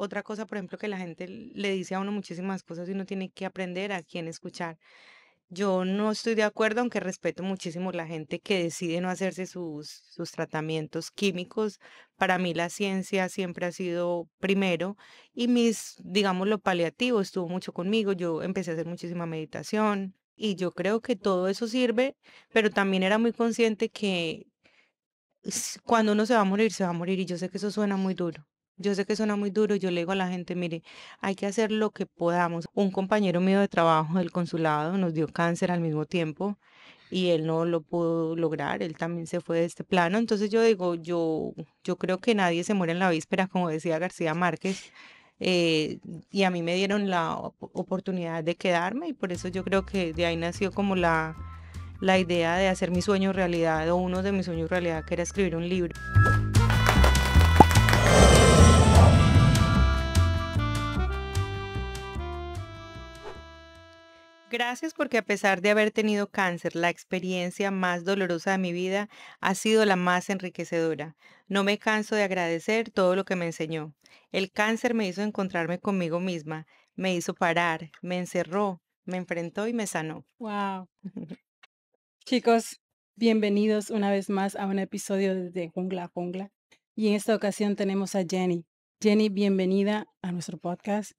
otra cosa, por ejemplo, que la gente le dice a uno muchísimas cosas y uno tiene que aprender a quién escuchar. Yo no estoy de acuerdo, aunque respeto muchísimo la gente que decide no hacerse sus tratamientos químicos. Para mí la ciencia siempre ha sido primero y digamos, lo paliativo estuvo mucho conmigo. Yo empecé a hacer muchísima meditación y yo creo que todo eso sirve, pero también era muy consciente que cuando uno se va a morir, se va a morir y yo sé que eso suena muy duro. Yo sé que suena muy duro, yo le digo a la gente, mire, hay que hacer lo que podamos. Un compañero mío de trabajo del consulado nos dio cáncer al mismo tiempo y él no lo pudo lograr, él también se fue de este plano. Entonces yo digo, yo creo que nadie se muere en la víspera, como decía García Márquez, eh, y a mí me dieron la oportunidad de quedarme y por eso yo creo que de ahí nació como la idea de hacer mi sueño realidad o uno de mis sueños realidad, que era escribir un libro. Gracias porque a pesar de haber tenido cáncer, la experiencia más dolorosa de mi vida ha sido la más enriquecedora. No me canso de agradecer todo lo que me enseñó. El cáncer me hizo encontrarme conmigo misma, me hizo parar, me encerró, me enfrentó y me sanó. Wow. Chicos, bienvenidos una vez más a un episodio de Jungla a Jungla. Y en esta ocasión tenemos a Jenny. Jenny, bienvenida a nuestro podcast.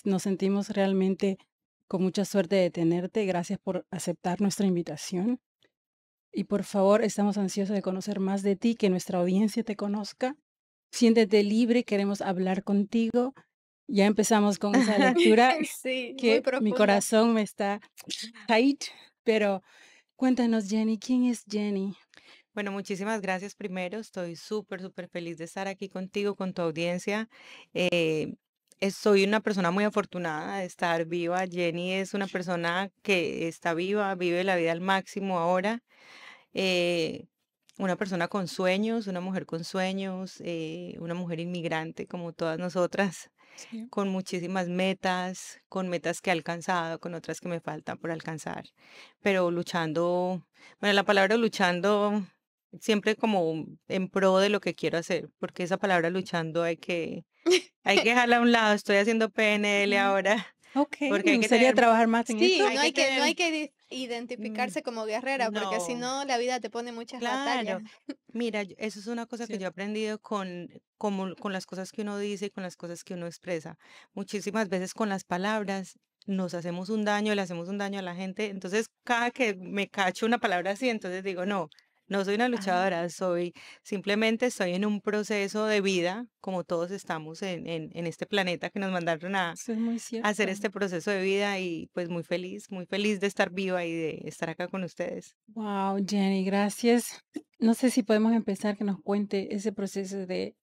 Nos sentimos realmente con mucha suerte de tenerte. Gracias por aceptar nuestra invitación. Y por favor, estamos ansiosos de conocer más de ti, que nuestra audiencia te conozca. Siéntete libre, queremos hablar contigo. Ya empezamos con esa lectura Sí, muy que mi profunda. corazón me está tight, pero cuéntanos, Jenny, ¿quién es Jenny? Bueno, muchísimas gracias primero. Estoy súper, súper feliz de estar aquí contigo, con tu audiencia. Eh, Soy una persona muy afortunada de estar viva. Jenny es una persona que está viva, vive la vida al máximo ahora. eh, una persona con sueños, una mujer con sueños, una mujer inmigrante como todas nosotras, Sí. con muchísimas metas, con metas que he alcanzado, con otras que me faltan por alcanzar, pero luchando, bueno, la palabra luchando siempre como en pro de lo que quiero hacer, porque esa palabra luchando hay que dejarla a un lado. Estoy haciendo PNL Ujú. ahora, Okey, porque me gustaría trabajar más en Sí, eso. hay que no hay tener, que mm, identificarse como guerrera, porque si no. no la vida te pone muchas batallas. Claro. Mira, eso es una cosa que yo he Cierto. aprendido con las cosas que uno dice y con las cosas que uno expresa. Muchísimas veces con las palabras nos hacemos un daño, le hacemos un daño a la gente. Entonces, cada que me cacho una palabra así, entonces digo, no, no soy una Ah, luchadora, simplemente estoy en un proceso de vida, como todos estamos en este planeta que nos mandaron a eso es muy hacer cierto. este proceso de vida y pues muy feliz de estar viva y de estar acá con ustedes. Wow, Jenny, gracias. No sé si podemos empezar que nos cuente ese proceso de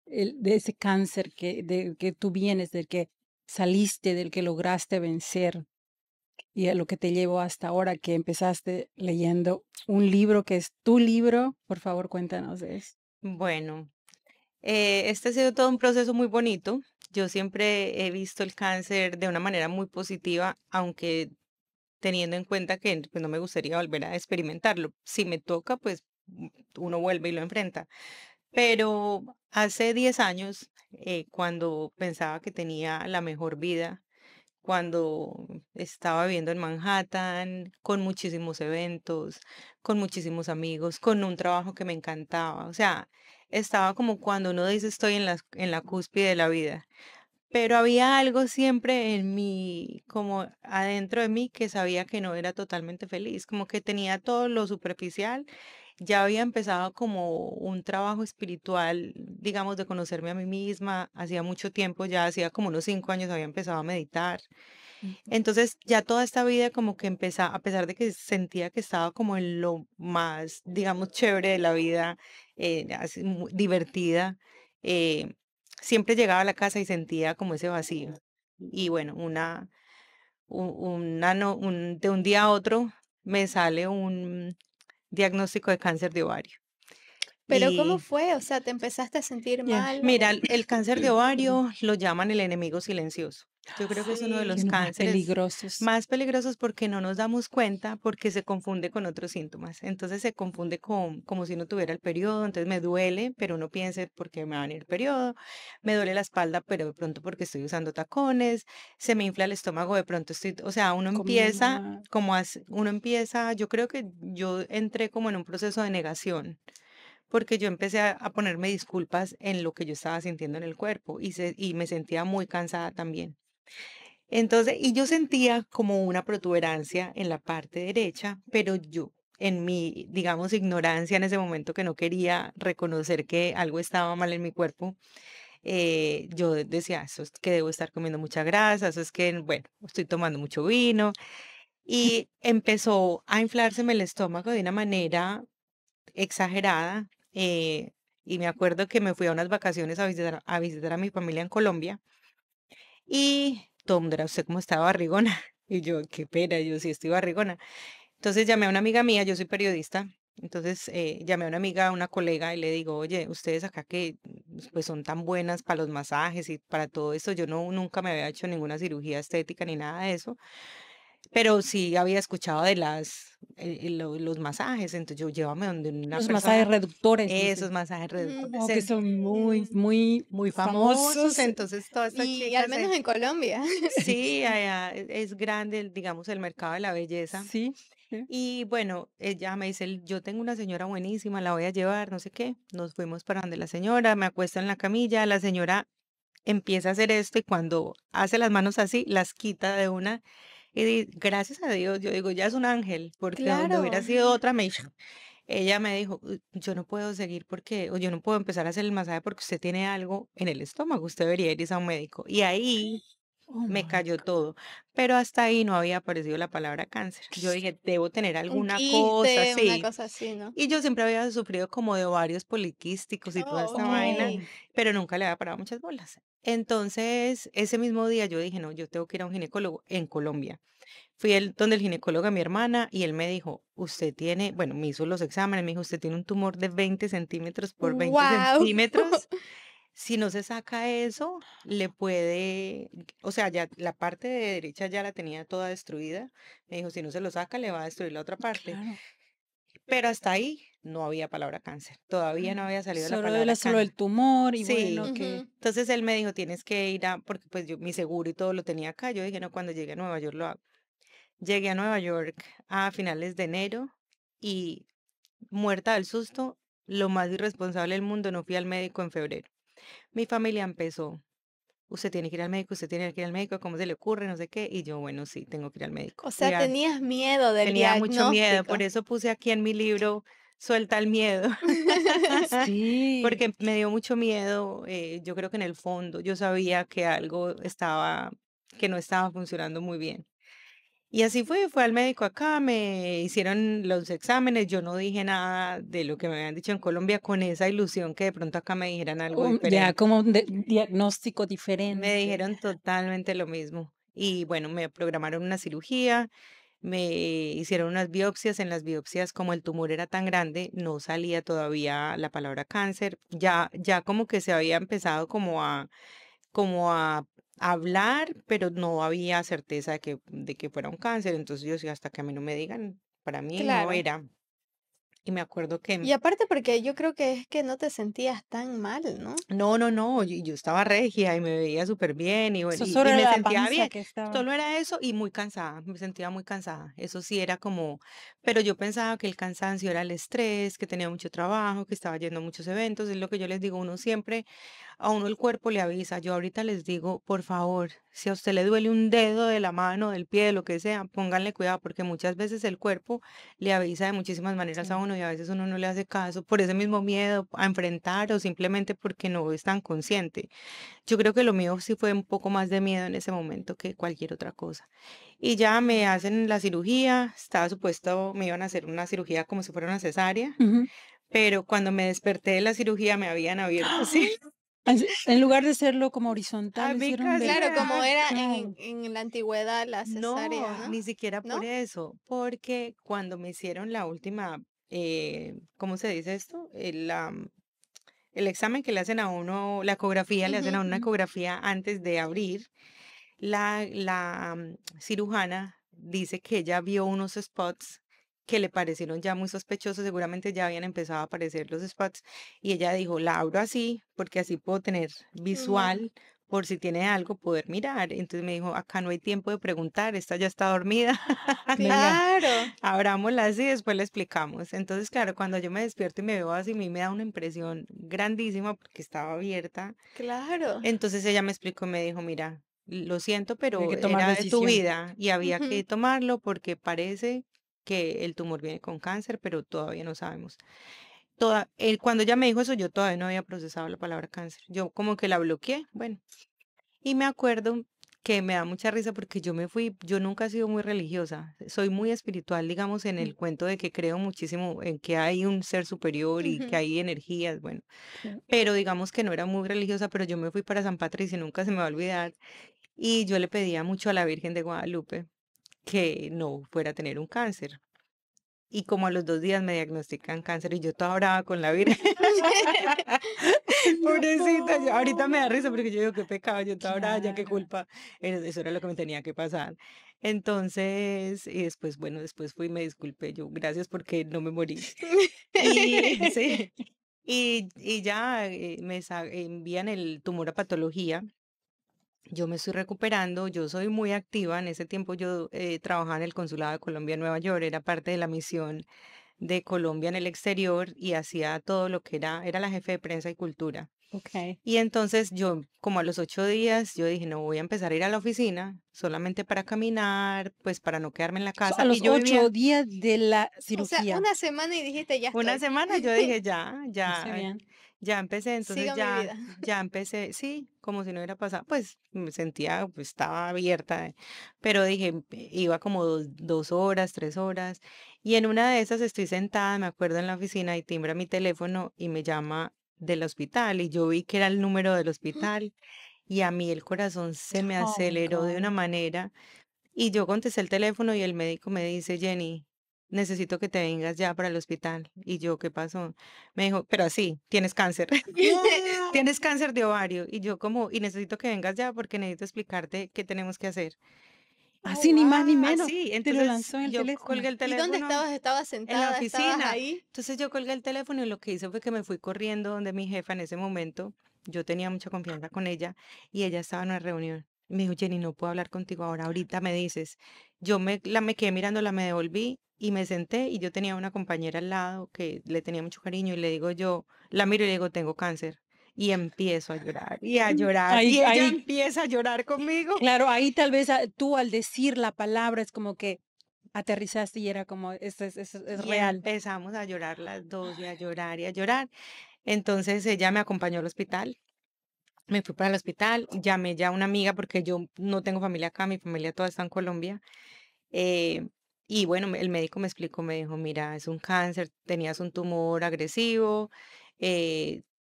ese cáncer del que tú vienes, del que saliste, del que lograste vencer, y a lo que te llevó hasta ahora, que empezaste leyendo un libro que es tu libro. Por favor, cuéntanos de eso. Bueno. Este ha sido todo un proceso muy bonito. Yo siempre he visto el cáncer de una manera muy positiva, aunque teniendo en cuenta que pues, no me gustaría volver a experimentarlo. Si me toca, pues uno vuelve y lo enfrenta. Pero hace 10 años, cuando pensaba que tenía la mejor vida, cuando estaba viviendo en Manhattan, con muchísimos eventos, con muchísimos amigos, con un trabajo que me encantaba. O sea, estaba como cuando uno dice estoy en la cúspide de la vida. Pero había algo siempre en mí, como adentro de mí, que sabía que no era totalmente feliz, como que tenía todo lo superficial. Ya había empezado como un trabajo espiritual, digamos, de conocerme a mí misma. Hacía mucho tiempo, ya hacía como unos 5 años había empezado a meditar. Ujú. Entonces, ya toda esta vida como que empezaba, a pesar de que sentía que estaba como en lo más, digamos, chévere de la vida, así divertida, eh, siempre llegaba a la casa y sentía como ese vacío. Y bueno, de un día a otro me sale un diagnóstico de cáncer de ovario. Pero ¿cómo fue? O sea, ¿te empezaste a sentir Ya. mal Mira, o? el cáncer de ovario lo llaman el enemigo silencioso. Yo creo que es uno de Y los Sí. unos más cánceres peligrosos. más peligrosos porque no nos damos cuenta, porque se confunde con otros síntomas. Entonces se confunde con como si uno tuviera el periodo, entonces me duele, pero uno piensa porque me va a venir el periodo, me duele la espalda, pero de pronto porque estoy usando tacones, se me infla el estómago, de pronto estoy, o sea, Comiendo más. uno empieza, yo creo que yo entré como en un proceso de negación porque yo empecé a ponerme disculpas en lo que yo estaba sintiendo en el cuerpo y me sentía muy cansada también. Entonces, y yo sentía como una protuberancia en la parte derecha, pero yo, en mi, digamos, ignorancia en ese momento que no quería reconocer que algo estaba mal en mi cuerpo, yo decía, eso es que debo estar comiendo mucha grasa, eso es que, bueno, estoy tomando mucho vino. Y empezó a inflárseme el estómago de una manera exagerada. Y me acuerdo que me fui a unas vacaciones a visitar a mi familia en Colombia y todo el mundo era, ¿usted cómo estaba barrigona? Y yo, qué pena, yo sí estoy barrigona. Entonces llamé a una amiga mía, yo soy periodista, entonces llamé a una amiga, a una colega y le digo, oye, ustedes acá que pues son tan buenas para los masajes y para todo esto, yo no, nunca me había hecho ninguna cirugía estética ni nada de eso, pero sí había escuchado de los masajes, entonces yo llévame donde una Los masajes persona, reductores, esos dicen. masajes reductores, Oh, que son muy, muy muy famosos, famosos. entonces todas estas Y al chicas, menos en Colombia. sí, allá es grande, digamos, el mercado de la belleza. Sí, sí. Y bueno, ella me dice, yo tengo una señora buenísima, la voy a llevar, no sé qué. Nos fuimos para donde la señora, me acuesta en la camilla, la señora empieza a hacer esto y cuando hace las manos así, las quita de una. Y gracias a Dios, yo digo, ya es un ángel, porque donde hubiera Claro. sido otra, ella me dijo, Yo no puedo seguir porque, o yo no puedo empezar a hacer el masaje porque usted tiene algo en el estómago, usted debería ir a un médico. Y ahí Oh me my cayó God. todo, pero hasta ahí no había aparecido la palabra cáncer. Yo dije, debo tener Un alguna cosa, quiste, una sí. cosa así, ¿no? Y yo siempre había sufrido como de ovarios poliquísticos y toda Oh, esta vaina, Oh, okey. pero nunca le había parado muchas bolas. Entonces, ese mismo día yo dije, no, yo tengo que ir a un ginecólogo en Colombia. Fui donde el ginecólogo a mi hermana y él me dijo, usted tiene, bueno, me hizo los exámenes, me dijo, usted tiene un tumor de 20 centímetros por 20 Guau. centímetros. Si no se saca eso, le puede, o sea, ya la parte de derecha ya la tenía toda destruida. Me dijo, si no se lo saca, le va a destruir la otra parte. claro. Pero hasta ahí no había palabra cáncer. Todavía no había salido la Solo palabra solo el cáncer. tumor y bueno, Sí. que Ujú. Entonces él me dijo, tienes que ir a, porque pues yo mi seguro y todo lo tenía acá. Yo dije, no, cuando llegue a Nueva York lo hago. Llegué a Nueva York a finales de enero y muerta del susto, lo más irresponsable del mundo, no fui al médico en febrero. Mi familia empezó. Usted tiene que ir al médico, usted tiene que ir al médico, ¿cómo se le ocurre? No sé qué. Y yo, bueno, sí, tengo que ir al médico. O sea, tenías miedo del Tenía mucho miedo, por diagnóstico. eso puse aquí en mi libro, Suelta el miedo, sí. porque me dio mucho miedo. Yo creo que en el fondo yo sabía que que no estaba funcionando muy bien. Y así fue al médico acá, me hicieron los exámenes, yo no dije nada de lo que me habían dicho en Colombia con esa ilusión que de pronto acá me dijeran algo Ya diferente. como un diagnóstico Me diferente. dijeron totalmente lo mismo. Y bueno, me programaron una cirugía, me hicieron unas biopsias. En las biopsias, como el tumor era tan grande, no salía todavía la palabra cáncer. Ya como que se había empezado como a hablar, pero no había certeza de que fuera un cáncer. Entonces yo decía, hasta que a mí no me digan, para mí no Claro. era. Y me acuerdo que Y aparte porque yo creo que es que no te sentías tan mal, ¿no? no, no, no, yo estaba regia y me veía súper bien y bueno, Eso y solo era me la sentía panza bien. que estaba. Solo era eso y muy cansada, me sentía muy cansada. Eso sí era como, pero yo pensaba que el cansancio era el estrés, que tenía mucho trabajo, que estaba yendo a muchos eventos. Es lo que yo les digo, uno siempre, a uno el cuerpo le avisa. Yo ahorita les digo, por favor, si a usted le duele un dedo de la mano, del pie, de lo que sea, pónganle cuidado, porque muchas veces el cuerpo le avisa de muchísimas maneras a Sí. uno y a veces uno no le hace caso por ese mismo miedo a enfrentar o simplemente porque no es tan consciente. Yo creo que lo mío sí fue un poco más de miedo en ese momento que cualquier otra cosa. Y ya me hacen la cirugía, estaba supuesto, me iban a hacer una cirugía como si fuera una cesárea, Ujú. pero cuando me desperté de la cirugía me habían abierto así En lugar de hacerlo como horizontal, a lo mí hicieron casi me Claro, como da. era vertical. en la antigüedad la cesárea, No, ¿no? ni siquiera por ¿No? eso, porque cuando me hicieron la última ¿cómo se dice esto? El examen que le hacen a uno, la ecografía, le hacen a Ujú. uno una ecografía antes de abrir. Cirujana dice que ella vio unos spots que le parecieron ya muy sospechosos, seguramente ya habían empezado a aparecer los spots, y ella dijo, la abro así, porque así puedo tener Ujú. visual, por si tiene algo, poder mirar. Entonces me dijo, acá no hay tiempo de preguntar, esta ya está dormida, Venga, Claro, abrámosla así, después le explicamos. Entonces, claro, cuando yo me despierto y me veo así, a mí me da una impresión grandísima porque estaba abierta. claro. Entonces ella me explicó y me dijo, mira, lo siento, hay pero que tomar era de tu decisión. vida y había Ujú. que tomarlo porque parece que el tumor viene con cáncer, pero todavía no sabemos. Cuando ella me dijo eso, yo todavía no había procesado la palabra cáncer. Yo como que la bloqueé, bueno, y me acuerdo que me da mucha risa porque yo me fui, yo nunca he sido muy religiosa, soy muy espiritual, digamos, en Mm, el cuento de que creo muchísimo en que hay un ser superior y que Ujú. hay energías, bueno, sí. pero digamos que no era muy religiosa, pero yo me fui para San Patricio, nunca se me va a olvidar, y yo le pedía mucho a la Virgen de Guadalupe que no fuera a tener un cáncer. Y como a los 2 días me diagnostican cáncer y yo toda brava con la Virgen. Pobrecita, ahorita me da risa porque yo digo, qué pecado, yo toda brava, ya qué Claro. culpa. Eso era lo que me tenía que pasar. Entonces, y después, bueno, después fui y me disculpé yo, gracias porque no me morí. Y sí, y ya envían el tumor a patología. Yo me estoy recuperando, yo soy muy activa. En ese tiempo yo trabajaba en el Consulado de Colombia en Nueva York, era parte de la misión de Colombia en el exterior y hacía todo lo que era la jefe de prensa y cultura. Okay. Y entonces yo, como a los 8 días, yo dije, no voy a empezar a ir a la oficina solamente para caminar, pues para no quedarme en la A casa. los Y yo ocho vivía días de la O sea, cirugía. una semana y dijiste, ya una estoy. semana, yo dije, ya, Está ya, bien. ya empecé, entonces Sigo mi ya, vida. ya empecé, sí, como si no hubiera pasado, pues me sentía, pues estaba abierta, pero dije, iba como 2 horas, 3 horas, y en una de esas estoy sentada, me acuerdo en la oficina y timbra mi teléfono y me llama del hospital y yo vi que era el número del hospital y a mí el corazón se me Oh my aceleró de una God. manera y yo contesté el teléfono y el médico me dice, Jenny, necesito que te vengas ya para el hospital. Y yo, ¿qué pasó? Me dijo, pero así, tienes cáncer, No. tienes cáncer de ovario. Y yo como, y necesito que vengas ya porque necesito explicarte qué tenemos que hacer. Oh, Así ni más ni wow. menos. Así, Te lo entonces lanzó en el yo colgué teléfono. el ¿Y dónde teléfono estabas? ¿Estabas en la sentada? ¿Estabas oficina. ahí? Entonces yo colgué el teléfono y lo que hice fue que me fui corriendo donde mi jefa en ese momento. Yo tenía mucha confianza con ella y ella estaba en una reunión. Me dijo, Jenny, no puedo hablar contigo ahora, ahorita me dices. Me quedé mirándola, me devolví y me senté y yo tenía una compañera al lado que le tenía mucho cariño y le digo yo, la miro y le digo, tengo cáncer. Y empiezo a llorar y a llorar Ahí, y ella ahí, empieza a llorar conmigo. claro, ahí tal vez tú al decir la palabra es como que aterrizaste y era como, es Y real. empezamos a llorar las dos y a llorar y a llorar. Entonces ella me acompañó al hospital, me fui para el hospital, llamé ya a una amiga porque yo no tengo familia acá, mi familia toda está en Colombia. eh, y bueno, el médico me explicó, me dijo, mira, es un cáncer, tenías un tumor agresivo,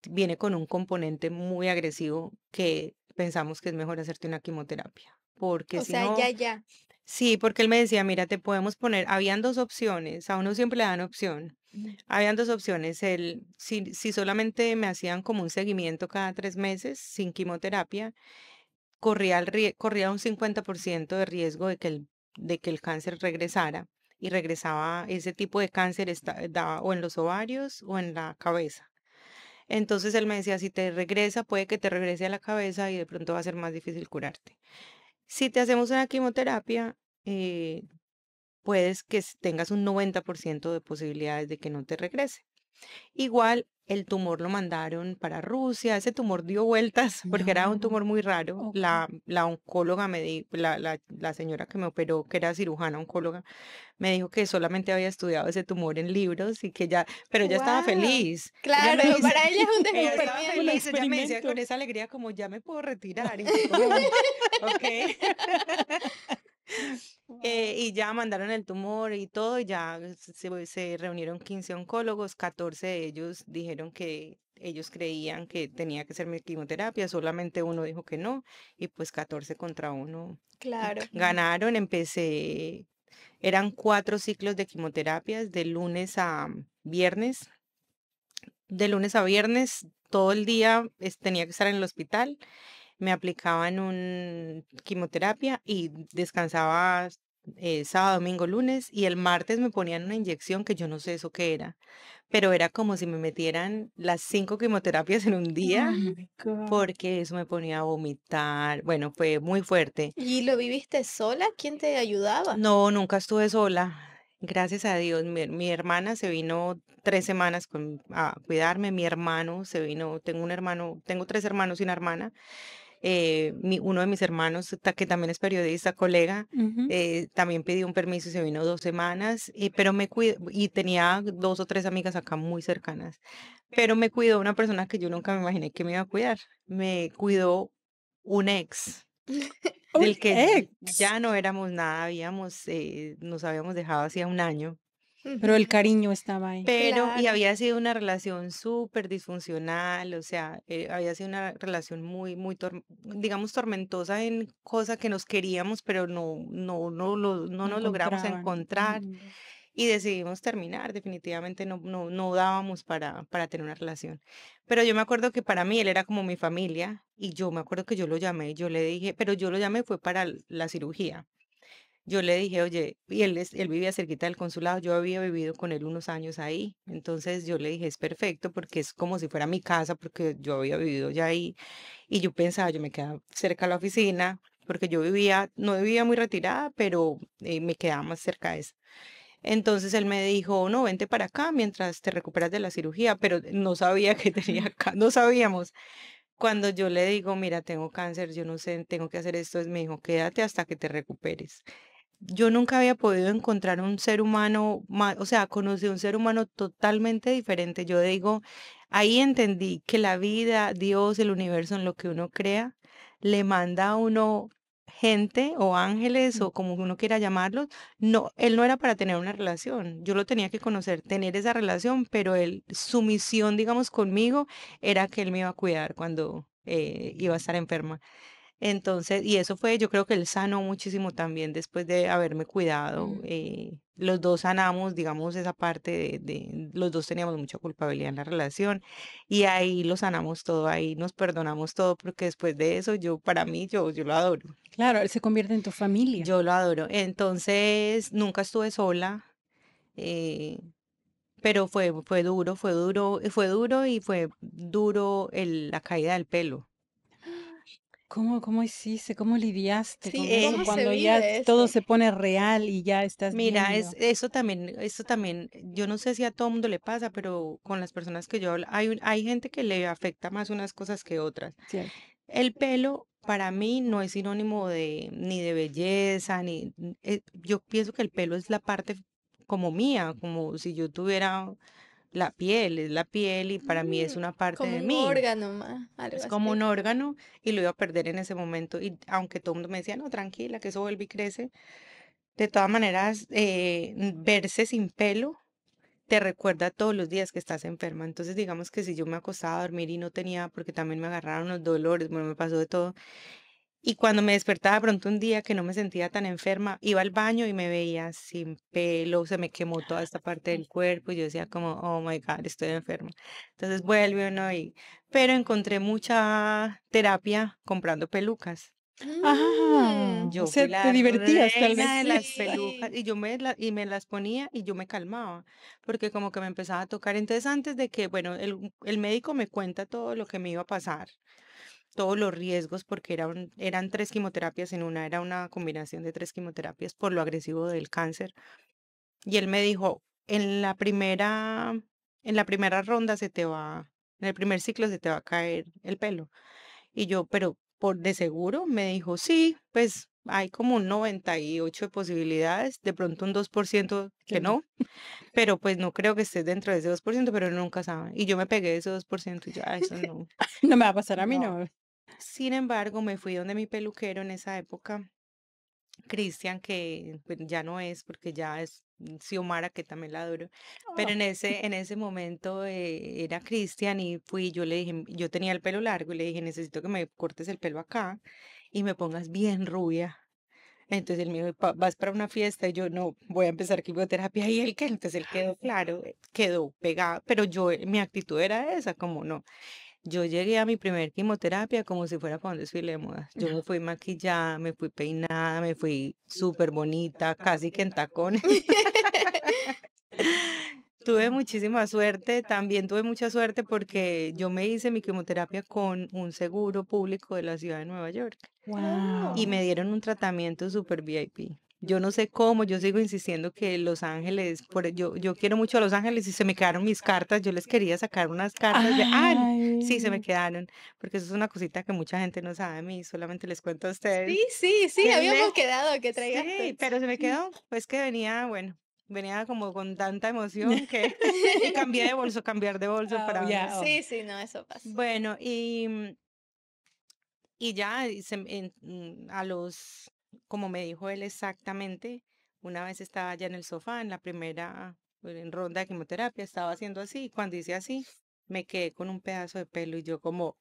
viene con un componente muy agresivo que pensamos que es mejor hacerte una quimioterapia, porque O si sea, ya, no, ya. sí, porque él me decía, mira, te podemos poner, habían dos opciones, a uno siempre le dan opción. Mm. Habían dos opciones, si solamente me hacían como un seguimiento cada 3 meses sin quimioterapia, corría un 50% de riesgo de que el cáncer regresara y regresaba, ese tipo de cáncer daba o en los ovarios o en la cabeza. Entonces él me decía, si te regresa, puede que te regrese a la cabeza y de pronto va a ser más difícil curarte. Si te hacemos una quimioterapia, eh, puedes que tengas un 90% de posibilidades de que no te regrese. Igual el tumor lo mandaron para Rusia, ese tumor dio vueltas porque era un No, tumor muy raro. ok. La oncóloga la señora que me operó, que era cirujana oncóloga, me dijo que solamente había estudiado ese tumor en libros y que ya, pero ella estaba Wow. feliz. Ella me Claro, dice, para ella es un ella estaba Un descubrimiento. feliz, ella me decía con experimento. esa alegría como ya me puedo retirar y yo como, ok. Wow. Y ya mandaron el tumor y todo, y ya se reunieron 15 oncólogos, 14 de ellos dijeron que ellos creían que tenía que ser mi quimioterapia, solamente uno dijo que no, y pues 14 contra uno Claro. Ok. ganaron. Eran 4 ciclos de quimioterapias de lunes a viernes, de lunes a viernes, todo el día tenía que estar en el hospital, me aplicaban un quimioterapia y descansaba sábado, domingo, lunes y el martes me ponían una inyección que yo no sé eso qué era, pero era como si me metieran las 5 quimioterapias en un día Oh my God. porque eso me ponía a vomitar. Bueno, fue muy fuerte. ¿Y lo viviste sola? ¿Quién te ayudaba? No, nunca estuve sola. Gracias a Dios. Mi hermana se vino 3 semanas a cuidarme. Mi hermano se vino. Tengo un hermano, tengo 3 hermanos y una hermana. Uno de mis hermanos, que también es periodista, colega, Ujú. también pidió un permiso y se vino 2 semanas, pero me cuidó, y tenía 2 o 3 amigas acá muy cercanas, pero me cuidó una persona que yo nunca me imaginé que me iba a cuidar. Me cuidó un ex Un del que ex. ya no éramos nada, nos habíamos dejado hacía un año. Pero el Ujú, cariño estaba ahí. Y claro. había sido una relación súper disfuncional, o sea, había sido una relación muy, muy, digamos, tormentosa en cosas que nos queríamos, pero no No nos logramos encontraban. encontrar Ujú. y decidimos terminar. Definitivamente no dábamos para tener una relación. Pero yo me acuerdo que para mí él era como mi familia y yo me acuerdo que yo lo llamé, yo le dije, pero yo lo llamé fue para la cirugía. Yo le dije: "Oye", y él vivía cerquita del consulado, yo había vivido con él unos años ahí. Entonces, yo le dije: "Es perfecto, porque es como si fuera mi casa", porque yo había vivido ya ahí, y yo pensaba, yo me quedaba cerca a la oficina, porque no vivía muy retirada, pero, me quedaba más cerca de esa. Entonces, él me dijo: "No, vente para acá mientras te recuperas de la cirugía", pero no sabía que tenía no sabíamos. Cuando yo le digo: "Mira, tengo cáncer, yo no sé, tengo que hacer esto", me dijo: "Quédate hasta que te recuperes". Yo nunca había podido encontrar un ser humano, o sea, conocí un ser humano totalmente diferente. Yo digo, ahí entendí que la vida, Dios, el universo, en lo que uno crea, le manda a uno gente o ángeles Mm. o como uno quiera llamarlos. No, él no era para tener una relación. Yo lo tenía que conocer, tener esa relación, pero su misión, digamos, conmigo era que él me iba a cuidar cuando iba a estar enferma. Entonces, y eso fue, yo creo que él sanó muchísimo también después de haberme cuidado. Mm. Los dos sanamos, digamos, esa parte los dos teníamos mucha culpabilidad en la relación y ahí lo sanamos todo, ahí nos perdonamos todo, porque después de eso, para mí, yo lo adoro, Claro, él se convierte en tu familia. yo lo adoro. Entonces, nunca estuve sola, eh, pero fue duro y fue duro la caída del pelo. ¿Cómo hiciste? ¿Cómo lidiaste Sí, con eso ¿cómo se cuando ya vive todo eso? se pone real y ya estás Mira, viendo? eso también, yo no sé si a todo mundo le pasa, pero con las personas que yo hablo, hay gente que le afecta más unas cosas que otras. Cierto. El pelo para mí no es sinónimo ni de belleza, yo pienso que el pelo es la parte como mía, como si yo tuviera es la piel y para mí es Mm, una parte como de un mí. órgano más, algo Es como un así. órgano y lo iba a perder en ese momento. Y aunque todo el mundo me decía, no, tranquila, que eso vuelve y crece. De todas maneras, verse sin pelo te recuerda todos los días que estás enferma. Entonces, digamos que si yo me acostaba a dormir y no tenía, porque también me agarraron los dolores, bueno, me pasó de todo. Y cuando me despertaba de pronto un día que no me sentía tan enferma, iba al baño y me veía sin pelo, se me quemó toda esta parte del cuerpo y yo decía como, oh my God, estoy enferma. Entonces vuelve uno pero encontré mucha terapia comprando pelucas. Ah, o Yo fui sea, te la divertías tal vez, reina de sí. las pelucas Sí. y me las ponía y yo me calmaba, porque como que me empezaba a tocar. Entonces, antes de que, bueno, el médico me cuenta todo lo que me iba a pasar, todos los riesgos, porque eran 3 quimioterapias en una, era una combinación de 3 quimioterapias por lo agresivo del cáncer. Y él me dijo, en la primera ronda en el primer ciclo se te va a caer el pelo. Y yo, pero por de seguro, me dijo, sí, pues hay como un 98 de posibilidades, de pronto un 2% que Que no. no, pero pues no creo que estés dentro de ese 2% pero uno nunca sabe. Y yo me pegué de ese 2% y ya, eso no. No me va a pasar a mí, No. no. Sin embargo, me fui donde mi peluquero en esa época, Cristian, que pues, ya no es, porque ya es Xiomara, que también la adoro. Pero Oh, en ese momento era Cristian y yo le dije, yo tenía el pelo largo y le dije, necesito que me cortes el pelo acá y me pongas bien rubia. Entonces él me dijo: Vas para una fiesta", y yo: "No, voy a empezar quimioterapia", ¿y él qué? Entonces él quedó claro, quedó pegado, pero yo, mi actitud era esa, como no. Yo llegué a mi primer quimioterapia como si fuera para un desfile de modas. Yo me fui maquillada, me fui peinada, me fui súper bonita, casi que en tacones. Tuve muchísima suerte, también tuve mucha suerte porque yo me hice mi quimioterapia con un seguro público de la ciudad de Nueva York y Wow. me dieron un tratamiento súper VIP. Yo no sé cómo, yo sigo insistiendo que Los Ángeles, yo quiero mucho a Los Ángeles y se me quedaron mis cartas, yo les quería sacar unas cartas sí, se me Ay, quedaron, porque eso es una cosita que mucha gente no sabe de mí, solamente les cuento a ustedes. Sí, sí, sí, Que habíamos le, quedado que traigas sí, tus. pero se me quedó, pues que venía, bueno, venía como con tanta emoción que, y cambiar de bolso oh, para yeah, una. oh. Sí, sí, no, eso pasa. Bueno, y ya a los, como me dijo él exactamente, una vez estaba ya en el sofá, en la primera en ronda de quimioterapia, estaba haciendo así, y cuando hice así, me quedé con un pedazo de pelo y yo como,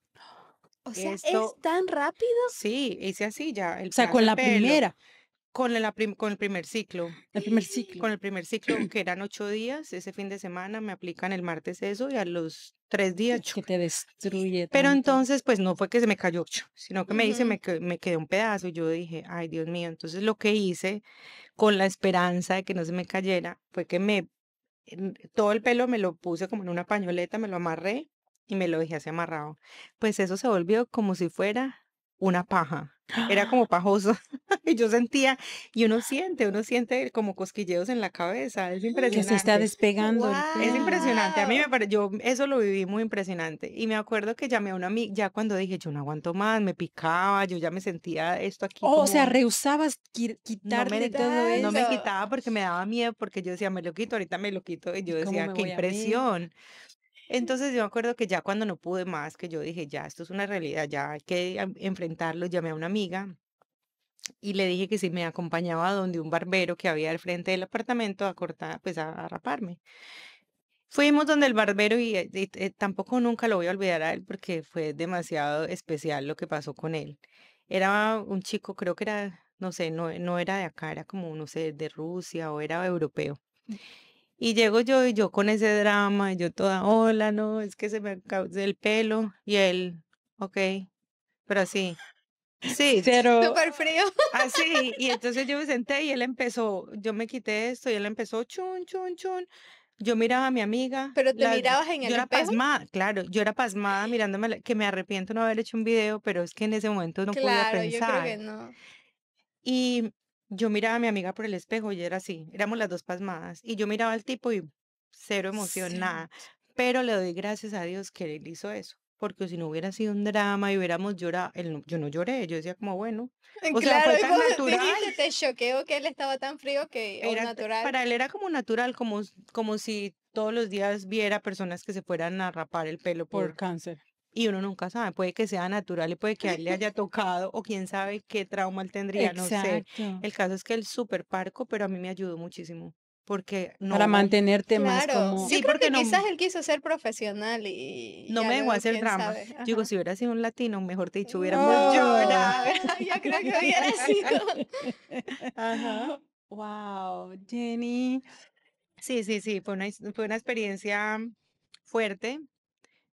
O sea, ¿es esto, tan rápido? sí, hice así ya, el O sea, pedazo con de la pelo, primera, con el primer ciclo. el primer ciclo. Con el primer ciclo, que eran 8 días, ese fin de semana me aplican el martes eso y a los 3 días. Que te destruye Pero tanto. entonces, pues no fue que se me cayó, sino que me dice, Ujú. me quedó un pedazo. Y yo dije, ay, Dios mío. Entonces lo que hice con la esperanza de que no se me cayera fue que todo el pelo me lo puse como en una pañoleta, me lo amarré y me lo dejé así amarrado. Pues eso se volvió como si fuera una paja. Era como pajoso. Y yo sentía, y uno siente como cosquilleos en la cabeza. Es Que se está impresionante. despegando el Es pelo. impresionante. A mí Guau. yo eso lo viví muy impresionante. Y me acuerdo que llamé a una amiga, ya cuando dije, yo no aguanto más, me picaba, yo ya me sentía esto aquí Oh, o sea, como, rehusabas no quitarte me, todo no me eso. Tanto. quitaba porque me daba miedo, porque yo decía, me lo quito, ahorita me lo quito. Y ¿Y yo cómo decía, me qué voy a ver? impresión. Entonces yo me acuerdo que ya cuando no pude más, que yo dije, ya, esto es una realidad, ya hay que enfrentarlo, llamé a una amiga y le dije que si me acompañaba a donde un barbero que había al frente del apartamento a cortar, pues a raparme. Fuimos donde el barbero tampoco nunca lo voy a olvidar a él porque fue demasiado especial lo que pasó con él. Era un chico, creo que era, no sé, no era de acá, era como, no sé, de Rusia o era europeo. Y llego yo y yo con ese drama, y yo toda, hola, no, es que se me acabó el pelo. Y él, ok, pero así, sí, Cero. Súper frío. así. Y entonces yo me senté y él empezó, yo me quité esto y él empezó, chun, chun, chun. Yo miraba a mi amiga, ¿Pero te mirabas en yo el era espejo? pasmada, claro, yo era pasmada mirándome, que me arrepiento no haber hecho un video, pero es que en ese momento no podía Claro, yo creo que pensar. no. Y yo miraba a mi amiga por el espejo y era así, éramos las dos pasmadas. Y yo miraba al tipo y cero emoción, Cero. nada. Pero le doy gracias a Dios que él hizo eso, porque si no hubiera sido un drama y hubiéramos llorado, yo no lloré, yo decía como, bueno, o sea, Claro, fue y tan vos natural. dijiste, te choqueó que él estaba tan frío que, o natural. Para él era como natural, como si todos los días viera personas que se fueran a rapar el pelo Por cáncer. y uno nunca sabe, puede que sea natural y puede que a él le haya tocado o quién sabe qué trauma él tendría, no sé. Exacto. El caso es que él súper parco, pero a mí me ayudó muchísimo porque no Para hubo, mantenerte más Claro, como yo sí, creo porque que quizás él quiso ser profesional y no ya me dejó luego, hacer quién drama. sabe. Yo digo, Ajá. si hubiera sido un latino, mejor dicho, hubiéramos Oh. llorado. No, yo creo que hubiera sido. Ajá. Wow, Jenny. Sí, sí, sí, fue una experiencia fuerte,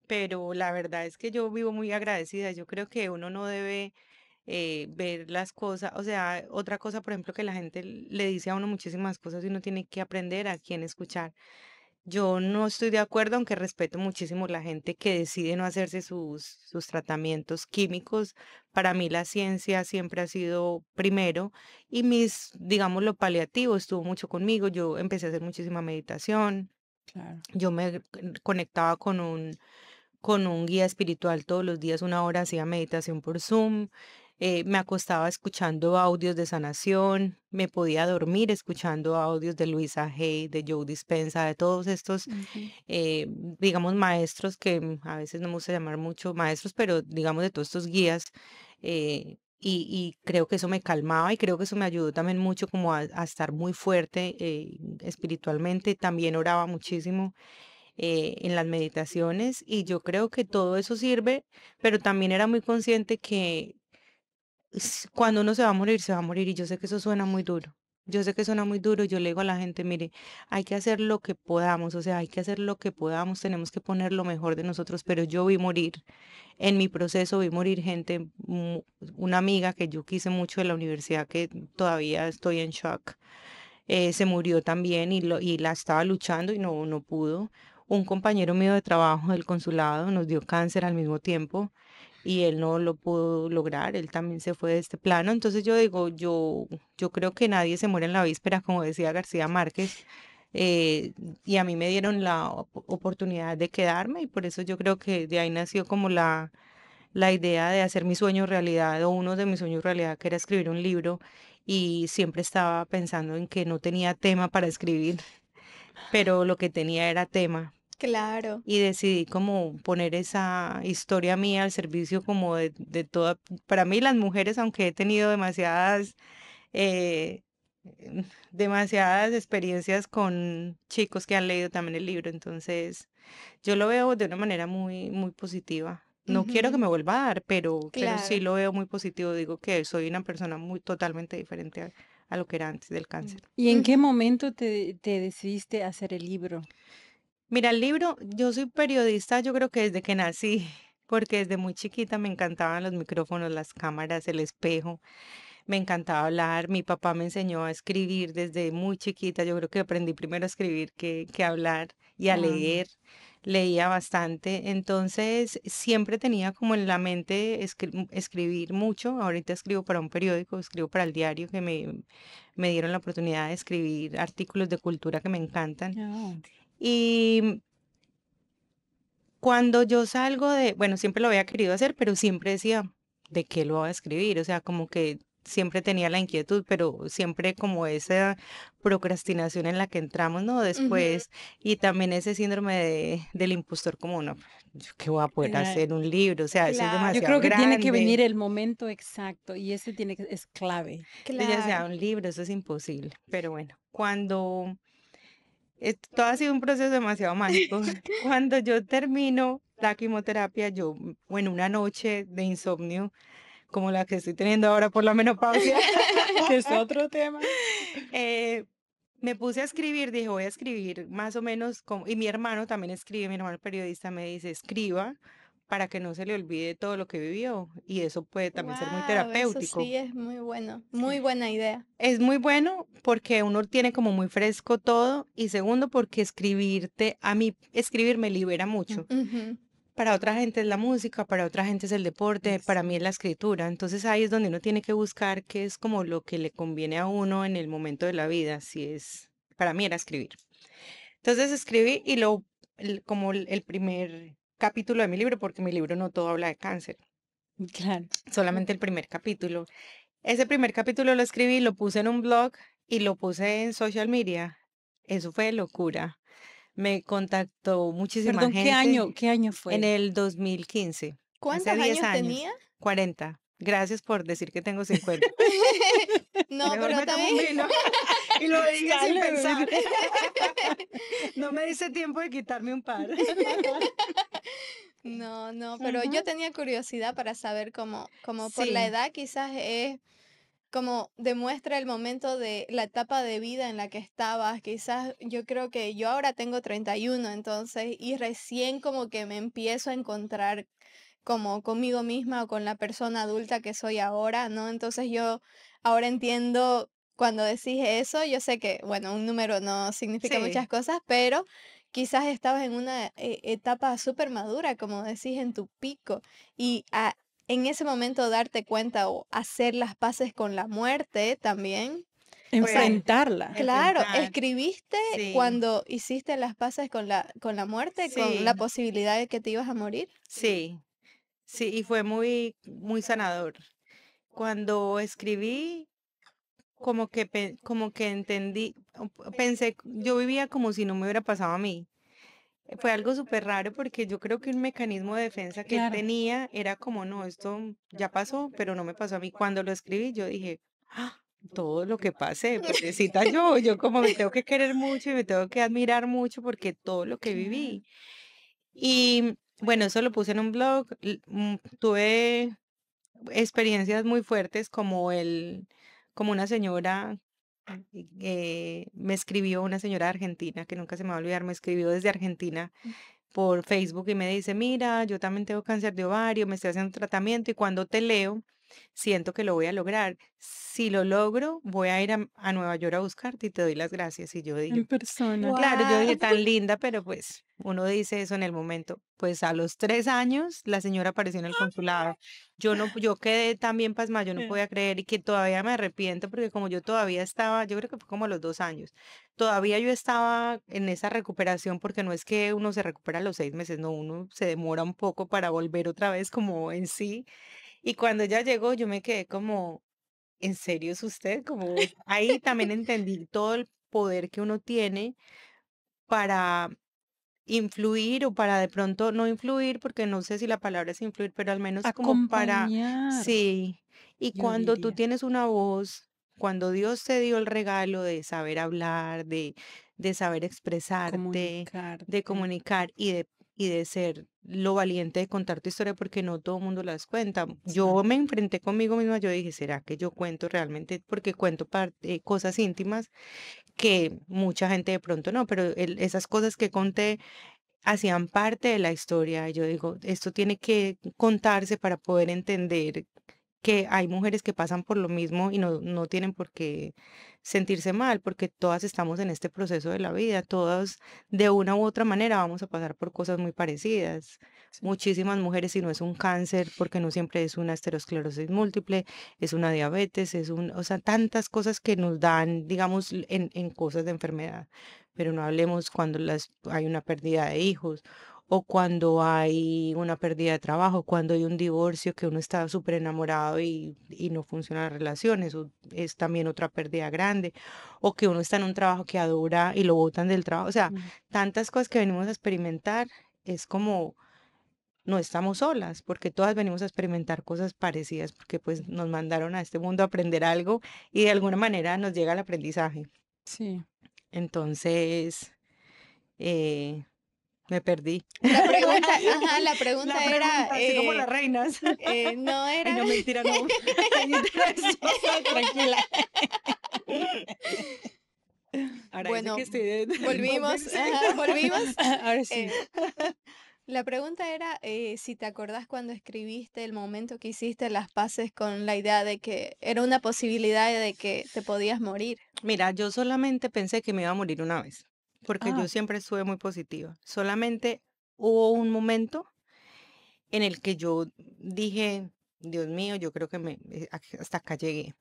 pero la verdad es que yo vivo muy agradecida. Yo creo que uno no debe ver las cosas, o sea, otra cosa, por ejemplo, que la gente le dice a uno muchísimas cosas y uno tiene que aprender a quién escuchar. Yo no estoy de acuerdo, aunque respeto muchísimo la gente que decide no hacerse sus tratamientos químicos. Para mí la ciencia siempre ha sido primero y digamos, lo paliativo estuvo mucho conmigo. Yo empecé a hacer muchísima meditación. Claro. Yo me conectaba con un guía espiritual todos los días, 1 hora hacía meditación por Zoom, me acostaba escuchando audios de sanación, me podía dormir escuchando audios de Luisa Hay, de Joe Dispenza, de todos estos, Ujú. digamos, maestros que a veces no me gusta llamar mucho maestros, pero digamos de todos estos guías. Y creo que eso me calmaba y creo que eso me ayudó también mucho como a estar muy fuerte espiritualmente. También oraba muchísimo en las meditaciones y yo creo que todo eso sirve, pero también era muy consciente que cuando uno se va a morir, se va a morir. Y yo sé que eso suena muy duro. Yo sé que suena muy duro. Yo le digo a la gente, mire, hay que hacer lo que podamos. O sea, hay que hacer lo que podamos. Tenemos que poner lo mejor de nosotros. Pero yo vi morir. En mi proceso vi morir gente, una amiga que yo quise mucho de la universidad, que todavía estoy en shock. Se murió también y la estaba luchando y no pudo. Un compañero mío de trabajo del consulado nos dio cáncer al mismo tiempo y él no lo pudo lograr, él también se fue de este plano. Entonces yo digo, yo creo que nadie se muere en la víspera, como decía García Márquez, eh, y a mí me dieron la oportunidad de quedarme y por eso yo creo que de ahí nació como la idea de hacer mi sueño realidad o uno de mis sueños realidad, que era escribir un libro y siempre estaba pensando en que no tenía tema para escribir, pero lo que tenía era tema Claro, y decidí como poner esa historia mía al servicio como de toda, para mí las mujeres, aunque he tenido eh, demasiadas experiencias con chicos que han leído también el libro, entonces yo lo veo de una manera muy positiva. No quiero que ujú, me vuelva a dar, pero sí claro. lo veo muy positivo. Digo que soy una persona muy totalmente diferente a lo que era antes del cáncer. ¿Y en qué Ujú. momento te decidiste hacer el libro? Mira, el libro, yo soy periodista, yo creo que desde que nací, porque desde muy chiquita me encantaban los micrófonos, las cámaras, el espejo. Me encantaba hablar. Mi papá me enseñó a escribir desde muy chiquita. Yo creo que aprendí primero a escribir que a hablar y a Ah, leer. Leía bastante. Entonces, siempre tenía como en la mente escribir mucho. Ahorita escribo para un periódico, escribo para el diario que me dieron la oportunidad de escribir artículos de cultura que me encantan. oh, Y cuando yo salgo bueno, siempre lo había querido hacer, pero siempre decía, ¿de qué lo voy a escribir? O sea, como que siempre tenía la inquietud, pero siempre como esa procrastinación en la que entramos, ¿no? Ujú. Después, y también ese síndrome del impostor, como, no, yo qué voy a poder era hacer un libro, o sea, eso es yo Claro, demasiado creo que tiene que grande. venir el momento exacto y ese tiene que es clave. Yo ya claro. sea un libro, eso es imposible. Pero bueno, todo ha sido un proceso demasiado mágico. Cuando yo termino la quimioterapia, o en una noche de insomnio, como la que estoy teniendo ahora por la menopausia, Que es otro tema. eh, me puse a escribir, dije, voy a escribir más o menos como, y mi hermano también escribe, mi hermano periodista me dice, escriba para que no se le olvide todo lo que vivió. Y eso puede también ser muy Wow, eso terapéutico. sí es muy bueno, muy buena idea. Es muy bueno porque uno tiene como muy fresco todo y segundo porque a mí escribir me libera mucho. Ujú. Para otra gente es la música, para otra gente es el deporte, para mí es Sí. la escritura. Entonces ahí es donde uno tiene que buscar qué es como lo que le conviene a uno en el momento de la vida. Si es, para mí era escribir. Entonces escribí y como el primer capítulo de mi libro, porque mi libro no todo habla de cáncer, Claro. solamente el primer capítulo. Ese primer capítulo lo escribí, lo puse en un blog y lo puse en social media. Eso fue locura. Me contactó muchísima Perdón, gente qué año en fue? el 2015, hace ¿Cuántos 10 años años, tenía? 40. Gracias por decir que tengo 50. No, Mejor pero me tomo también. un vino y lo dije sin Salud. pensar. No me dice tiempo de quitarme un par. No, no, pero yo Ujú. tenía curiosidad para saber cómo por la Sí, edad quizás es como demuestra el momento de la etapa de vida en la que estabas. Quizás yo creo que yo ahora tengo 31, entonces, y recién como que me empiezo a encontrar como conmigo misma o con la persona adulta que soy ahora, ¿no? Entonces yo ahora entiendo cuando decís eso, yo sé que, bueno, un número no significa sí. muchas cosas, pero quizás estabas en una etapa súper madura, como decís, en tu pico, y en ese momento darte cuenta o hacer las paces con la muerte también. O sea, Fue Enfrentarla. claro, enfrentar. escribiste Sí, cuando hiciste las paces con la muerte, con la sí, posibilidad de que te ibas a morir. sí, sí, y fue muy sanador. Cuando escribí, como que entendí, pensé, yo vivía como si no me hubiera pasado a mí. Fue algo súper raro porque yo creo que un mecanismo de defensa que Claro. tenía era como, no, esto ya pasó, pero no me pasó a mí. Cuando lo escribí, yo dije, "Ah, todo lo que pasé, pobrecita yo como me tengo que querer mucho y me tengo que admirar mucho porque todo lo que Claro. viví. Y bueno, eso lo puse en un blog, tuve experiencias muy fuertes como una señora, me escribió una señora de Argentina, que nunca se me va a olvidar, me escribió desde Argentina por Facebook y me dice, mira, yo también tengo cáncer de ovario, me estoy haciendo tratamiento y cuando te leo, siento que lo voy a lograr. Si lo logro, voy a ir a Nueva York a buscarte y te doy las gracias. Y yo En dije, persona. claro, yo dije Guau. tan linda, pero pues uno dice eso en el momento. Pues a los 3 años la señora apareció en el consulado. Yo no, yo quedé también pasmada, yo no Eh, podía creer y que todavía me arrepiento porque como yo todavía estaba, yo creo que fue como a los 2 años, todavía yo estaba en esa recuperación porque no es que uno se recupera a los 6 meses, no, uno se demora un poco para volver otra vez como en sí. Y cuando ella llegó, yo me quedé como, ¿en serio es usted? Como ahí también entendí todo el poder que uno tiene para influir o para de pronto no influir, porque no sé si la palabra es influir, pero al menos como para Acompañar, sí. Y yo cuando tú diría, tienes una voz, cuando Dios te dio el regalo de saber hablar, de saber expresarte, de comunicarte. comunicar y de ser lo valiente de contar tu historia, porque no todo el mundo las cuenta. Yo me Exacto. enfrenté conmigo misma, yo dije, ¿será que yo cuento realmente? Porque cuento cosas íntimas que mucha gente de pronto no, pero esas cosas que conté hacían parte de la historia. Y yo digo, esto tiene que contarse para poder entender que hay mujeres que pasan por lo mismo y no tienen por qué sentirse mal, porque todas estamos en este proceso de la vida, todas de una u otra manera vamos a pasar por cosas muy parecidas. Sí. Muchísimas mujeres, si no es un cáncer, porque no siempre es una esclerosis múltiple, es una diabetes, o sea, tantas cosas que nos dan, digamos, en cosas de enfermedad. Pero no hablemos cuando hay una pérdida de hijos o cuando hay una pérdida de trabajo, cuando hay un divorcio que uno está súper enamorado y no funciona la relación, eso es también otra pérdida grande, o que uno está en un trabajo que adora y lo botan del trabajo, o sea, Mm. tantas cosas que venimos a experimentar, es como no estamos solas, porque todas venimos a experimentar cosas parecidas, porque pues nos mandaron a este mundo a aprender algo y de alguna manera nos llega el aprendizaje. Sí. Entonces, eh, me perdí. La pregunta, ajá, la La pregunta era, pregunta, así como las reinas. no Ay, era, no, mentira, no. Ay, Tranquila. Ahora dice que bueno, estoy de volvimos, hipócrita. ajá, volvimos. Ahora sí. eh, la pregunta era si te acordás cuando escribiste el momento que hiciste las paces con la idea de que era una posibilidad de que te podías morir. Mira, yo solamente pensé que me iba a morir una vez, porque yo Ah, siempre estuve muy positiva. Solamente hubo un momento en el que yo dije, Dios mío, yo creo que hasta acá llegué.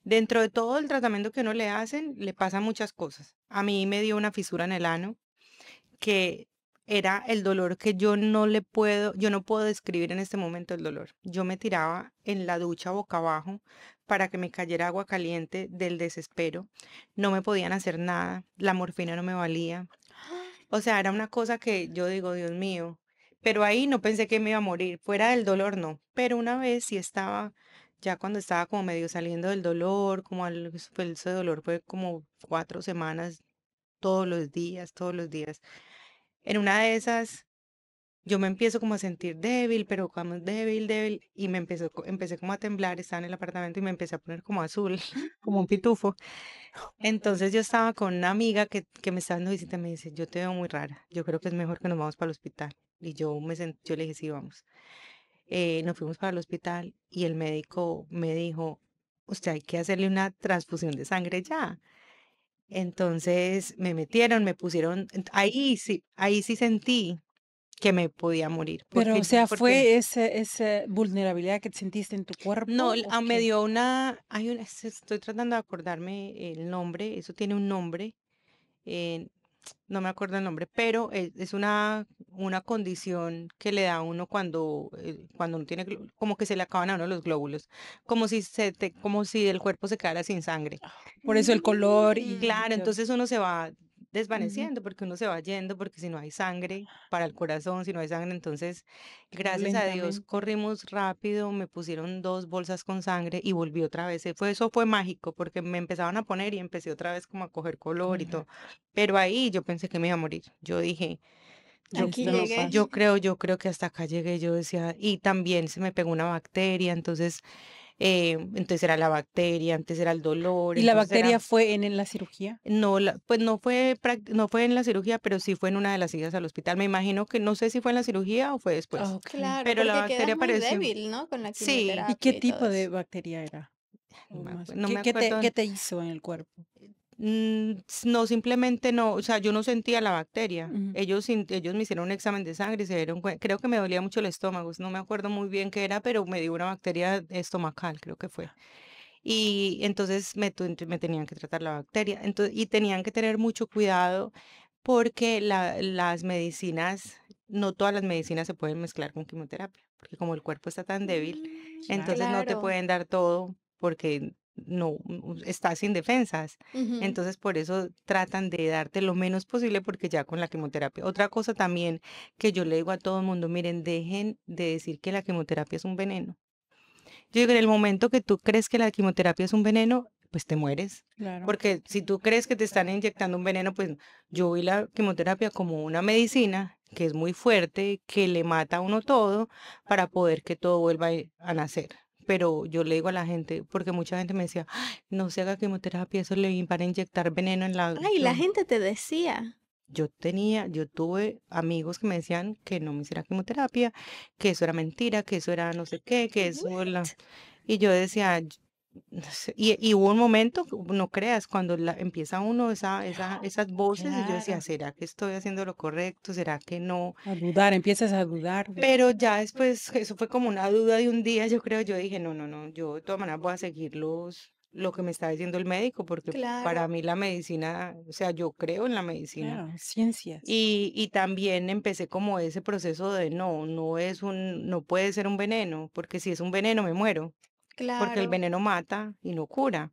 Dentro de todo el tratamiento que uno le hacen, le pasan muchas cosas. A mí me dio una fisura en el ano que era el dolor que yo no puedo describir en este momento el dolor. Yo me tiraba en la ducha boca abajo para que me cayera agua caliente del desespero. No me podían hacer nada, la morfina no me valía. O sea, era una cosa que yo digo, Dios mío, pero ahí no pensé que me iba a morir, fuera del dolor no, pero una vez sí estaba, ya cuando estaba como medio saliendo del dolor, ese dolor fue como 4 semanas, todos los días. En una de esas, yo me empiezo como a sentir débil, pero como débil, débil, y empecé como a temblar, estaba en el apartamento y me empecé a poner como azul, como un pitufo. Entonces yo estaba con una amiga que me estaba dando visita y me dice, yo te veo muy rara, yo creo que es mejor que nos vamos para el hospital. Y yo le dije, sí, vamos. Nos fuimos para el hospital y el médico me dijo, usted hay que hacerle una transfusión de sangre ya. Entonces me metieron, me pusieron, ahí sí sentí que me podía morir, pero, o porque, sea, porque ¿fue esa vulnerabilidad que sentiste en tu no, cuerpo o me qué? dio estoy tratando de acordarme el nombre, eso tiene un nombre, eh, no me acuerdo el nombre, pero es una condición que le da a uno cuando uno tiene, como que se le acaban a uno los glóbulos, como si el cuerpo se quedara sin sangre. Por eso el color y Claro, todo. entonces uno se va Ujú. desvaneciendo porque uno se va yendo, porque si no hay sangre para el corazón, si no hay sangre, entonces, Claro, gracias a Dios, lentamente. corrimos rápido, me pusieron 2 bolsas con sangre y volví otra vez. Eso fue mágico porque me empezaban a poner y empecé otra vez como a coger color y todo. Correcto. Pero ahí yo pensé que me iba a morir. Yo dije, Yo, Aquí Esto no llegué. pasa. yo creo que hasta acá llegué, yo decía, y también se me pegó una bacteria, entonces era la bacteria, antes era el dolor, ¿Y la entonces bacteria era, fue en la cirugía? no, pues no fue en la cirugía, pero sí fue en una de las idas al hospital. Me imagino que no sé si fue en la cirugía o fue Ah, después, okey. Claro, pero la porque quedas bacteria muy apareció. débil, ¿no? Con la Sí, ¿Y qué quimioterapia y todo tipo de eso. bacteria era? O más, no ¿qué me qué te acuerdo. qué te hizo en el cuerpo? No, simplemente no, o sea, yo no sentía la bacteria. Ujú. Ellos me hicieron un examen de sangre y se dieron creo que me dolía mucho el estómago, no me acuerdo muy bien qué era, pero me dio una bacteria estomacal, creo que fue. Y entonces me tenían que tratar la bacteria. Entonces, y tenían que tener mucho cuidado porque las medicinas, no todas las medicinas se pueden mezclar con quimioterapia, porque como el cuerpo está tan débil, Claro. entonces no te Claro. pueden dar todo porque no estás sin defensas. Ujú. Entonces por eso tratan de darte lo menos posible porque ya con la quimioterapia. Otra cosa también que yo le digo a todo el mundo, miren, dejen de decir que la quimioterapia es un veneno. Yo digo, en el momento que tú crees que la quimioterapia es un veneno, pues te mueres. Claro. Porque si tú crees que te están inyectando un veneno, pues yo vi la quimioterapia como una medicina que es muy fuerte, que le mata a uno todo para poder que todo vuelva a nacer. Pero yo le digo a la gente, porque mucha gente me decía, "Ay, no se haga quimioterapia, eso le van a inyectar veneno en la... Ay, la Yo, gente te decía. yo tuve amigos que me decían que no me hiciera quimioterapia, que eso era mentira, que eso era no sé qué, que eso la... What? Y yo decía, no sé, y hubo un momento, no creas, cuando empieza uno esas voces, y yo decía, Claro. ¿será que estoy haciendo lo correcto? ¿Será que no? A dudar, empiezas a dudar de Pero ya después, eso fue como una duda de un día, yo creo, yo dije, no, no, no, yo de todas maneras voy a seguir lo que me está diciendo el médico, porque para Claro. mí la medicina, o sea, yo creo en la medicina. claro, ciencias. Y también empecé como ese proceso de no puede ser un veneno, porque si es un veneno me muero, porque el Claro. veneno mata y no cura.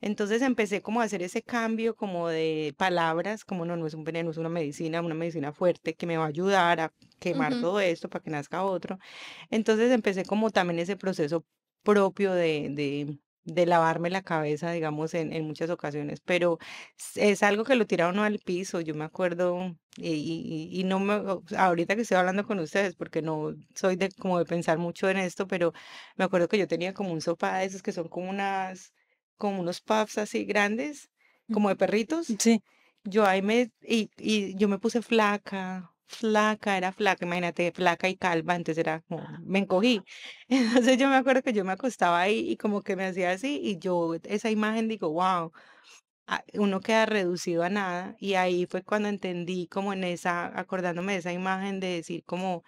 Entonces empecé como a hacer ese cambio como de palabras, como no, no es un veneno, es una medicina fuerte que me va a ayudar a quemar Ujú. todo esto para que nazca otro. Entonces empecé como también ese proceso propio de lavarme la cabeza, digamos, en muchas ocasiones, pero es algo que lo tira uno al piso, yo me acuerdo, y no ahorita que estoy hablando con ustedes, porque no soy de como de pensar mucho en esto, pero me acuerdo que yo tenía como un sofá de esos que son como unos puffs así grandes, como de Ujú. perritos. Sí, Yo ahí y yo me puse flaca, flaca, era flaca, imagínate, flaca y calva, entonces era como, me encogí. Entonces yo me acuerdo que yo me acostaba ahí y como que me hacía así y yo esa imagen digo, wow, uno queda reducido a nada y ahí fue cuando entendí como acordándome de esa imagen de decir como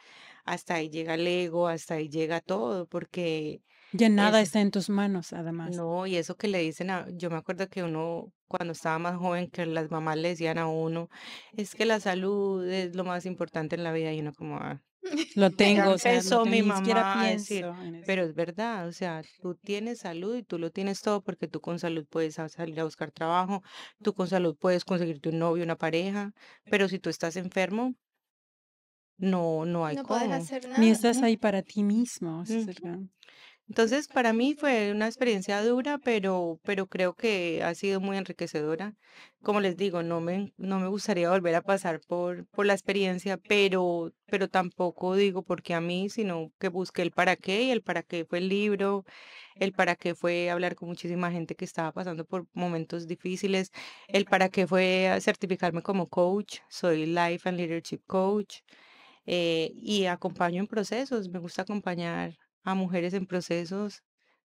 hasta ahí llega el ego, hasta ahí llega todo, porque ya nada es está en tus manos, además. no, y eso que le dicen yo me acuerdo que uno, cuando estaba más joven, que las mamás le decían a uno, es que la salud es lo más importante en la vida, y uno como, Lo ya tengo, o sea, lo empezó tengo, mi ni siquiera mamá a decir, pienso en eso. pero es verdad, o sea, tú tienes salud y tú lo tienes todo porque tú con salud puedes salir a buscar trabajo, tú con salud puedes conseguirte un novio, una pareja, pero si tú estás enfermo, no hay No podés cómo. hacer Ni nada. estás ahí para ti mismo, ese es el Ujú. gran Entonces, para mí fue una experiencia dura, pero creo que ha sido muy enriquecedora. Como les digo, no me gustaría volver a pasar por la experiencia, pero tampoco digo porque a mí, sino que busqué el para qué, y el para qué fue el libro, el para qué fue hablar con muchísima gente que estaba pasando por momentos difíciles, el para qué fue a certificarme como coach, soy Life and Leadership Coach, y acompaño en procesos, me gusta acompañar a mujeres en procesos,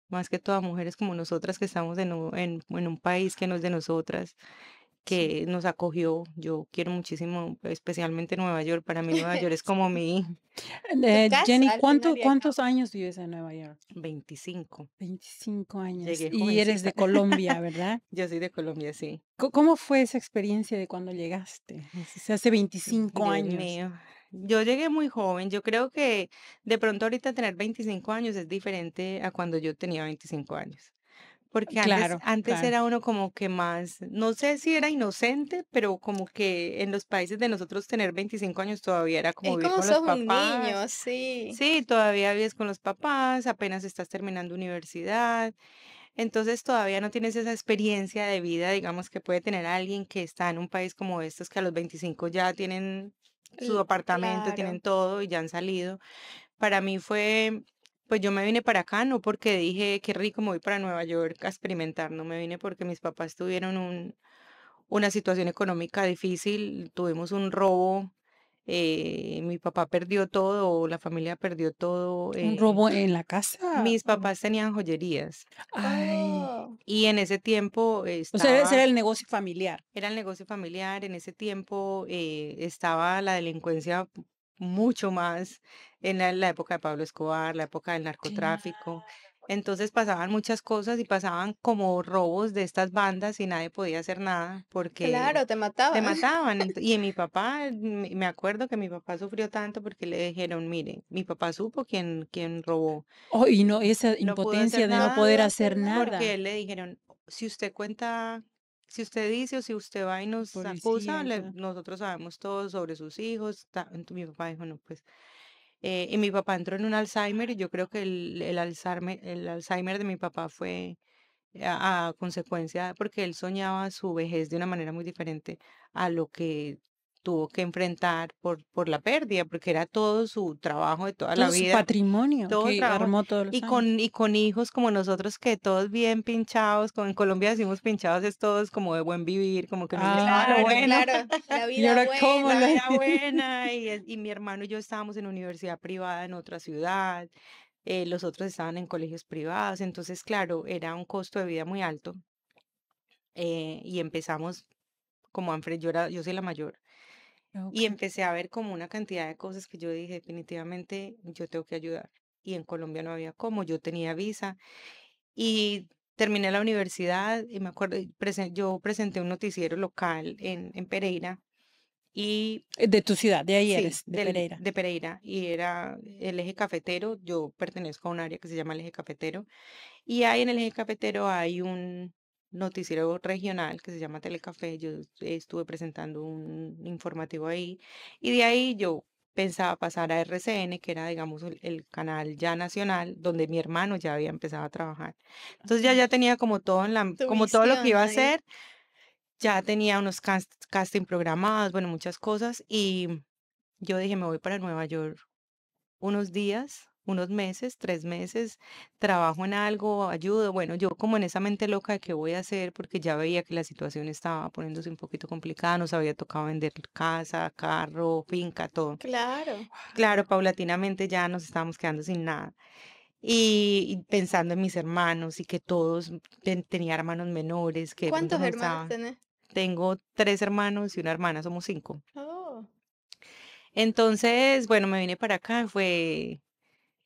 más que todo a mujeres como nosotras que estamos en un país que no es de nosotras, sí. que nos acogió. Yo quiero muchísimo, especialmente Nueva York. Para mí Nueva York es como mi Tu casa Jenny, al final y al cabo. ¿cuántos años vives en Nueva York? 25. 25 años. Llegué Y eres jovencita. de Colombia, ¿verdad? Yo soy de Colombia, sí. ¿Cómo fue esa experiencia de cuando llegaste? Hace 25 Dios años. mío. Yo llegué muy joven. Yo creo que de pronto ahorita tener 25 años es diferente a cuando yo tenía 25 años. Porque antes, Claro, antes claro. era uno como que más, no sé si era inocente, pero como que en los países de nosotros tener 25 años todavía era como Es vivir como con los sos un papás. niño, sí. Sí, todavía vives con los papás, apenas estás terminando universidad. Entonces todavía no tienes esa experiencia de vida, digamos, que puede tener alguien que está en un país como estos, que a los 25 ya tienen su apartamento, tienen Claro. todo y ya han salido. Para mí fue, pues yo me vine para acá, no porque dije qué rico me voy para Nueva York a experimentar, no me vine porque mis papás tuvieron una situación económica difícil, tuvimos un robo, mi papá perdió todo, la familia perdió todo. ¿Un robo en la casa? Mis papás tenían joyerías Ay, Oh, y en ese tiempo o sea, ese estaba, era el negocio familiar. era el negocio familiar, en ese tiempo estaba la delincuencia mucho más en la época de Pablo Escobar, la época del Claro. narcotráfico. Entonces pasaban muchas cosas y pasaban como robos de estas bandas y nadie podía hacer nada porque claro, te te mataban. mataban. Y mi papá, me acuerdo que mi papá sufrió tanto porque le dijeron, mire, mi papá supo quién robó. Oh, y no, esa No pudo hacer impotencia de no No nada poder pudo hacer hacer porque nada. nada. él le dijeron, si usted cuenta, si usted dice o si usted va y nos Policía acusa, y todo. nosotros sabemos todo sobre sus hijos. Entonces mi papá dijo, no, pues, y mi papá entró en un Alzheimer y yo creo que el Alzheimer de mi papá fue a consecuencia, porque él soñaba su vejez de una manera muy diferente a lo que tuvo que enfrentar por la pérdida, porque era todo su trabajo de toda la Todo su vida, patrimonio todo el que trabajo, armó todos los años. y con hijos como nosotros, que todos bien pinchados, como en Colombia decimos pinchados, es todos como de buen vivir, como que nos gustaba lo Claro, Ay, bueno, claro. La ¿y vida ahora cómo la lo? buena. vida buena, y mi hermano y yo estábamos en universidad privada en otra ciudad, los otros estaban en colegios privados, entonces, claro, era un costo de vida muy alto. Y empezamos como a yo soy la mayor, y Okey. empecé a ver como una cantidad de cosas que yo dije, definitivamente yo tengo que ayudar. Y en Colombia no había cómo, yo tenía visa y terminé la universidad y me acuerdo, yo presenté un noticiero local en Pereira y De tu ciudad, de ahí sí, eres, de Pereira. de Pereira, y era el eje cafetero. Yo pertenezco a un área que se llama el eje cafetero. Y ahí en el eje cafetero hay un noticiero regional que se llama Telecafé. Yo estuve presentando un informativo ahí. Y de ahí yo pensaba pasar a RCN, que era, digamos, el canal ya nacional, donde mi hermano ya había empezado a trabajar. Entonces ya tenía como todo Tu como todo lo que iba visión a ahí. hacer, ya tenía unos casting programados, bueno, muchas cosas. Y yo dije, me voy para Nueva York unos días, unos meses, 3 meses, trabajo en algo, ayudo. Bueno, yo como en esa mente loca de qué voy a hacer, porque ya veía que la situación estaba poniéndose un poquito complicada, nos había tocado vender casa, carro, finca, todo. Claro. Claro, paulatinamente ya nos estábamos quedando sin nada. Y pensando en mis hermanos y que todos tenía hermanos menores que de pronto ¿Cuántos no hermanos estaban. tenés? Tengo 3 hermanos y una hermana, somos 5. Oh, Entonces, bueno, me vine para acá,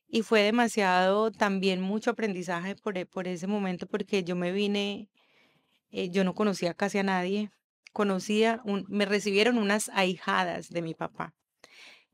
y fue demasiado, también mucho aprendizaje por ese momento, porque yo me vine, yo no conocía casi a nadie. Me recibieron unas ahijadas de mi papá,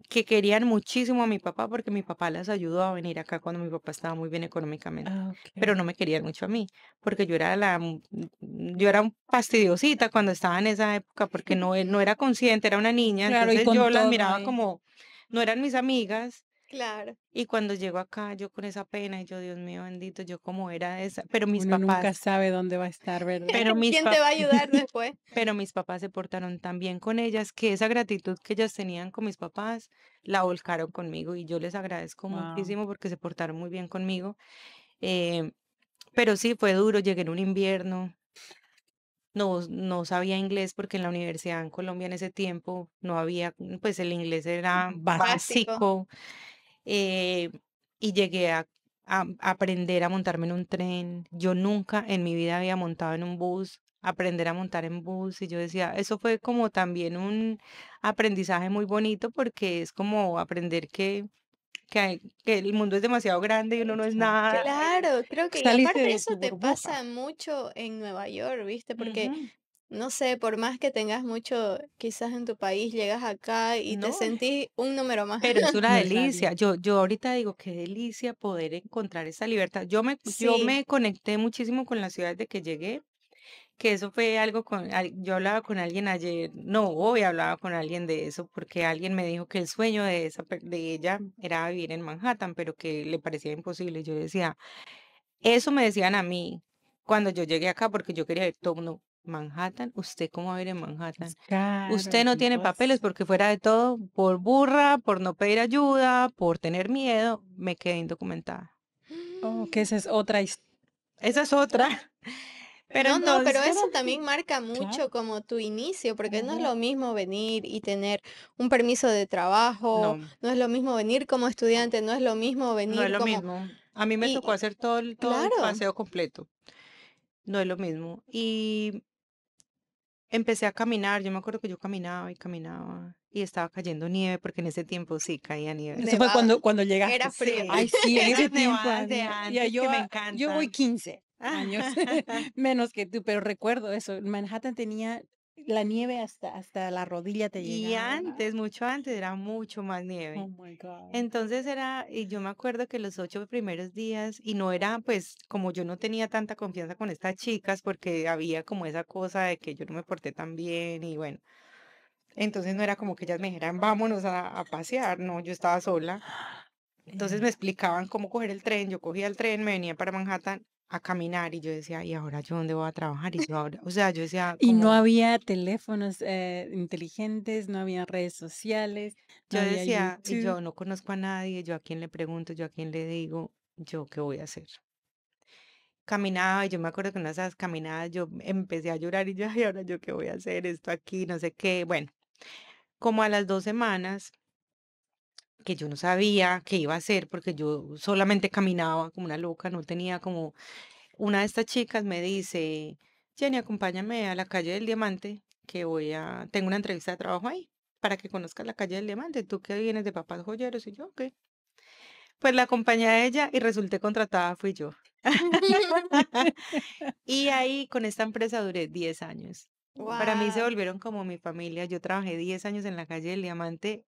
que querían muchísimo a mi papá porque mi papá las ayudó a venir acá cuando mi papá estaba muy bien económicamente, Ah, pero okey. no me querían mucho a mí, porque yo era un fastidiosita cuando estaba en esa época, porque no era consciente, era una niña, Claro, y entonces con yo las todo miraba ahí. como, no eran mis amigas. claro. Y cuando llego acá, yo con esa pena, y yo, Dios mío bendito, yo cómo era esa, pero mis Uno nunca papás, sabe dónde va a estar, ¿verdad? pero mis ¿Quién te pap va a ayudar después? pero mis papás se portaron tan bien con ellas, que esa gratitud que ellas tenían con mis papás, la volcaron conmigo, y yo les agradezco Wow. muchísimo porque se portaron muy bien conmigo. Eh, pero sí, fue duro, llegué en un invierno, no sabía inglés porque en la universidad en Colombia en ese tiempo no había, pues el inglés era Básico. Básico. básico. eh, y llegué a aprender a montarme en un tren. Yo nunca en mi vida había montado en un bus, aprender a montar en bus. Y yo decía, eso fue como también un aprendizaje muy bonito, porque es como aprender que el mundo es demasiado grande y uno no es Exacto. nada. Claro, creo que y Saliste aparte de eso tu te burbuja. pasa mucho en Nueva York, ¿viste? Porque, Ujú. no sé, por más que tengas mucho quizás en tu país, llegas acá y te No, sentís un número más. pero es una No es nadie. delicia. Yo ahorita digo, qué delicia poder encontrar esa libertad. Yo Sí, me conecté muchísimo con la ciudad desde que llegué. Que eso fue algo yo hablaba con alguien ayer, no, hoy hablaba con alguien de eso, porque alguien me dijo que el sueño de ella era vivir en Manhattan, pero que le parecía imposible. Yo decía, eso me decían a mí, cuando yo llegué acá, porque yo quería ir todo el mundo, Manhattan, ¿usted cómo va a ir en Manhattan? Es caro, Usted es no tiene papeles imposible. porque fuera de todo, por burra, por no pedir ayuda, por tener miedo, me quedé indocumentada. Oh, que esa es otra historia. Esa es otra. Pero No, no, pero entonces, eso también marca Claro, mucho como tu inicio, porque no es ujú. lo mismo venir y tener un permiso de trabajo, no, no es lo mismo venir como estudiante, no es lo mismo no es venir lo como... mismo. A mí me tocó Y hacer todo el claro, paseo completo. No es lo mismo. Y empecé a caminar. Yo me acuerdo que yo caminaba y caminaba y estaba cayendo nieve, porque en ese tiempo sí caía nieve. Eso fue nevaba, cuando llegaste. era frío. Sí, Ay, sí, en ese esas tiempo nevadas de había. Ya antes yo, que me yo voy encantan. 15 años menos que tú, pero recuerdo eso. Manhattan tenía la nieve hasta la rodilla te Y llegaba. antes, mucho antes, era mucho más Oh nieve. my God. Entonces y yo me acuerdo que los 8 primeros días, y no era, pues, como yo no tenía tanta confianza con estas chicas, porque había como esa cosa de que yo no me porté tan bien, y bueno, entonces no era como que ellas me dijeran, vámonos a pasear, no, yo estaba sola. Entonces me Yeah. explicaban cómo coger el tren, yo cogía el tren, me venía para Manhattan a caminar, y yo decía, ¿y ahora yo dónde voy a trabajar? Y yo ahora, o sea, yo decía, Y no como, había teléfonos inteligentes, no había redes sociales, no yo había decía, y YouTube. yo no conozco a nadie, yo a quién le pregunto, yo a quién le digo, yo qué voy a hacer. Caminaba, y yo me acuerdo que en una de esas caminadas yo empecé a llorar, y yo, ay, ahora yo qué voy a hacer, esto aquí, no sé qué. Bueno, como a las 2 semanas, que yo no sabía qué iba a hacer, porque yo solamente caminaba como una loca, no tenía como, una de estas chicas me dice, Jenny, acompáñame a la calle del Diamante, que tengo una entrevista de trabajo ahí, para que conozcas la calle del Diamante, tú que vienes de papás joyeros. Y yo, ok. Pues la acompañé a ella y resulté contratada, fui yo. Y ahí con esta empresa duré 10 años. Para mí se wow, volvieron como mi familia. Yo trabajé 10 años en la calle del Diamante,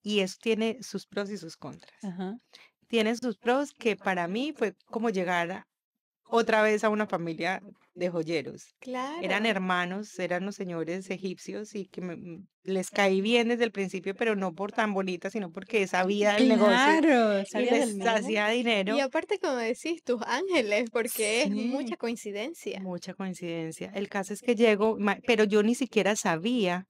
y eso tiene sus pros y sus contras. Ajá. Tiene sus pros, que para mí fue como llegar otra vez a una familia de joyeros. Eran claro. hermanos, eran los señores egipcios, y que les caí bien desde el principio, pero no por tan bonita, sino porque sabía del negocio Claro, y ¿sabías del les menú? hacía Y dinero. aparte, como decís, tus ángeles, porque es Sí. mucha coincidencia. Mucha coincidencia. El caso es que llego, pero yo ni siquiera sabía.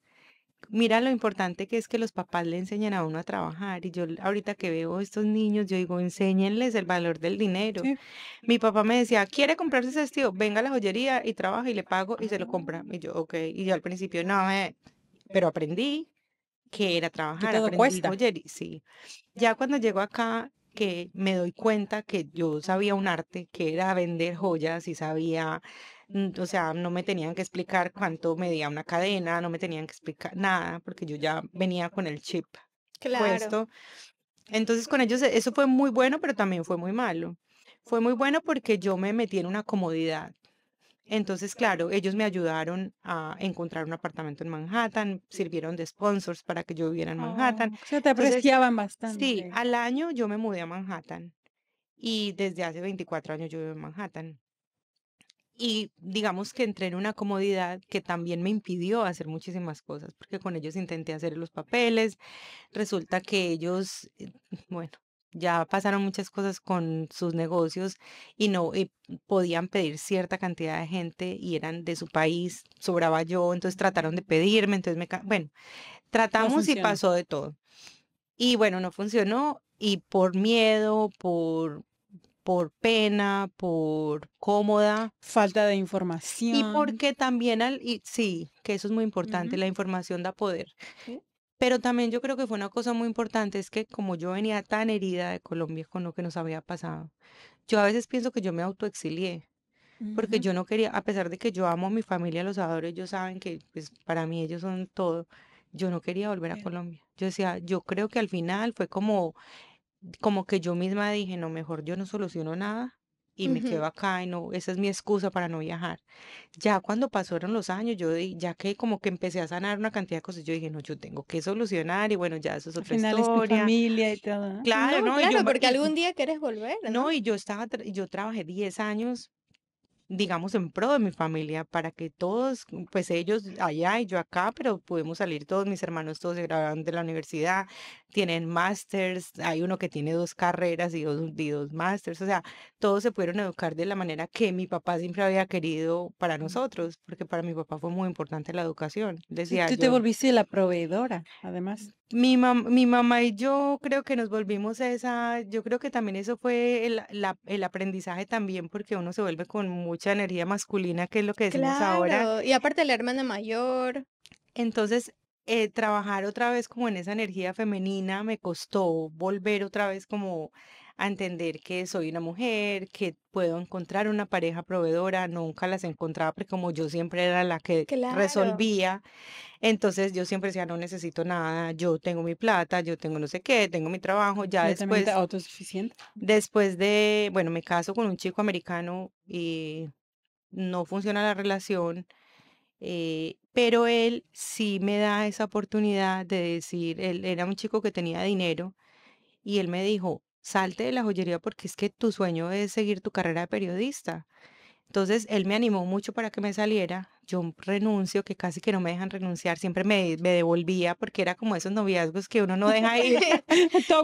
Mira lo importante que es que los papás le enseñan a uno a trabajar. Y yo ahorita que veo estos niños, yo digo, enséñenles el valor del dinero. Sí. Mi papá me decía, ¿quiere comprarse ese vestido? Venga a la joyería y trabaja y le pago y se lo compra. Y yo, ok. Y yo al principio, no, pero aprendí que era Que trabajar, todo aprendí cuesta. joyería, sí. Ya cuando llego acá, que me doy cuenta que yo sabía un arte, que era vender joyas, y sabía, o sea, no me tenían que explicar cuánto medía una cadena, no me tenían que explicar nada, porque yo ya venía con el chip Claro. puesto. Entonces con ellos eso fue muy bueno, pero también fue muy malo. Fue muy bueno porque yo me metí en una comodidad. Entonces, claro, ellos me ayudaron a encontrar un apartamento en Manhattan, sirvieron de sponsors para que yo viviera en Manhattan. Oh, o sea, te Entonces, apreciaban sí, bastante. al año yo me mudé a Manhattan, y desde hace 24 años yo vivo en Manhattan. Y digamos que entré en una comodidad que también me impidió hacer muchísimas cosas, porque con ellos intenté hacer los papeles. Resulta que ellos, bueno, ya pasaron muchas cosas con sus negocios, y no podían pedir cierta cantidad de gente, y eran de su país, sobraba yo, entonces trataron de pedirme, entonces bueno, No tratamos y funcionó. pasó de todo. Y bueno, no funcionó, y por miedo, por pena, por cómoda, Falta de y información. porque también sí, que eso es muy importante, Ujú. la información da poder. Sí. Pero también yo creo que fue una cosa muy importante, es que como yo venía tan herida de Colombia con lo que nos había pasado, yo a veces pienso que yo me autoexilié, porque Ujú. yo no quería, a pesar de que yo amo a mi familia, los adoro, ellos saben que pues para mí ellos son todo, yo no quería volver a Sí. Colombia. Yo decía, yo creo que al final fue como que yo misma dije, no, mejor yo no soluciono nada y me Ujú. quedo acá, y no, esa es mi excusa para no viajar. Ya cuando pasaron los años, ya que como que empecé a sanar una cantidad de cosas, yo dije, no, yo tengo que solucionar, y bueno, ya eso es Al otra final es tu historia. familia y todo, ¿no? Claro, No, ¿no? claro, porque algún día querés volver, ¿no? No, y yo trabajé 10 años digamos, en pro de mi familia, para que todos, pues ellos allá y yo acá, pero pudimos salir todos, mis hermanos todos se graduaron de la universidad, tienen másters, hay uno que tiene 2 carreras y dos másters, o sea, todos se pudieron educar de la manera que mi papá siempre había querido para nosotros, porque para mi papá fue muy importante la educación. Sí, Decía tú te yo, volviste la proveedora, además. mi mamá y yo creo que nos volvimos yo creo que también eso fue el aprendizaje también, porque uno se vuelve con mucha energía masculina, que es lo que decimos ahora. Claro, y aparte la hermana mayor. Entonces, trabajar otra vez como en esa energía femenina me costó volver otra vez como a entender que soy una mujer, que puedo encontrar una pareja proveedora, nunca las encontraba porque como yo siempre era la que Claro. resolvía, entonces yo siempre decía, no necesito nada, yo tengo mi plata, yo tengo no sé qué, tengo mi trabajo, ya Completamente después, autosuficiente. bueno, me caso con un chico americano y no funciona la relación, pero él sí me da esa oportunidad de decir, él era un chico que tenía dinero y él me dijo, salte de la joyería porque es que tu sueño es seguir tu carrera de periodista. Entonces, él me animó mucho para que me saliera. Yo renuncio, que casi que no me dejan renunciar, siempre me devolvía porque era como esos noviazgos que uno no deja ir.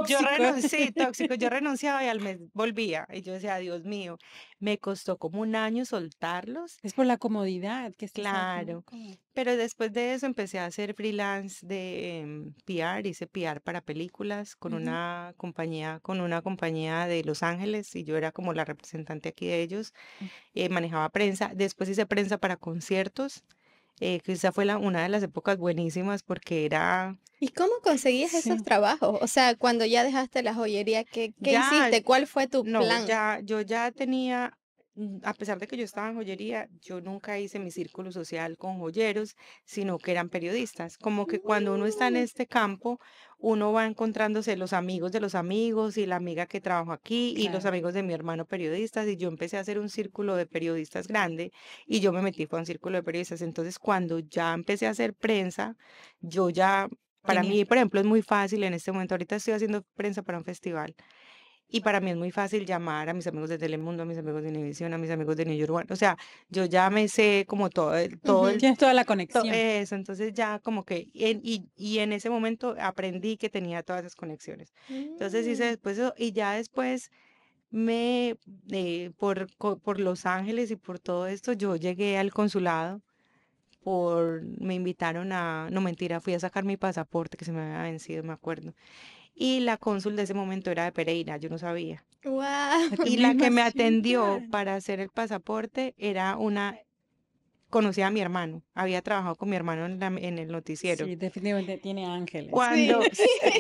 Yo Tóxico. renuncié, tóxico, yo renunciaba y al mes volvía. Y yo decía, Dios mío, me costó como un año soltarlos. Es por la comodidad que estás ahí como Claro, cómodo. pero después de eso empecé a hacer freelance de PR, hice PR para películas Ujú. con una compañía de Los Ángeles y yo era como la representante aquí de ellos, manejaba prensa, después hice prensa para conciertos, que esa fue una de las épocas buenísimas porque era, ¿Y cómo conseguías esos Sí. trabajos? O sea, cuando ya dejaste la joyería, ¿qué ya, hiciste? ¿Cuál fue tu no, plan? yo ya tenía, a pesar de que yo estaba en joyería, yo nunca hice mi círculo social con joyeros, sino que eran periodistas. Como que cuando uno está en Mm, este campo, uno va encontrándose los amigos de los amigos y la amiga que trabajo aquí y los Claro. amigos de mi hermano periodistas y yo empecé a hacer un círculo de periodistas grande y yo me metí fue a un círculo de periodistas. Entonces, cuando ya empecé a hacer prensa, yo ya... Para Tenía mí, por ejemplo, es muy fácil en este momento. Ahorita estoy haciendo prensa para un festival y para mí es muy fácil llamar a mis amigos de Telemundo, a mis amigos de Univision, a mis amigos de New York One. O sea, yo ya me sé como ujú. tienes toda la conexión. eso. Entonces ya como que, y en ese momento aprendí que tenía todas esas conexiones. Entonces hice Mm. después eso, y ya después por Los Ángeles y por todo esto, yo llegué al consulado. Me invitaron no mentira, fui a sacar mi pasaporte que se me había vencido, me acuerdo. Y la cónsul de ese momento era de Pereira, yo no sabía. Guau. De tu Y la que misma me atendió ciudad. para hacer el pasaporte era conocía a mi hermano, había trabajado con mi hermano en el noticiero. Sí, definitivamente tiene ángeles. Sí.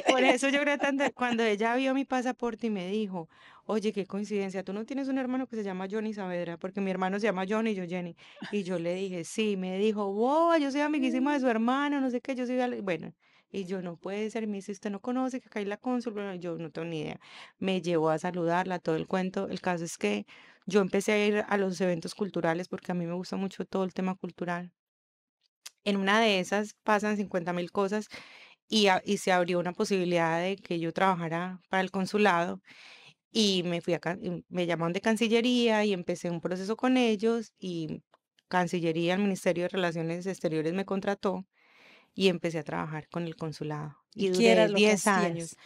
Por eso yo creo tanto, cuando ella vio mi pasaporte y me dijo, oye, qué coincidencia, tú no tienes un hermano que se llama Johnny Saavedra, porque mi hermano se llama Johnny y yo Jenny. Y yo le dije, sí, me dijo, wow, yo soy amiguísima de su hermano, no sé qué, yo soy, bueno. Y yo, no puede ser, me dice, usted no conoce que acá hay la cónsul, bueno, yo no tengo ni idea. Me llevó a saludarla, todo el cuento. El caso es que yo empecé a ir a los eventos culturales porque a mí me gusta mucho todo el tema cultural. En una de esas pasan 50.000 cosas y se abrió una posibilidad de que yo trabajara para el consulado y me llamaron de Cancillería y empecé un proceso con ellos y Cancillería, el Ministerio de Relaciones Exteriores me contrató y empecé a trabajar con el consulado ¿Y y qué era duré lo que 10 años. hacías?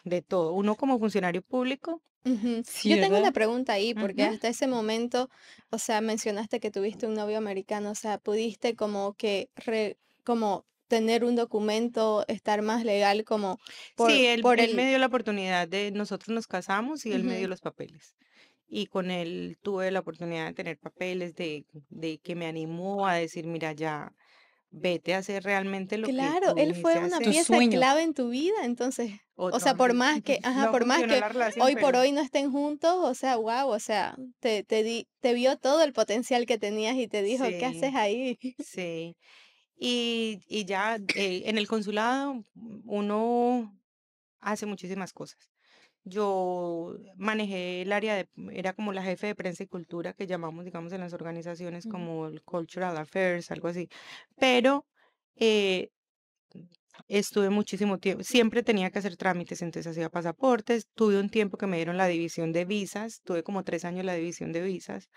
De todo, uno como funcionario público. Ujú. Sí, Yo tengo ¿verdad? una pregunta ahí, porque Ujú. hasta ese momento, o sea, mencionaste que tuviste un novio americano, o sea, pudiste como que, como tener un documento, estar más legal como Sí, por él me el... dio la oportunidad nosotros nos casamos y él me dio Ujú. los papeles. Y con él tuve la oportunidad de tener papeles, de que me animó a decir, mira, ya, vete a hacer realmente lo que Claro, tú él fue viniste a una Tu hacer. pieza sueño. clave en tu vida, entonces, o Otro sea, por ángel. más que, ajá, No por más funcionó que la relación, hoy por pero hoy no estén juntos, o sea, wow, o sea, te vio todo el potencial que tenías y te dijo, ¿qué sí, haces ahí? sí. Y ya en el consulado uno hace muchísimas cosas. Yo manejé el área era como la jefe de prensa y cultura que llamamos, digamos, en las organizaciones Ujú. como el Cultural Affairs, algo así. Pero eh, estuve muchísimo tiempo, siempre tenía que hacer trámites, entonces hacía pasaportes. Tuve un tiempo que me dieron la división de visas, tuve como 3 años la división de visas,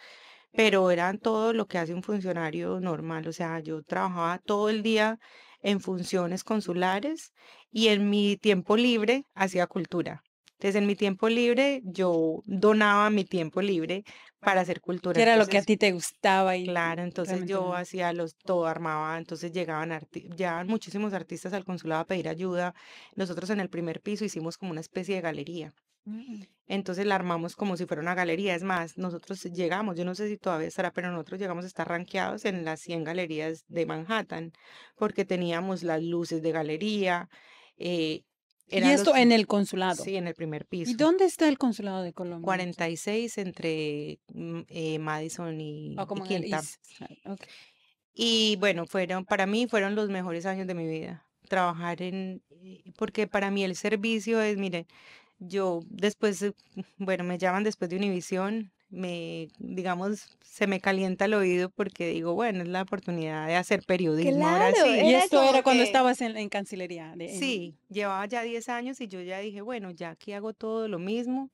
pero era todo lo que hace un funcionario normal. O sea, yo trabajaba todo el día en funciones consulares y en mi tiempo libre hacía cultura. Entonces, en mi tiempo libre, yo donaba mi tiempo libre para hacer cultura. ¿Qué era lo que a Entonces, ti te gustaba y claro, entonces realmente yo no? hacía todo, armaba, entonces llegaban muchísimos artistas al consulado a pedir ayuda. Nosotros en el primer piso hicimos como una especie de galería. Mm. Entonces la armamos como si fuera una galería. Es más, nosotros llegamos, yo no sé si todavía estará, pero nosotros llegamos a estar rankeados en las 100 galerías de Manhattan, porque teníamos las luces de galería, eh, Y eran esto los, en el consulado. sí, en el primer ¿Y piso. dónde está el consulado de Colombia? 46 entre Madison O y como en el Quinta. East Side. Okay. Y bueno, para mí fueron los mejores años de mi vida. Trabajar porque para mí el servicio es, miren, yo después, bueno, me llaman después de Univisión, digamos, se me calienta el oído porque digo, bueno, es la oportunidad de hacer periodismo, ahora Claro, sí. Y era esto como era cuando que, estabas en Cancillería. Sí, llevaba ya 10 años y yo ya dije, bueno, ya aquí hago todo lo mismo.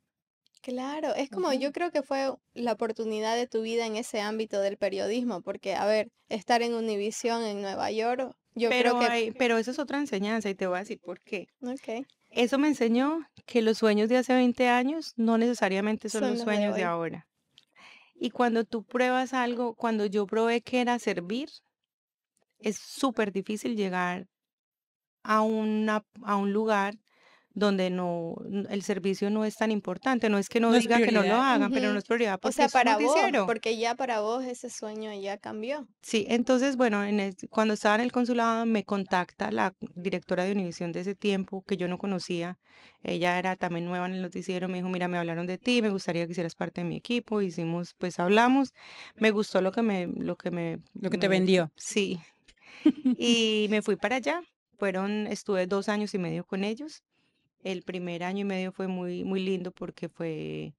claro, es como yo Ujú. creo que fue la oportunidad de tu vida en ese ámbito del periodismo, porque, a ver, estar en Univisión en Nueva York, yo creo que, Pero eso es otra enseñanza y te voy a decir por qué. ok, Eso me enseñó que los sueños de hace 20 años no necesariamente son son los los de sueños de hoy. ahora. Y cuando tú pruebas algo, cuando yo probé que era servir, es súper difícil llegar a un lugar donde el servicio no es tan importante. No es que no No es diga que no lo prioridad. hagan, pero no Ujú. es prioridad O porque sea, es un para vos, noticiero. porque ya para vos ese sueño ya cambió. Sí, entonces, bueno, cuando estaba en el consulado me contacta la directora de Univisión de ese tiempo que yo no conocía. Ella era también nueva en el noticiero. Me dijo, mira, me hablaron de ti, me gustaría que hicieras parte de mi equipo. Hicimos, pues hablamos. Me gustó Lo que te vendió. sí. Y me fui para allá. Estuve 2 años y medio con ellos. El primer año y medio fue muy, muy lindo porque fue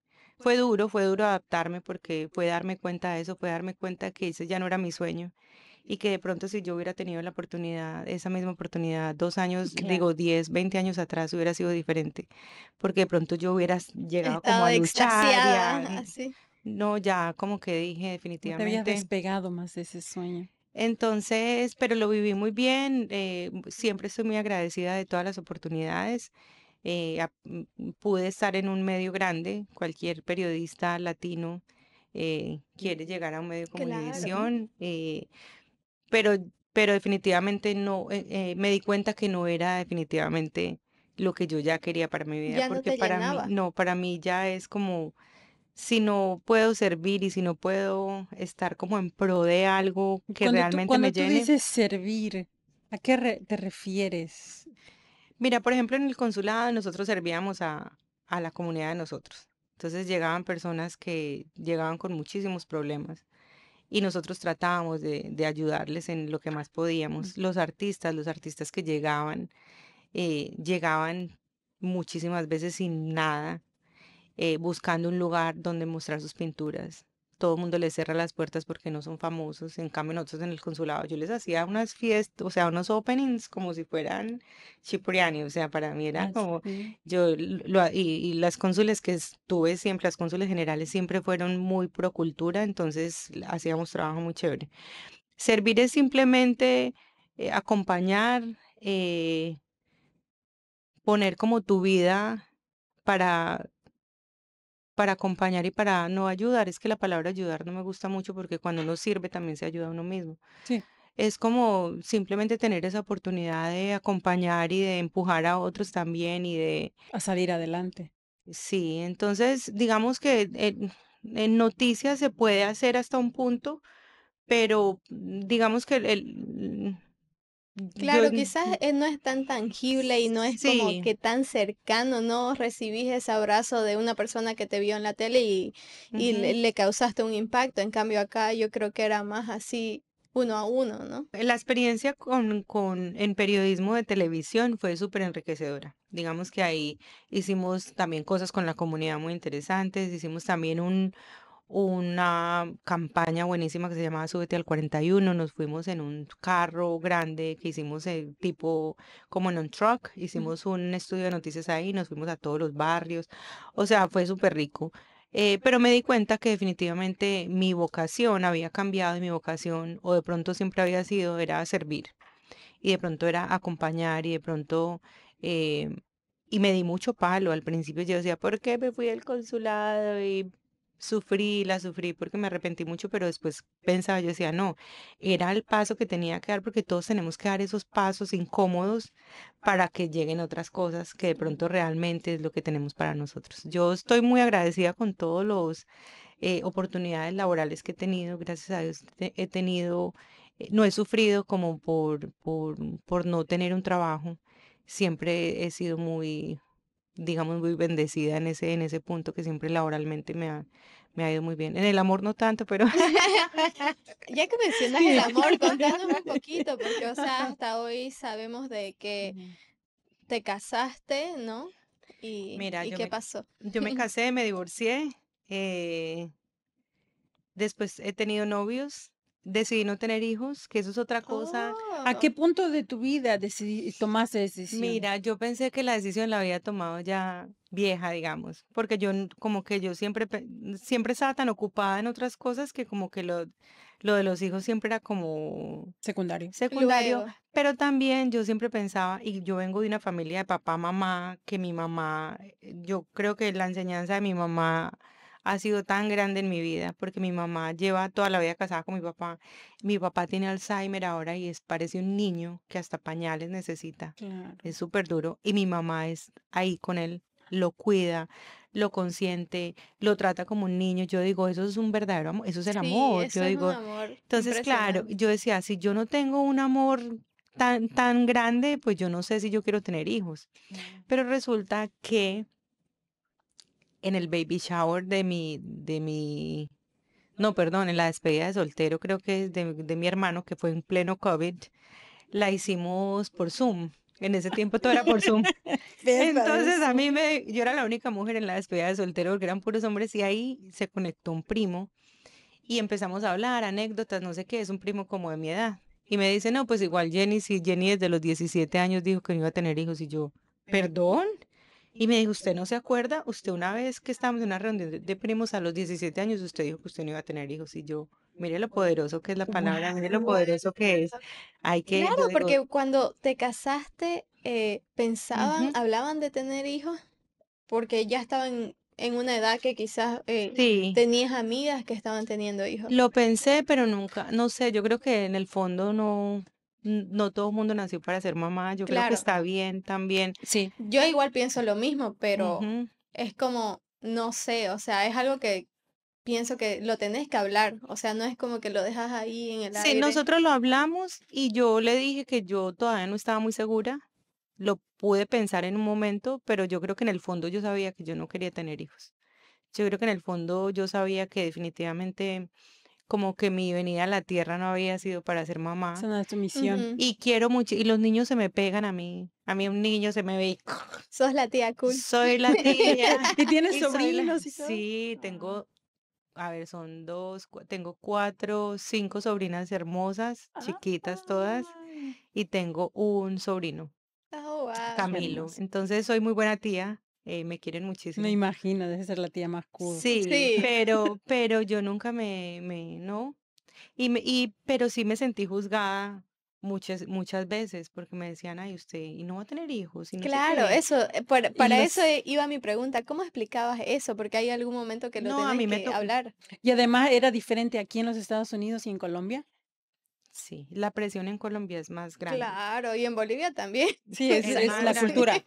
duro adaptarme porque fue darme cuenta de eso, fue darme cuenta que ese ya no era mi sueño y que de pronto si yo hubiera tenido la oportunidad, esa misma oportunidad, 2 años, Claro. digo 10, 20 años atrás hubiera sido diferente, porque de pronto yo hubiera llegado como a Estaba luchar extasiada, así. no, ya como que dije No te habías definitivamente. despegado más de ese sueño. Entonces, pero lo viví muy bien, siempre estoy muy agradecida de todas las oportunidades. Pude estar en un medio grande, cualquier periodista latino quiere llegar a un medio como Claro. Univisión, pero, pero definitivamente no, me di cuenta que no era definitivamente lo que yo ya quería para mi vida, Ya no porque te para mí, llenaba. no, para mí ya es como si no puedo servir y si no puedo estar como en pro de algo que realmente Cuando me tú llene. dices servir, ¿a qué te refieres? Mira, por ejemplo, en el consulado nosotros servíamos a la comunidad de nosotros. Entonces llegaban personas que llegaban con muchísimos problemas y nosotros tratábamos de ayudarles en lo que más Mm. podíamos. Los artistas que llegaban muchísimas veces sin nada, buscando un lugar donde mostrar sus pinturas. Todo el mundo les cierra las puertas porque no son famosos. En cambio, nosotros en el consulado, yo les hacía unas fiestas, o sea, unos openings como si fueran Cipriani. O sea, para mí era Ah, como, sí. y las cónsules que estuve siempre, las cónsules generales siempre fueron muy pro cultura, entonces hacíamos trabajo muy chévere. Servir es simplemente acompañar, eh, poner como tu vida para acompañar y para no ayudar. Es que la palabra ayudar no me gusta mucho porque cuando uno sirve también se ayuda a uno mismo. Sí, Es como simplemente tener esa oportunidad de acompañar y de empujar a otros también a salir adelante. sí, entonces digamos que en noticias se puede hacer hasta un punto, pero digamos que yo Claro, quizás no es tan tangible y no es como sí. que tan cercano, no recibís ese abrazo de una persona que te vio en la tele y Ujú. le causaste un impacto. En cambio acá yo creo que era más así uno a uno, ¿no? La experiencia en periodismo de televisión fue súper enriquecedora. Digamos que ahí hicimos también cosas con la comunidad muy interesantes. Hicimos también una campaña buenísima que se llamaba Súbete al 41. Nos fuimos en un carro grande que hicimos tipo como en un truck. Ujú. Hicimos un estudio de noticias ahí, nos fuimos a todos los barrios. O sea, fue súper rico. Pero me di cuenta que definitivamente mi vocación había cambiado y mi vocación, o de pronto siempre había sido, era servir y de pronto era acompañar y de pronto, eh, y me di mucho palo. Al principio yo decía, ¿por qué me fui al consulado? Y sufrí, la sufrí porque me arrepentí mucho, pero después pensaba, yo decía, no, era el paso que tenía que dar porque todos tenemos que dar esos pasos incómodos para que lleguen otras cosas que de pronto realmente es lo que tenemos para nosotros. Yo estoy muy agradecida con todos los oportunidades laborales que he tenido, gracias a Dios he tenido, no he sufrido como por no tener un trabajo. Siempre he sido muy, digamos, muy bendecida en ese punto que siempre laboralmente me ha ido muy bien. En el amor no tanto, pero Ya que mencionas el amor, contanos un poquito, porque, o sea, hasta hoy sabemos de que Ujú. te casaste, ¿no? mira, ¿Y qué pasó? yo me casé, me divorcié, eh, después he tenido novios, decidí no tener hijos, que eso es otra cosa. ¿A qué Oh, punto de tu vida tomaste esa decisión? Mira, yo pensé que la decisión la había tomado ya vieja, digamos, porque como que yo siempre, siempre estaba tan ocupada en otras cosas que como que lo de los hijos siempre era como Secundario. secundario, luego. pero también yo siempre pensaba, y yo vengo de una familia de papá, mamá, que mi mamá, yo creo que la enseñanza de mi mamá ha sido tan grande en mi vida, porque mi mamá lleva toda la vida casada con mi papá. Mi papá tiene Alzheimer ahora y parece un niño que hasta pañales necesita. Claro. Es súper duro. Y mi mamá es ahí con él, lo cuida, lo consiente, lo trata como un niño. Yo digo, eso es un verdadero amor, eso es el Sí, amor. Yo eso es un digo, amor entonces, claro, impresionante. yo decía, si yo no tengo un amor tan grande, pues yo no sé si yo quiero tener hijos. Claro. Pero resulta que en el baby shower no, perdón, en la despedida de soltero, creo que es de mi hermano, que fue en pleno COVID, la hicimos por Zoom. En ese tiempo todo era por Zoom. Fiesta de Entonces eso. yo era la única mujer en la despedida de soltero porque eran puros hombres y ahí se conectó un primo y empezamos a hablar, anécdotas, no sé qué, es un primo como de mi edad. Y me dice, no, pues igual Jenny, si Jenny desde los 17 años dijo que no iba a tener hijos y yo, ¿perdón? Y me dijo, ¿usted no se acuerda? Usted una vez que estábamos en una reunión de primos a los 17 años, usted dijo que usted no iba a tener hijos y yo, mire lo poderoso que es la palabra, mire lo Guau. poderoso que es. Hay que, Claro, yo digo, porque cuando te casaste, pensaban, ujú, hablaban de tener hijos, porque ya estaban en una edad que quizás sí. tenías amigas que estaban teniendo hijos. Lo pensé, pero nunca, no sé, yo creo que en el fondo no todo el mundo nació para ser mamá, yo creo que Claro, está bien también. Sí. yo igual pienso lo mismo, pero Ujú. es como, no sé, o sea, es algo que pienso que lo tenés que hablar, o sea, no es como que lo dejas ahí en el Sí, aire. nosotros lo hablamos y yo le dije que yo todavía no estaba muy segura, lo pude pensar en un momento, pero yo creo que en el fondo yo sabía que yo no quería tener hijos. Yo creo que en el fondo yo sabía que definitivamente como que mi venida a la tierra no había sido para ser mamá. Esa no es tu misión. Ujú. Y quiero mucho, y los niños se me pegan a mí un niño se me ve y Sos la tía cool. soy la tía, ¿Y tienes y soy la, sobrinos y todo? sí, Ah. tengo, a ver, son dos, tengo cuatro, cinco sobrinas hermosas, chiquitas todas, Ay, y tengo un sobrino, Oh, wow. qué Camilo. hermoso. Entonces soy muy buena tía, me quieren Me muchísimo. imagino, debe ser la tía más cool. Sí, Sí, pero yo nunca no. Pero sí me sentí juzgada muchas veces porque me decían, ay, usted, y no va a tener hijos, y no sé claro, qué. eso, Y para eso los iba mi pregunta, ¿cómo explicabas eso? Porque hay algún momento que lo No, a tenés mí me que tocó, hablar. y además era diferente aquí en los Estados Unidos y en Colombia. sí, la presión en Colombia es más grande, Claro, y en Bolivia también. Sí, es es es más la grande. cultura.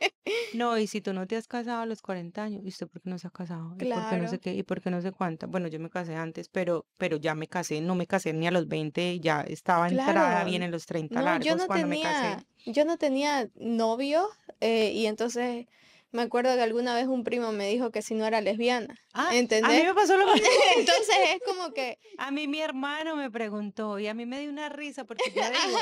No, y si tú no te has casado a los 40 años, ¿y usted por qué no se ha casado? ¿Y por qué no sé Claro, qué? ¿Y por qué no sé cuánta? Bueno, yo me casé antes, pero ya me casé, no me casé ni a los 20, y ya estaba entrada claro. bien en los 30 No, largos cuando me casé. yo no tenía novio, y entonces me acuerdo que alguna vez un primo me dijo que si no era lesbiana, Ah, a mí ¿entendés? me pasó lo mismo. Entonces es como que, A mí mi hermano me preguntó y a mí me dio una risa porque yo digo,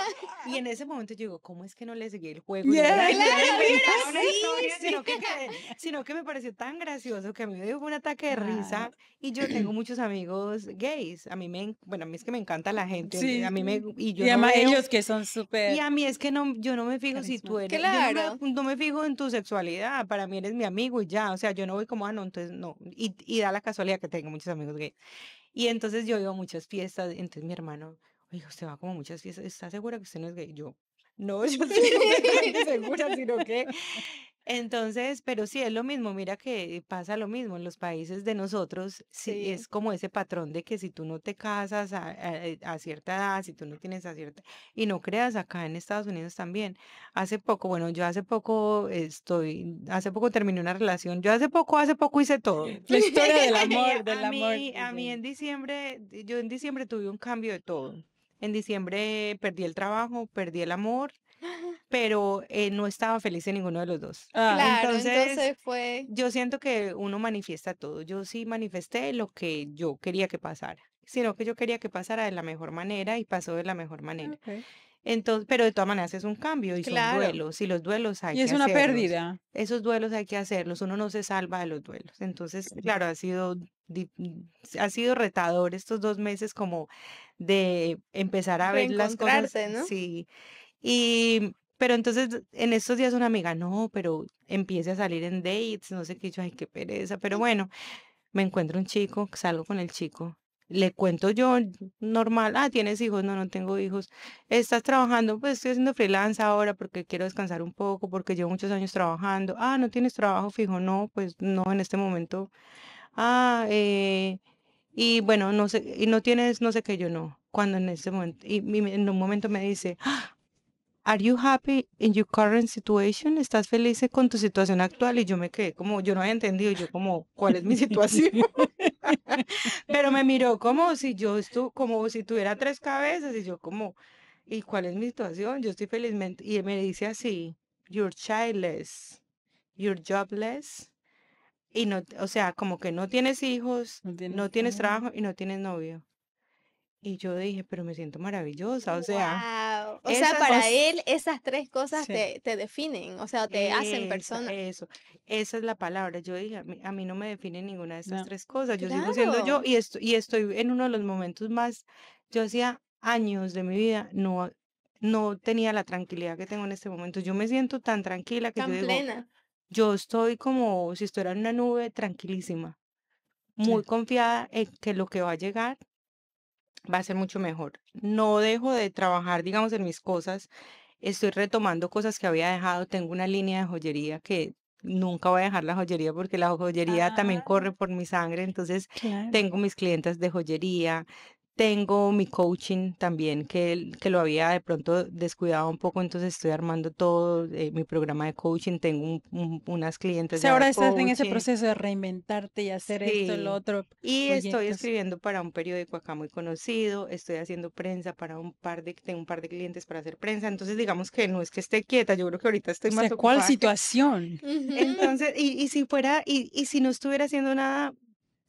y en ese momento yo digo, ¿cómo es que no le seguí el juego? Yo no Yeah, le, yo no le claro, inventaba una sí, historia, sí. sino que me pareció tan gracioso que a mí me dio un ataque de Ah, risa y yo tengo muchos amigos gays. A mí bueno, a mí es que me encanta la gente, sí. y yo Y no además veo, ellos que son y súper a mí es que no, yo no me fijo si tú carismáticos. eres, yo Claro, no me fijo en tu sexualidad. para mí eres mi amigo y ya, o sea, yo no voy como, no, entonces no, y da la casualidad que tengo muchos amigos gays. Y entonces yo iba a muchas fiestas, entonces mi hermano, oiga, usted va como a muchas fiestas, ¿está segura que usted no es gay? Yo, no, yo estoy completamente segura, sino que entonces, pero sí es lo mismo, mira que pasa lo mismo en los países de nosotros, sí, Sí, es como ese patrón de que si tú no te casas a cierta edad, si tú no tienes a cierta, y no creas acá en Estados Unidos también. Hace poco, bueno, yo hace poco terminé una relación, yo hace poco hice todo. La historia del A mí, amor, del amor a de mí en Jenny. diciembre, yo en diciembre tuve un cambio de todo. En diciembre perdí el trabajo, perdí el amor, pero no estaba feliz en ninguno de los dos. Ay, claro, Entonces, entonces fue, yo siento que uno manifiesta todo. Yo sí manifesté lo que yo quería que pasara, sino que yo quería que pasara de la mejor manera y pasó de la mejor manera. ok. Entonces, pero de todas maneras es un cambio y son claro, duelos, y los duelos hay Y que es una hacerlos. pérdida. Esos duelos hay que hacerlos, uno no se salva de los duelos. Entonces, claro, ha sido retador estos 2 meses como de empezar a ver las cosas, reencontrarte, ¿no? sí. Pero entonces en estos días una amiga, no, pero empiece a salir en dates, no sé qué, yo, ay, qué pereza. Pero bueno, me encuentro un chico, salgo con el chico, le cuento yo normal, ¿tienes hijos? No, no tengo hijos. ¿Estás trabajando? Pues estoy haciendo freelance ahora porque quiero descansar un poco, porque llevo muchos años trabajando. ¿No tienes trabajo fijo? No, pues no, en este momento. Ah, y bueno, no sé, y no tienes, no sé qué, yo no. Cuando en este momento, en un momento me dice, Are you happy in your current situation? ¿Estás feliz con tu situación actual? Y yo me quedé como, yo no había entendido, yo como, ¿cuál es mi situación? Pero me miró como si yo como si tuviera tres cabezas y yo como, ¿y cuál es mi situación? Yo estoy felizmente, y él me dice así, you're childless, you're jobless, y no, o sea, como que no tienes hijos, No tienes. no tienes trabajo y no tienes novio. Y yo dije, pero me siento maravillosa, o sea, Wow. O sea, esas, para él esas tres cosas Sí. te definen, o sea, te hacen persona. esa es la palabra. Yo dije, a mí no me define ninguna de estas No. tres cosas. Yo sigo siendo yo Claro, y estoy en uno de los momentos más, yo hacía años de mi vida, no tenía la tranquilidad que tengo en este momento. Yo me siento tan tranquila que yo tan digo, plena. yo estoy como si estuviera en una nube tranquilísima, Sí. muy confiada en que lo que va a llegar va a ser mucho mejor. No dejo de trabajar, digamos, en mis cosas. Estoy retomando cosas que había dejado. Tengo una línea de joyería que nunca voy a dejar la joyería porque la joyería también Ah, corre por mi sangre. Entonces, claro. tengo mis clientes de joyería. Tengo mi coaching también, que lo había de pronto descuidado un poco, entonces estoy armando todo, mi programa de coaching. Tengo unas O clientes sea, ya de ahora estás en ese coaching. proceso de reinventarte y hacer esto, lo Sí, otro, y estoy proyectos. escribiendo para un periódico acá muy conocido, estoy haciendo prensa para tengo un par de clientes para hacer prensa, entonces digamos que no es que esté quieta, yo creo que ahorita O estoy sea, más ¿cuál ocupada que... situación? Ujú. Entonces, y si fuera, y si no estuviera haciendo nada,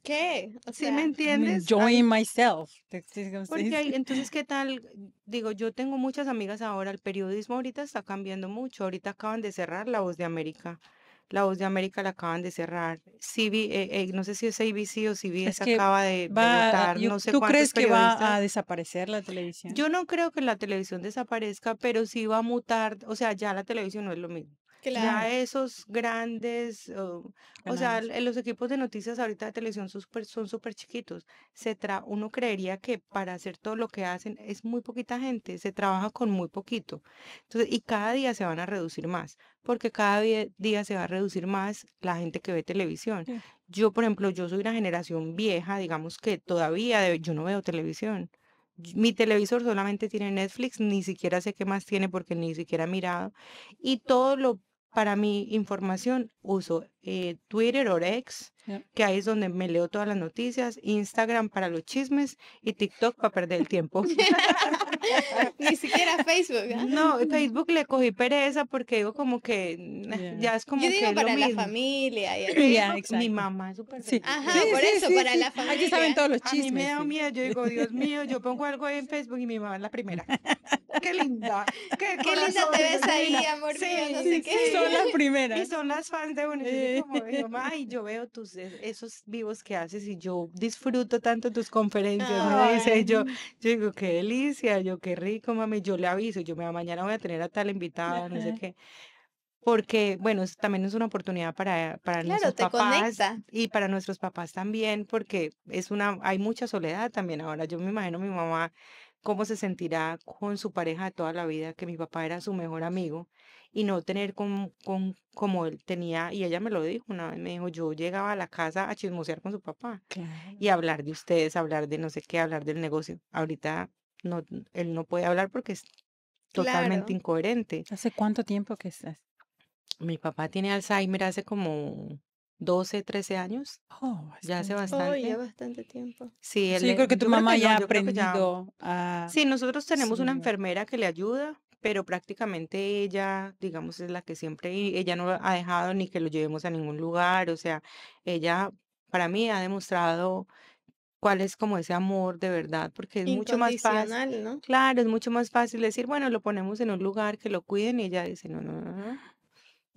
¿Qué? O ¿sí me sea, I'm entiendes? enjoying myself. ¿Cómo se Porque dice? entonces, ¿qué tal? Digo, yo tengo muchas amigas ahora, el periodismo ahorita está cambiando mucho, ahorita acaban de cerrar La Voz de América. La Voz de América la acaban de cerrar. No sé si es ABC o Es CBS que acaba de votar no sé ¿tú cuántos crees que va a periodistas. desaparecer la televisión? Yo no creo que la televisión desaparezca, pero sí va a mutar, o sea, ya la televisión no es lo mismo. Ya Ujú. claro, esos grandes, o sea, Canales. los equipos de noticias ahorita de televisión son súper chiquitos. Uno creería que para hacer todo lo que hacen es muy poquita gente, se trabaja con muy poquito. Entonces, y cada día se van a reducir más, porque cada día se va a reducir más la gente que ve televisión. Sí. Yo, por ejemplo, yo soy una generación vieja, digamos que todavía yo no veo televisión. Mi televisor solamente tiene Netflix, ni siquiera sé qué más tiene porque ni siquiera he mirado. Y para mi información, uso Twitter o X, Ya. que ahí es donde me leo todas las noticias, Instagram para los chismes y TikTok para perder el tiempo. ni siquiera Facebook, ¿ah? No, Facebook le cogí pereza porque digo como que Ya. ya es Yo como que digo es lo para la mismo. familia y así. Ya, Facebook, mi exacto. mamá es súper Sí. feliz de Ajá, Sí, por Facebook. sí, eso, sí, para sí. la Aquí saben familia. todos los A mí me chismes, da sí. miedo, yo digo, Dios mío, yo pongo algo ahí en Facebook y mi mamá es la primera. Qué linda, qué Qué linda te corazón, ves qué ahí, divina. amor mío, no Sí, sé Sí, qué. son las sí. Y primeras. son las fans de uno. Yo soy Eh, como, mi mamá, y yo veo esos vivos que haces y yo disfruto tanto tus conferencias, me dice, y Ay, yo digo, qué delicia, yo qué rico, mami, yo le aviso, mañana voy a tener a tal invitado, no sé ajá. qué. porque, bueno, también es una oportunidad para Claro, nuestros te papás conecta. y para nuestros papás también, porque hay mucha soledad también ahora. Yo me imagino mi mamá cómo se sentirá con su pareja de toda la vida, que mi papá era su mejor amigo, y no tener como él tenía, y ella me lo dijo una vez, me dijo, yo llegaba a la casa a chismosear con su papá y Claro. hablar de ustedes, hablar de no sé qué, hablar del negocio. Ahorita no, él no puede hablar porque es totalmente Claro. incoherente. ¿Hace cuánto tiempo que estás? Mi papá tiene Alzheimer hace como 12, 13 años, Oh, ya hace bastante. Oh, ya bastante. bastante tiempo. Sí, So, yo creo que tu yo creo mamá que no, ya ha yo creo que ya. aprendido a Sí, nosotros tenemos una sobrellevar. enfermera que le ayuda, pero prácticamente ella, digamos, es la que siempre, y ella no ha dejado ni que lo llevemos a ningún lugar, o sea, ella para mí ha demostrado cuál es como ese amor de verdad, porque es mucho más fácil, Incondicional, ¿no? claro, es mucho más fácil decir, bueno, lo ponemos en un lugar que lo cuiden y ella dice, no, no, no, no,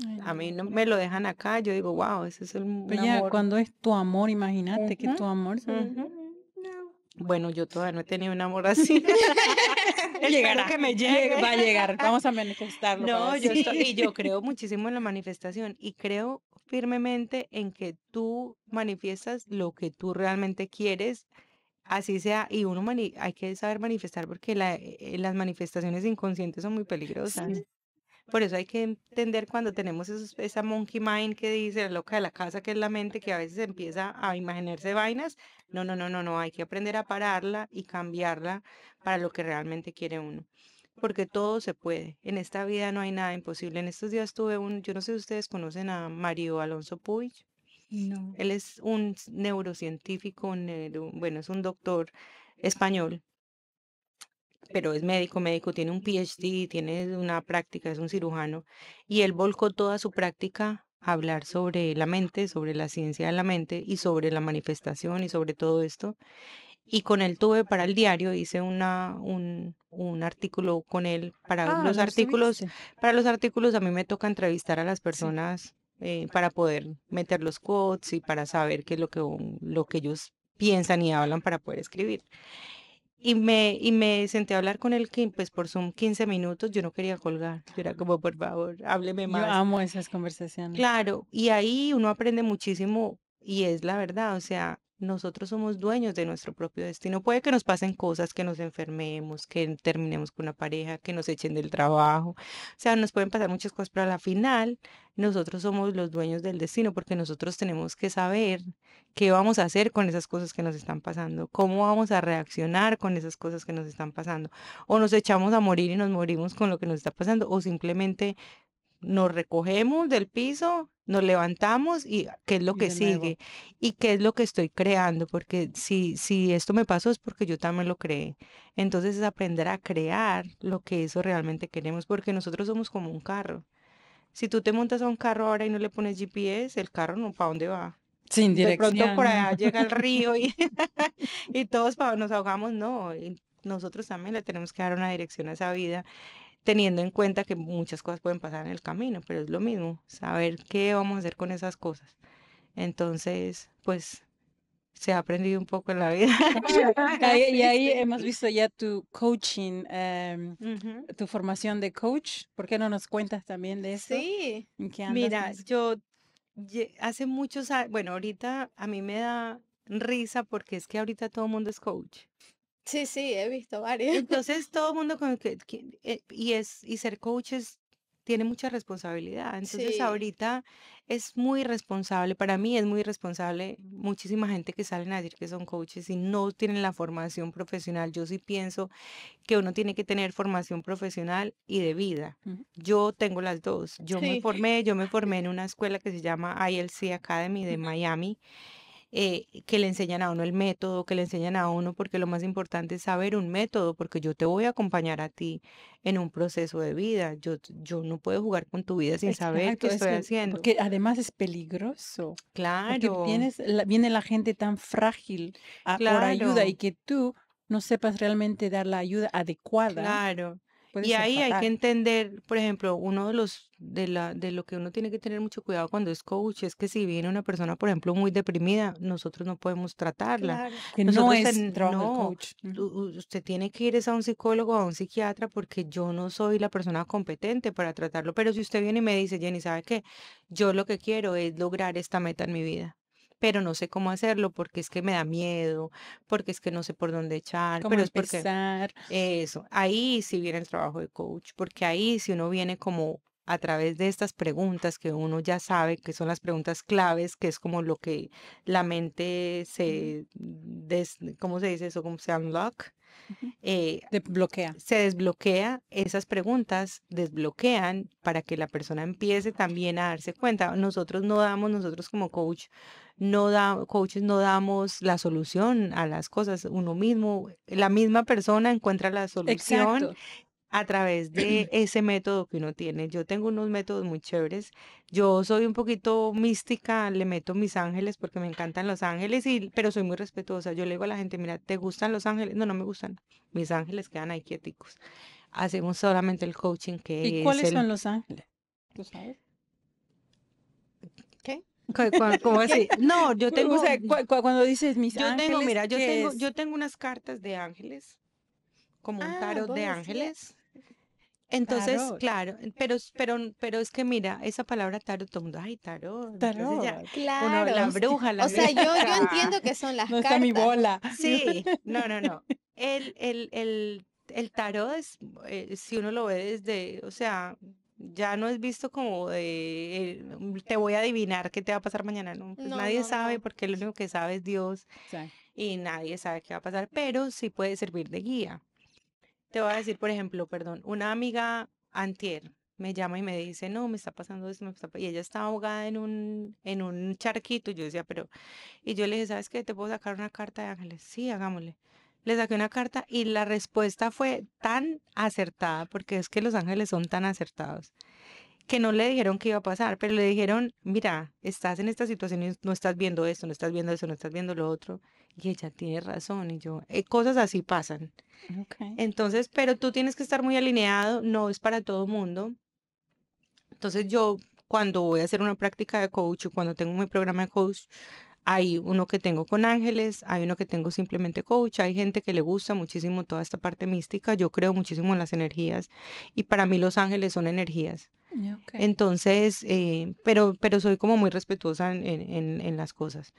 Ay, a mí no. no me lo dejan acá, yo digo, wow, ese es un Pero ya amor. cuando es tu amor, imagínate que Ujú, tu amor ujú. No. Bueno, yo todavía no he tenido un amor así. Espero llegará, que me llegue. va a llegar. Vamos a manifestarlo para No, y así. yo creo muchísimo en la manifestación y creo firmemente en que tú manifiestas lo que tú realmente quieres, así sea, y hay que saber manifestar porque las manifestaciones inconscientes son muy peligrosas. Sí, Por eso hay que entender cuando tenemos esa monkey mind que dice la loca de la casa, que es la mente, que a veces empieza a imaginarse vainas. No, no, no, no, no. Hay que aprender a pararla y cambiarla para lo que realmente quiere uno. Porque todo se puede. En esta vida no hay nada imposible. En estos días yo no sé si ustedes conocen a Mario Alonso Puig. no. Él es un neurocientífico, bueno, es un doctor español, pero es médico, tiene un PhD, tiene una práctica, es un cirujano, y él volcó toda su práctica a hablar sobre la mente, sobre la ciencia de la mente y sobre la manifestación y sobre todo esto. Y con él tuve para el diario, hice un artículo con él Ah, lo subiste. para los artículos a mí me toca entrevistar a las Sí. personas para poder meter los quotes y para saber qué es lo que ellos piensan y hablan para poder escribir. Y me senté a hablar con él, que pues por Zoom 15 minutos, yo no quería colgar, yo era como, por favor, hábleme Yo más. amo esas conversaciones. Claro, y ahí uno aprende muchísimo y es la verdad, o sea, nosotros somos dueños de nuestro propio destino. Puede que nos pasen cosas, que nos enfermemos, que terminemos con una pareja, que nos echen del trabajo, o sea, nos pueden pasar muchas cosas, pero a la final nosotros somos los dueños del destino porque nosotros tenemos que saber qué vamos a hacer con esas cosas que nos están pasando, cómo vamos a reaccionar con esas cosas que nos están pasando, o nos echamos a morir y nos morimos con lo que nos está pasando, o simplemente nos recogemos del piso, nos levantamos y qué es lo Y que de nuevo. sigue y qué es lo que estoy creando, porque si esto me pasó es porque yo también lo creé. Entonces es aprender a crear lo que eso realmente queremos, porque nosotros somos como un carro. Si tú te montas a un carro ahora y no le pones GPS, el carro no, ¿para dónde va? Sin De pronto por dirección, ¿no? allá llega el río y, y todos nos ahogamos, no. Y nosotros también le tenemos que dar una dirección a esa vida teniendo en cuenta que muchas cosas pueden pasar en el camino, pero es lo mismo, saber qué vamos a hacer con esas cosas. Entonces, pues se ha aprendido un poco en la vida. Y Sí, ahí sí. hemos visto ya tu coaching, Ujú. tu formación de coach. ¿Por qué no nos cuentas también de eso? Sí, ¿En qué andas en Mira, eso? yo hace muchos años, bueno, ahorita a mí me da risa porque es que ahorita todo el mundo es coach. sí, sí, he visto varios. Entonces todo el mundo con y ser coaches tiene mucha responsabilidad. Entonces Sí, ahorita es muy responsable, para mí es muy responsable muchísima gente que salen a decir que son coaches y no tienen la formación profesional. Yo sí pienso que uno tiene que tener formación profesional y de vida. Ujú. Yo tengo las dos. sí, Yo me formé en una escuela que se llama ILC Academy de Miami, que le enseñan a uno el método, que le enseñan a uno, porque lo más importante es saber un método, porque yo te voy a acompañar a ti en un proceso de vida. Yo no puedo jugar con tu vida sin saber qué Exacto, estoy haciendo. porque además es peligroso, porque Claro, viene la gente tan frágil por ayuda y claro, que tú no sepas realmente dar la ayuda adecuada. claro. puede Y ser ahí hay que fatal. entender, por ejemplo, uno de lo que uno tiene que tener mucho cuidado cuando es coach es que si viene una persona, por ejemplo, muy deprimida, nosotros no podemos tratarla. Claro. Que no Nosotros es trabajo del no, coach. Ujú. usted tiene que ir es a un psicólogo o a un psiquiatra porque yo no soy la persona competente para tratarlo. Pero si usted viene y me dice, Jenny, ¿sabe qué? Yo lo que quiero es lograr esta meta en mi vida, pero no sé cómo hacerlo porque es que me da miedo, porque es que no sé por dónde echar, Cómo pero es porque empezar. eso, ahí sí viene el trabajo de coach, porque ahí si uno viene como a través de estas preguntas que uno ya sabe que son las preguntas claves, que es como lo que la mente Ujú, ¿cómo se dice eso? ¿Cómo se unlock? ujú. Eh, Te bloquea. Se desbloquea, esas preguntas desbloquean para que la persona empiece también a darse cuenta. Nosotros como coaches no damos la solución a las cosas. Uno mismo, la misma persona encuentra la solución Exacto. a través de ese método que uno tiene. Yo tengo unos métodos muy chéveres. Yo soy un poquito mística, le meto mis ángeles porque me encantan los ángeles, pero soy muy respetuosa. Yo le digo a la gente, mira, ¿te gustan los ángeles? No, no me gustan. Mis ángeles quedan ahí quieticos. Hacemos solamente el coaching ¿Y que es cuáles el... son los ángeles? ¿Tú sabes? ¿Qué? ¿Cómo ¿Qué? así? No, O sea, cuando dices mis ángeles, mira, ¿qué es? yo tengo unas cartas de ángeles, como un Ah, tarot vos de decías ángeles. Entonces, Tarot. claro, pero es que mira, esa palabra tarot, todo el mundo, ay, tarot. Entonces ya, Tarot. uno, la claro. bruja, la O sea, yo bruja. entiendo que son las No está mi cartas. bola. Sí, no, no, no. El tarot es, si uno lo ve desde, o sea, ya no es visto como te voy a adivinar qué te va a pasar mañana, no, pues No, nadie no, sabe no. porque lo único que sabe es Dios Exacto. y nadie sabe qué va a pasar, pero sí puede servir de guía. Te voy a decir, por ejemplo, perdón, una amiga antier me llama y me dice, no, me está pasando esto, y ella está ahogada en un charquito, y yo decía, pero, y yo le dije, ¿sabes qué? ¿Te puedo sacar una carta de ángeles? Sí, hagámosle. Le saqué una carta y la respuesta fue tan acertada, porque es que los ángeles son tan acertados, que no le dijeron qué iba a pasar, pero le dijeron, mira, estás en esta situación y no estás viendo esto, no estás viendo eso, no estás viendo lo otro, y ella tiene razón, y yo, cosas así pasan. Okay. Entonces, pero tú tienes que estar muy alineado, no es para todo mundo. Entonces, yo cuando voy a hacer una práctica de coach o cuando tengo mi programa de coach, hay uno que tengo con ángeles, hay uno que tengo simplemente coach, hay gente que le gusta muchísimo toda esta parte mística, yo creo muchísimo en las energías y para mí los ángeles son energías. Okay. Entonces, pero soy como muy respetuosa en las cosas.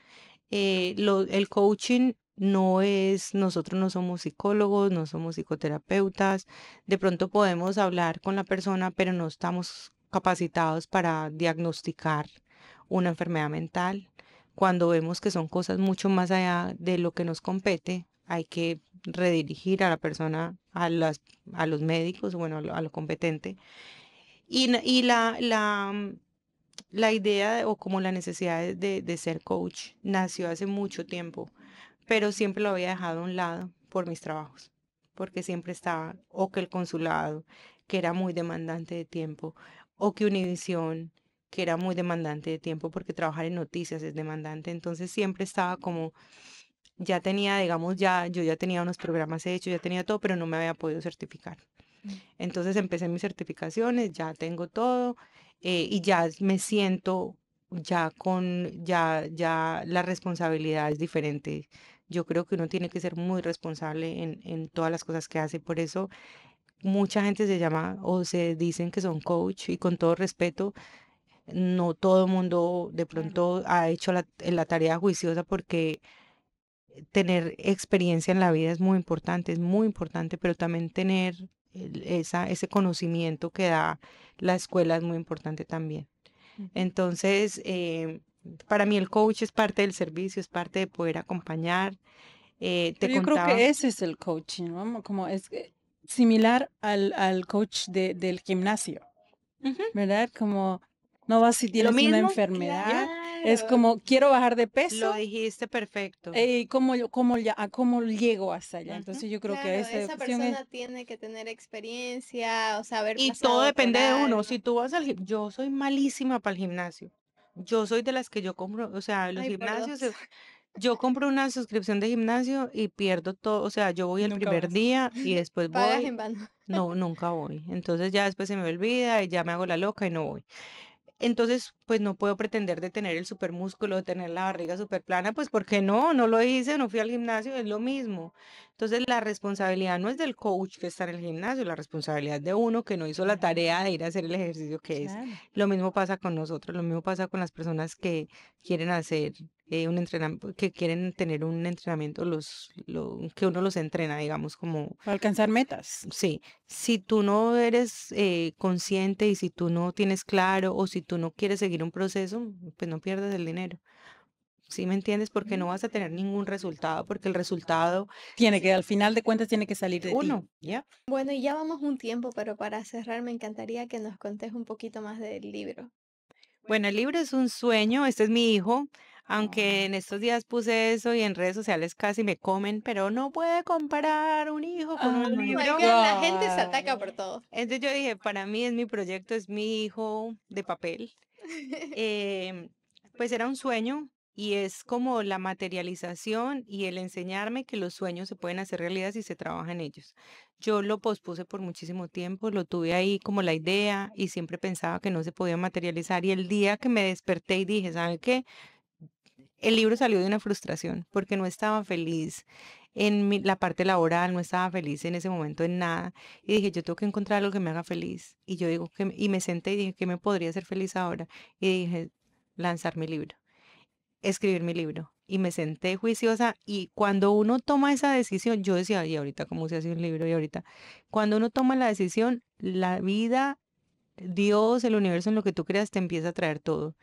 El coaching no es, nosotros no somos psicólogos, no somos psicoterapeutas, de pronto podemos hablar con la persona, pero no estamos capacitados para diagnosticar una enfermedad mental. Cuando vemos que son cosas mucho más allá de lo que nos compete, hay que redirigir a la persona a los médicos, bueno, a lo competente. La idea o como la necesidad de ser coach nació hace mucho tiempo, pero siempre lo había dejado a un lado por mis trabajos, porque siempre estaba o que el consulado, que era muy demandante de tiempo, o que Univisión, que era muy demandante de tiempo, porque trabajar en noticias es demandante. Entonces siempre estaba como, ya tenía, digamos, yo ya tenía unos programas hechos, ya tenía todo, pero no me había podido certificar. Mm. Entonces empecé mis certificaciones, ya tengo todo y ya me siento ya la responsabilidad es diferente. Yo creo que uno tiene que ser muy responsable en todas las cosas que hace. Por eso mucha gente se llama o se dicen que son coach y con todo respeto, no todo el mundo de Claro. pronto ha hecho la tarea juiciosa porque tener experiencia en la vida es muy importante, pero también tener ese conocimiento que da la escuela es muy importante también. Ujú. Entonces, para mí el coach es parte del servicio, es parte de poder acompañar. Te Pero yo creo contaba, que ese es el coaching, ¿no? Como es similar al coach del gimnasio, ujú, ¿verdad? Como no vas si lo tienes una mismo, enfermedad, es Claro. como quiero bajar de lo peso, dijiste perfecto. ¿cómo llego hasta allá? Ujú. Entonces yo creo que Claro, esa esa cuestión es, persona tiene que tener experiencia, o sea, haber Y todo pasado por depende de uno. algo. Si tú vas yo soy malísima para el gimnasio. Yo soy de las que yo compro, o sea, los Ay, por gimnasios dos. Yo compro una suscripción de gimnasio y pierdo todo, o sea, yo voy el Nunca primer vas. día y después Pagas voy, en vano. no, nunca voy. Entonces ya después se me olvida y ya me hago la loca y no voy. Entonces, pues no puedo pretender de tener el supermúsculo, de tener la barriga súper plana, pues porque no, no lo hice, no fui al gimnasio, es lo mismo. Entonces, la responsabilidad no es del coach que está en el gimnasio, la responsabilidad es de uno que no hizo la Claro, tarea de ir a hacer el ejercicio que es. claro. Lo mismo pasa con nosotros, lo mismo pasa con las personas que quieren hacer un entrenamiento, que quieren tener un entrenamiento, que uno los entrena, digamos, como Para alcanzar metas. sí, si tú no eres consciente y si tú no tienes claro o si tú no quieres seguir un proceso, pues no pierdas el dinero. ¿Sí me entiendes? Porque no vas a tener ningún resultado, porque el resultado, Tiene que, al final de cuentas, tiene que salir de ti. uno, ¿ya? Bueno, y ya vamos un tiempo, pero para cerrar me encantaría que nos contés un poquito más del libro. Bueno, el libro es un sueño, este es mi hijo, aunque Oh, en estos días puse eso y en redes sociales casi me comen, pero no puede comparar un hijo con oh un Oh my my libro. God, la gente se ataca God. por todo. Entonces yo dije, para mí es mi proyecto, es mi hijo de papel. em, pues era un sueño y es como la materialización y el enseñarme que los sueños se pueden hacer realidad si se trabaja en ellos. Yo lo pospuse por muchísimo tiempo, lo tuve ahí como la idea y siempre pensaba que no se podía materializar y el día que me desperté y dije, ¿sabe qué? El libro salió de una frustración porque no estaba feliz en la parte laboral, no estaba feliz en ese momento en nada. Y dije, yo tengo que encontrar algo que me haga feliz. Y yo digo, y me senté y dije, ¿qué me podría hacer feliz ahora? Y dije, lanzar mi libro, escribir mi libro. Y me senté juiciosa y cuando uno toma esa decisión, yo decía, y ahorita cómo se hace un libro y ahorita, cuando uno toma la decisión, la vida, Dios, el universo, en lo que tú creas, te empieza a traer todo.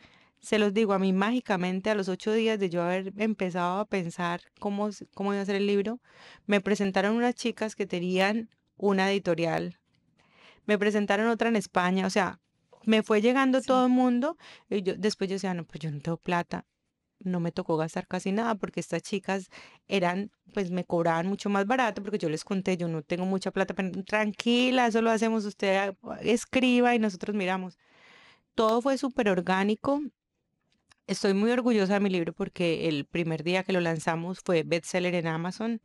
Se los digo, a mí mágicamente a los 8 días de yo haber empezado a pensar cómo iba a ser el libro, me presentaron unas chicas que tenían una editorial, me presentaron otra en España, o sea, me fue llegando Sí. todo el mundo y después yo decía, no, pues yo no tengo plata, no me tocó gastar casi nada porque estas chicas pues me cobraban mucho más barato porque yo les conté, yo no tengo mucha plata, pero tranquila, eso lo hacemos, usted escriba y nosotros miramos. Todo fue súper orgánico. Estoy muy orgullosa de mi libro porque el primer día que lo lanzamos fue bestseller en Amazon.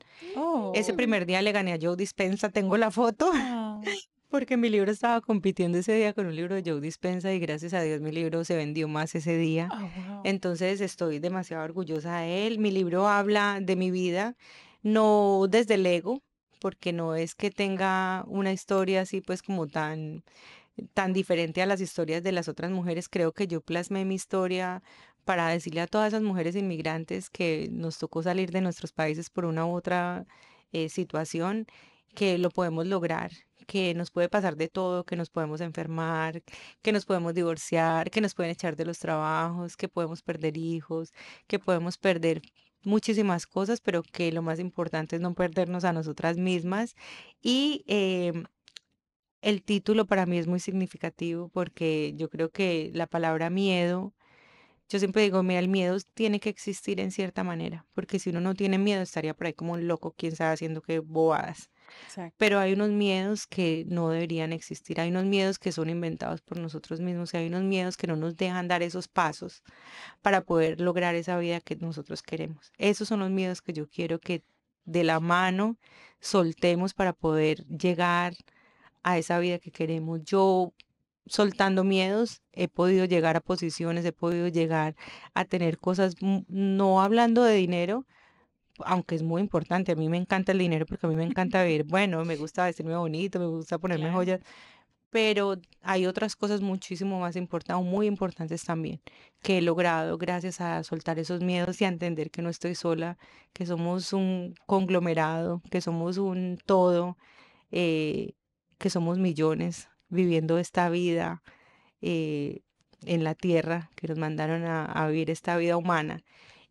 Ese Oh. primer día le gané a Joe Dispenza, tengo la foto, Ah, porque mi libro estaba compitiendo ese día con un libro de Joe Dispenza y gracias a Dios mi libro se vendió más ese día. oh, wow. Entonces estoy demasiado orgullosa de él. Mi libro habla de mi vida, no desde el ego, porque no es que tenga una historia así pues como tan diferente a las historias de las otras mujeres. Creo que yo plasmé mi historia para decirle a todas esas mujeres inmigrantes que nos tocó salir de nuestros países por una u otra situación, que lo podemos lograr, que nos puede pasar de todo, que nos podemos enfermar, que nos podemos divorciar, que nos pueden echar de los trabajos, que podemos perder hijos, que podemos perder muchísimas cosas, pero que lo más importante es no perdernos a nosotras mismas. Y el título para mí es muy significativo porque yo creo que la palabra miedo, yo siempre digo, mira, el miedo tiene que existir en cierta manera, porque si uno no tiene miedo estaría por ahí como un loco, quién sabe, haciendo qué bobadas. Exacto. Pero hay unos miedos que no deberían existir, hay unos miedos que son inventados por nosotros mismos y hay unos miedos que no nos dejan dar esos pasos para poder lograr esa vida que nosotros queremos. Esos son los miedos que yo quiero que de la mano soltemos para poder llegar a esa vida que queremos. Yo, soltando miedos, he podido llegar a posiciones, he podido llegar a tener cosas, no hablando de dinero, aunque es muy importante. A mí me encanta el dinero porque a mí me encanta vivir, bueno, me gusta vestirme bonito, me gusta ponerme Claro. joyas, pero hay otras cosas muchísimo más importantes, o muy importantes también, que he logrado gracias a soltar esos miedos y a entender que no estoy sola, que somos un conglomerado, que somos un todo, eh, que somos millones viviendo esta vida eh, en la tierra, que nos mandaron a vivir esta vida humana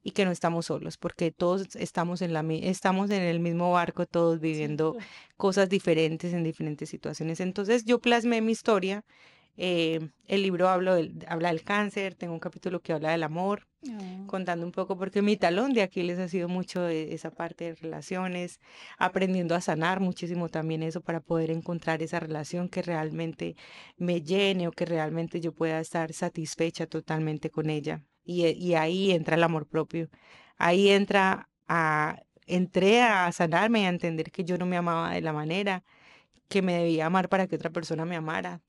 y que no estamos solos, porque todos estamos estamos en el mismo barco, todos viviendo Cierto. cosas diferentes en diferentes situaciones. Entonces yo plasmé mi historia. El libro habla del cáncer, tengo un capítulo que habla del amor, Oh, contando un poco porque mi talón de Aquiles ha sido mucho de esa parte de relaciones, aprendiendo a sanar muchísimo también eso para poder encontrar esa relación que realmente me llene o que realmente yo pueda estar satisfecha totalmente con ella. Y ahí entra el amor propio. Ahí entré a sanarme y a entender que yo no me amaba de la manera que me debía amar para que otra persona me amara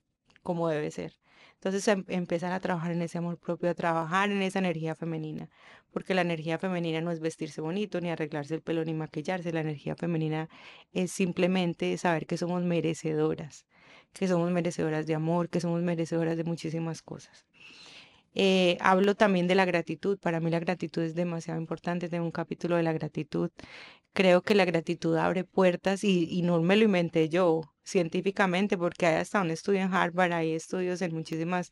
como debe ser. Entonces, empezar a trabajar en ese amor propio, a trabajar en esa energía femenina, porque la energía femenina no es vestirse bonito, ni arreglarse el pelo, ni maquillarse. La energía femenina es simplemente saber que somos merecedoras de amor, que somos merecedoras de muchísimas cosas. Hablo también de la gratitud. Para mí la gratitud es demasiado importante. Tengo un capítulo de la gratitud. Creo que la gratitud abre puertas y no me lo inventé yo científicamente, porque hay hasta un estudio en Harvard, hay estudios en muchísimas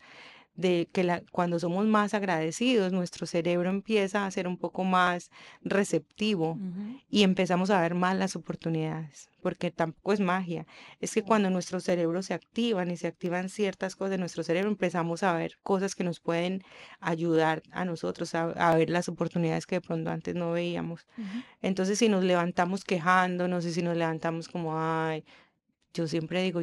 de que cuando somos más agradecidos, nuestro cerebro empieza a ser un poco más receptivo Ujú. y empezamos a ver más las oportunidades, porque tampoco es magia. Es que cuando nuestros cerebros se activan y se activan ciertas cosas de nuestro cerebro, empezamos a ver cosas que nos pueden ayudar a nosotros a ver las oportunidades que de pronto antes no veíamos. Ujú. Entonces, si nos levantamos quejándonos y si nos levantamos como, ay, yo siempre digo,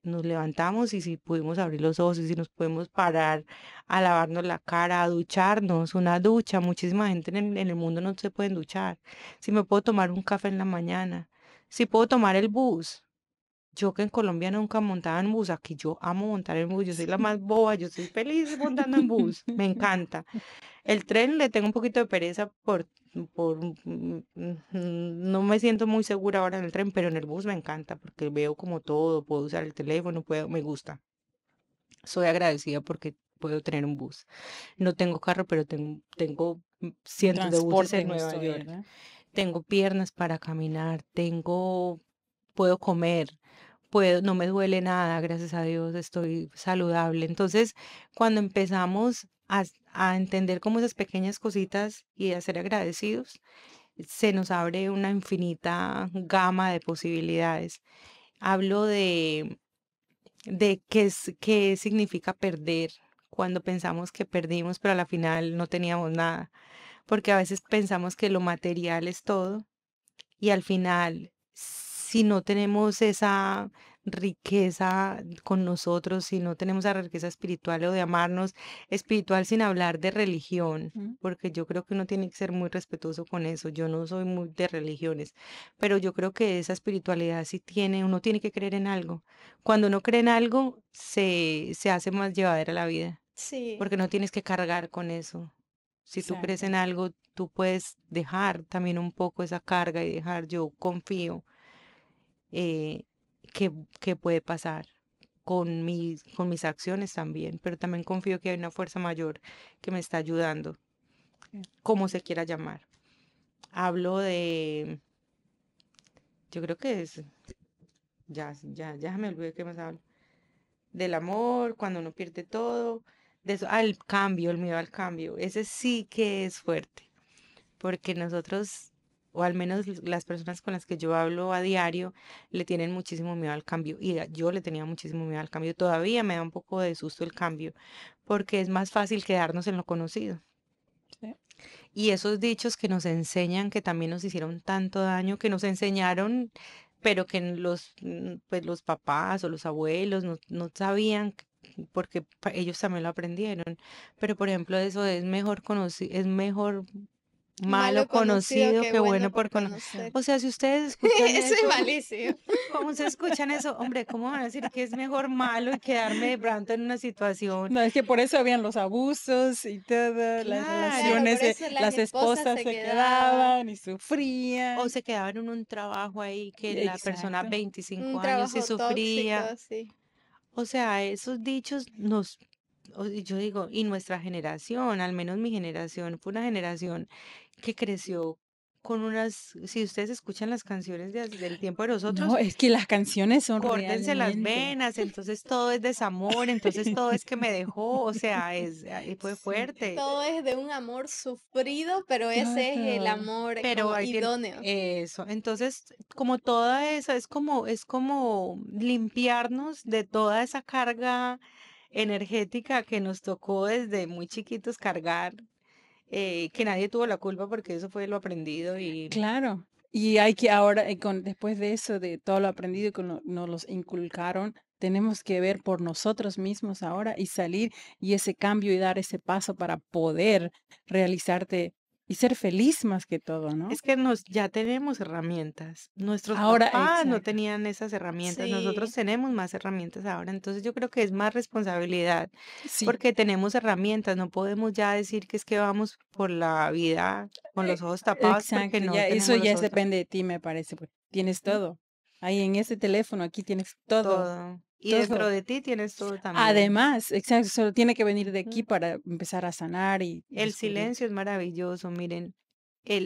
nos levantamos y si pudimos abrir los ojos y si nos podemos parar a lavarnos la cara, a ducharnos, una ducha. Muchísima gente en el mundo no se pueden duchar. Si me puedo tomar un café en la mañana, si puedo tomar el bus. Yo que en Colombia nunca montaba en bus, aquí yo amo montar en bus, yo soy la más boba, yo soy feliz montando en bus, me encanta. El tren le tengo un poquito de pereza no me siento muy segura ahora en el tren, pero en el bus me encanta porque veo como todo, puedo usar el teléfono, me gusta. Soy agradecida porque puedo tener un bus. No tengo carro, pero tengo Un cientos de buses transporte en en Nueva esto, York. ¿verdad? Tengo piernas para caminar, puedo comer, no me duele nada, gracias a Dios, estoy saludable. Entonces, cuando empezamos a entender como esas pequeñas cositas y a ser agradecidos, se nos abre una infinita gama de posibilidades. Hablo de qué significa perder cuando pensamos que perdimos, pero a la final no teníamos nada, porque a veces pensamos que lo material es todo y al final, si no tenemos esa riqueza con nosotros, si no tenemos esa riqueza espiritual o de amarnos, espiritual sin hablar de religión, Ujú. porque yo creo que uno tiene que ser muy respetuoso con eso. Yo no soy muy de religiones, pero yo creo que esa espiritualidad sí uno tiene que creer en algo. Cuando uno cree en algo, se hace más llevadera la vida, Sí, porque no tienes que cargar con eso. Si tú crees Exacto. en algo, tú puedes dejar también un poco esa carga y dejar, yo confío eh, que, que puede pasar con mis acciones también, pero también confío que hay una fuerza mayor que me está ayudando, Sí. como se quiera llamar. Hablo yo creo que ya me olvidé qué más hablo. Del amor, cuando uno pierde todo, de eso, al cambio, el miedo al cambio, ese sí que es fuerte porque nosotros, o al menos las personas con las que yo hablo a diario, le tienen muchísimo miedo al cambio. Y yo le tenía muchísimo miedo al cambio. Todavía me da un poco de susto el cambio, porque es más fácil quedarnos en lo conocido. Sí. Y esos dichos que nos enseñan, que también nos hicieron tanto daño, que nos enseñaron, pero que pues los papás o los abuelos no sabían, porque ellos también lo aprendieron. Pero por ejemplo, eso es mejor malo malo conocido conocido que que bueno bueno por por conocer. conocer. O sea, si ustedes escuchan Eso es eso, malísimo. ¿cómo se escuchan eso? Hombre, ¿cómo van a decir que es mejor malo y quedarme de pronto en una situación? No, es que por eso habían los abusos y todo, las Claro, Claro. relaciones por de eso las las esposas esposas se se quedaban. quedaban y O sufrían. se quedaban en un trabajo ahí que la persona Exacto. 25 Un años y trabajo tóxico, sufría. sí. O sea, esos dichos yo digo, y nuestra generación, al menos mi generación, fue una generación que creció con si ustedes escuchan las canciones del tiempo de No, nosotros, es que las canciones son córtense las realmente venas, entonces todo es desamor, entonces todo es que me dejó, o sea, fue sí, fuerte, Todo es de un amor sufrido, pero ese es el todo. amor pero como ahí tiene idóneo. eso, entonces como toda esa, es como limpiarnos de toda esa carga energética que nos tocó desde muy chiquitos cargar, que nadie tuvo la culpa porque eso fue lo aprendido y Claro. Y hay que ahora, después de eso, de todo lo aprendido que nos los inculcaron, tenemos que ver por nosotros mismos ahora y salir y ese cambio y dar ese paso para poder realizarte y ser feliz más que todo, ¿no? Es que ya tenemos herramientas. Nuestros Ahora, papás no exacto. tenían esas herramientas, nosotros Sí, tenemos más herramientas ahora, entonces yo creo que es más responsabilidad Sí, porque tenemos herramientas, no podemos ya decir que es que vamos por la vida con e- los ojos tapados porque exacto. no Ya, eso tenemos los ya ojos tapados. depende de ti, me parece, porque tienes todo. Ahí en ese teléfono, aquí tienes todo, Todo. Y dentro todo. de ti tienes todo también. Además, exacto, solo tiene que venir de aquí Ujú. para empezar a sanar y El descubrir. silencio es maravilloso, miren,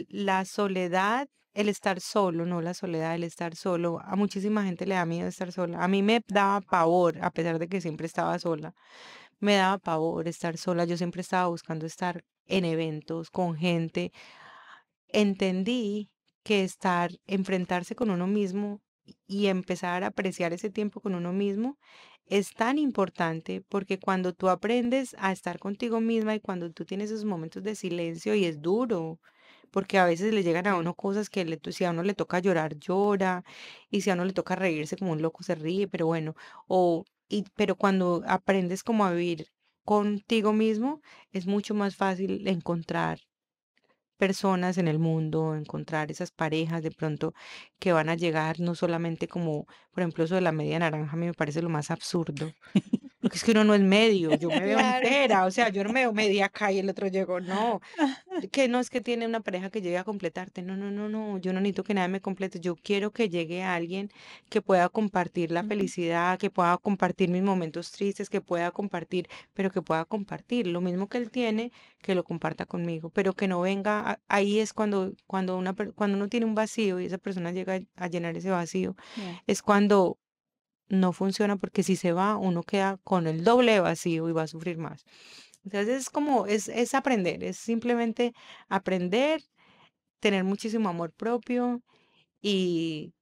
la soledad, el estar solo, no la soledad, el estar solo. A muchísima gente le da miedo estar sola. A mí me daba pavor, a pesar de que siempre estaba sola. Me daba pavor estar sola. Yo siempre estaba buscando estar en eventos con gente. Entendí que enfrentarse con uno mismo y empezar a apreciar ese tiempo con uno mismo es tan importante porque cuando tú aprendes a estar contigo misma y cuando tú tienes esos momentos de silencio y es duro, porque a veces le llegan a Sí. uno cosas que si a uno le toca llorar, llora, y si a uno le toca reírse como un loco, se ríe, pero bueno, pero cuando aprendes como a vivir contigo mismo, es mucho más fácil encontrar personas en el mundo, encontrar esas parejas de pronto que van a llegar no solamente como, por ejemplo, eso de la media naranja a mí me parece lo más absurdo, porque es que uno no es medio, yo me veo claro. entera, o sea, yo no me veo media acá y el otro llegó, no, que no es que tiene una pareja que llegue a completarte, no, no, no, no, yo no necesito que nadie me complete, yo quiero que llegue alguien que pueda compartir la Ujú. felicidad, que pueda compartir mis momentos tristes, que pueda compartir, pero que pueda compartir lo mismo que él tiene, que lo comparta conmigo, pero que no venga, ahí es cuando uno tiene un vacío y esa persona llega a llenar ese vacío, Ya. es cuando no funciona porque si se va, uno queda con el doble de vacío y va a sufrir más. Entonces es aprender, es simplemente aprender, tener muchísimo amor propio y,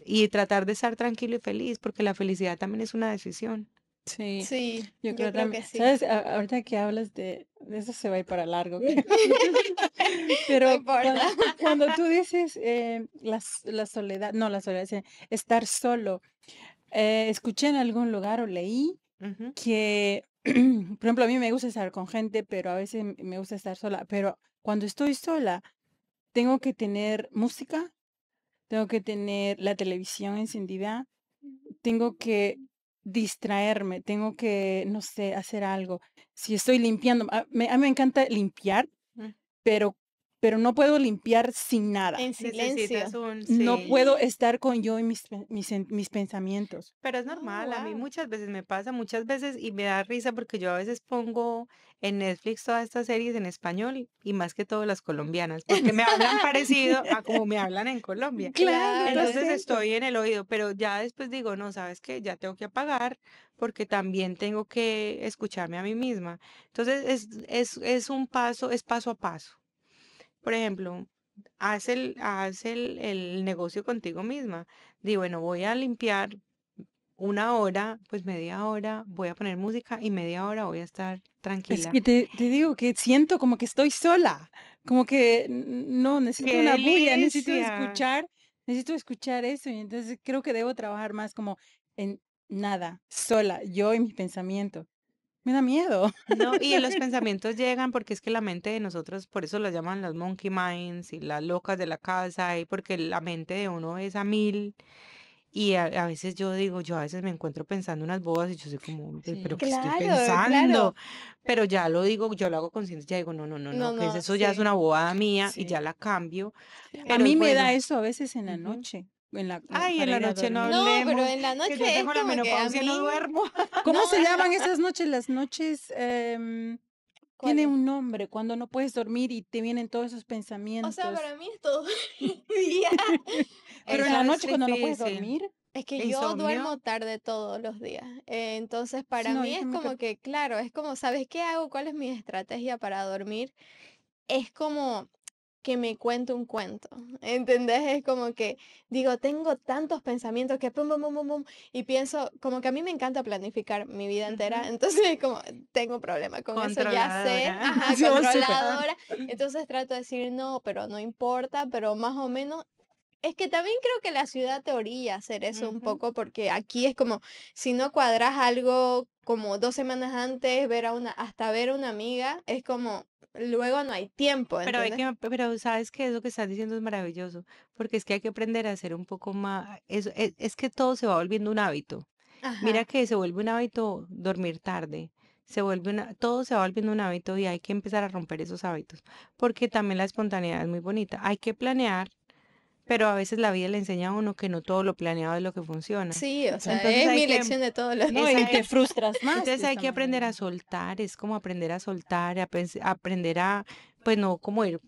y tratar de estar tranquilo y feliz, porque la felicidad también es una decisión. Sí, Sí, yo yo creo creo también. que sí. ¿Sabes? Ahorita que hablas de eso se va a ir para largo, creo. No Pero importa. cuando tú dices la soledad, no la soledad, estar solo, escuché en algún lugar o leí Ujú, que, por ejemplo, a mí me gusta estar con gente, pero a veces me gusta estar sola. Pero cuando estoy sola, tengo que tener música, tengo que tener la televisión encendida, tengo que distraerme, tengo que, no sé, hacer algo. Si estoy limpiando, a mí me encanta limpiar, mm. pero no puedo limpiar sin nada. En Necesitas silencio. No puedo estar con yo y mis pensamientos. Pero es Oh, normal, a mí wow. muchas veces me pasa, muchas veces, y me da risa porque yo a veces pongo en Netflix todas estas series en español y más que todo las colombianas, porque me hablan parecido a como me hablan en Colombia. Claro, tu Claro. Entonces acento. estoy en el oído, pero ya después digo, no, sabes qué, ya tengo que apagar porque también tengo que escucharme a mí misma. Entonces es un paso, es paso a paso. Por ejemplo, haz el negocio contigo misma. Digo, bueno, voy a limpiar una hora, pues media hora voy a poner música y media hora voy a estar Es tranquila. que te digo que siento como que estoy sola, como que no, necesito ¡Qué una bulla, delicia! necesito escuchar eso, y entonces creo que debo trabajar más como en nada, sola, yo y mis pensamientos. Me da miedo, No, y la los verdad. pensamientos llegan porque es que la mente de nosotros, por eso lo llaman las monkey minds y las locas de la casa, y porque la mente de uno es a mil. Y a veces yo digo, yo a veces me encuentro pensando unas bobas y yo soy como, pero Sí, ¿qué estoy Claro, claro. pensando? Pero ya lo digo, yo lo hago consciente, ya digo, no, no, no, No, no, que no, eso ya es sí. una bobada mía y ya sí. la cambio, A pero es mí me da bueno. eso a veces en la Ujú. noche, Ay, en para la ir a noche no dormir. No, pero hablemos, en la que noche yo es tengo la como que a menopausia y no mí, duermo. ¿Cómo no, se llaman esas noches? Las noches, ¿cuál tiene es? un nombre, cuando no puedes dormir y te vienen todos esos O sea, pensamientos. para mí es todo el día. O Pero en Eso la sea, es noche cuando no puedes difícil. dormir, es que yo duermo Insomnio. tarde todos los días. Entonces, sí, para no, mí yo es también, como pero que, claro, es como, ¿sabes qué hago? ¿Cuál es mi estrategia para dormir? Es como que me cuento un cuento, ¿entendés? Es como que digo, tengo tantos pensamientos que pum, pum, pum, pum, pum, y pienso, como que a mí me encanta planificar mi vida entera, Ujú. entonces como tengo problema con eso, ya sé, Controladora. ajá, sí, oh, súper. controladora, entonces trato de decir no, pero no importa, pero más o menos Es que también creo que la ciudad te orilla a hacer eso un Ujú. poco, porque aquí es como, si no cuadras algo como 2 semanas antes, hasta ver a una amiga, es como, luego no hay tiempo, ¿entendés? Pero sabes que eso que estás diciendo es maravilloso, porque es que hay que aprender a hacer un poco más, es que todo se va volviendo un hábito. Mira Ajá. que se vuelve un hábito dormir tarde, todo se va volviendo un hábito y hay que empezar a romper esos hábitos, porque también la espontaneidad es muy bonita. Hay que planear, pero a veces la vida le enseña a uno que no todo lo planeado es lo que funciona. Sí, o sea, Entonces Exacto. es hay mi que, lección de todos los No, esa y te días. frustras más entonces de hay esa que aprender a manera. soltar, es como aprender a soltar, aprender a, pues no como ir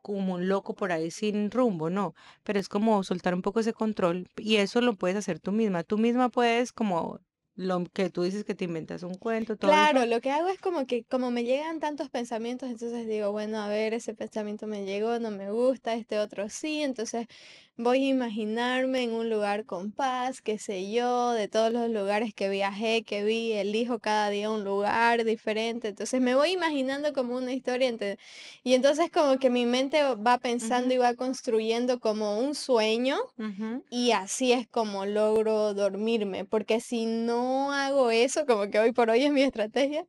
como un loco por ahí sin rumbo, no, pero es como soltar un poco ese control y eso lo puedes hacer tú misma. Tú misma puedes como lo que tú dices que te inventas un cuento, todo Claro, eso. lo que hago es como que como me llegan tantos pensamientos, entonces digo, bueno, a ver, ese pensamiento me llegó, no me gusta, este otro sí, entonces voy a imaginarme en un lugar con paz, qué sé yo, de todos los lugares que viajé, que vi, elijo cada día un lugar diferente, entonces me voy imaginando como una historia, y entonces como que mi mente va pensando Ujú, y va construyendo como un sueño ujú. y así es como logro dormirme, porque si no hago eso, como que hoy por hoy es mi estrategia,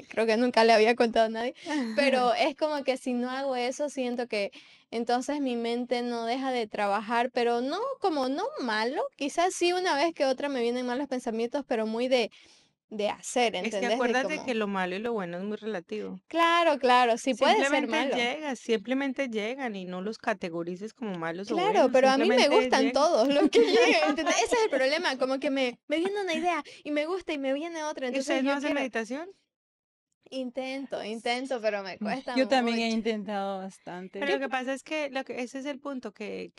creo que nunca le había contado a nadie, pero es como que si no hago eso, siento que entonces mi mente no deja de trabajar, pero no como no malo, quizás sí una vez que otra me vienen malos pensamientos, pero muy de hacer, Es que ¿entendés? De acuérdate que como, lo malo y lo bueno es muy relativo. claro, claro, sí puede ser malo. Simplemente llegan y no los categorices como malos o Claro, buenos, pero a mí me simplemente gustan llegan. todos los que llegan, ¿entendés? Ese es el problema, como que me viene una idea y me gusta y me viene otra, ¿Y entonces ustedes no yo hacen quiero, meditación? intento, pero me cuesta Yo también he mucho. intentado bastante. Pero lo que pasa es que ese es el punto que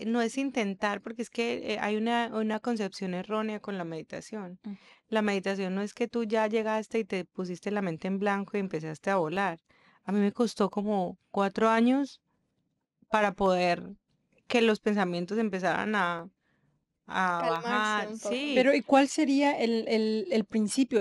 no es intentar, porque es que hay una concepción errónea con la meditación. Mm. La meditación no es que tú ya llegaste y te pusiste la mente en blanco y empezaste a volar. A mí me costó como 4 años para poder que los pensamientos empezaran a Calmarse bajar. un poco. Sí, Pero, ¿y cuál sería el principio,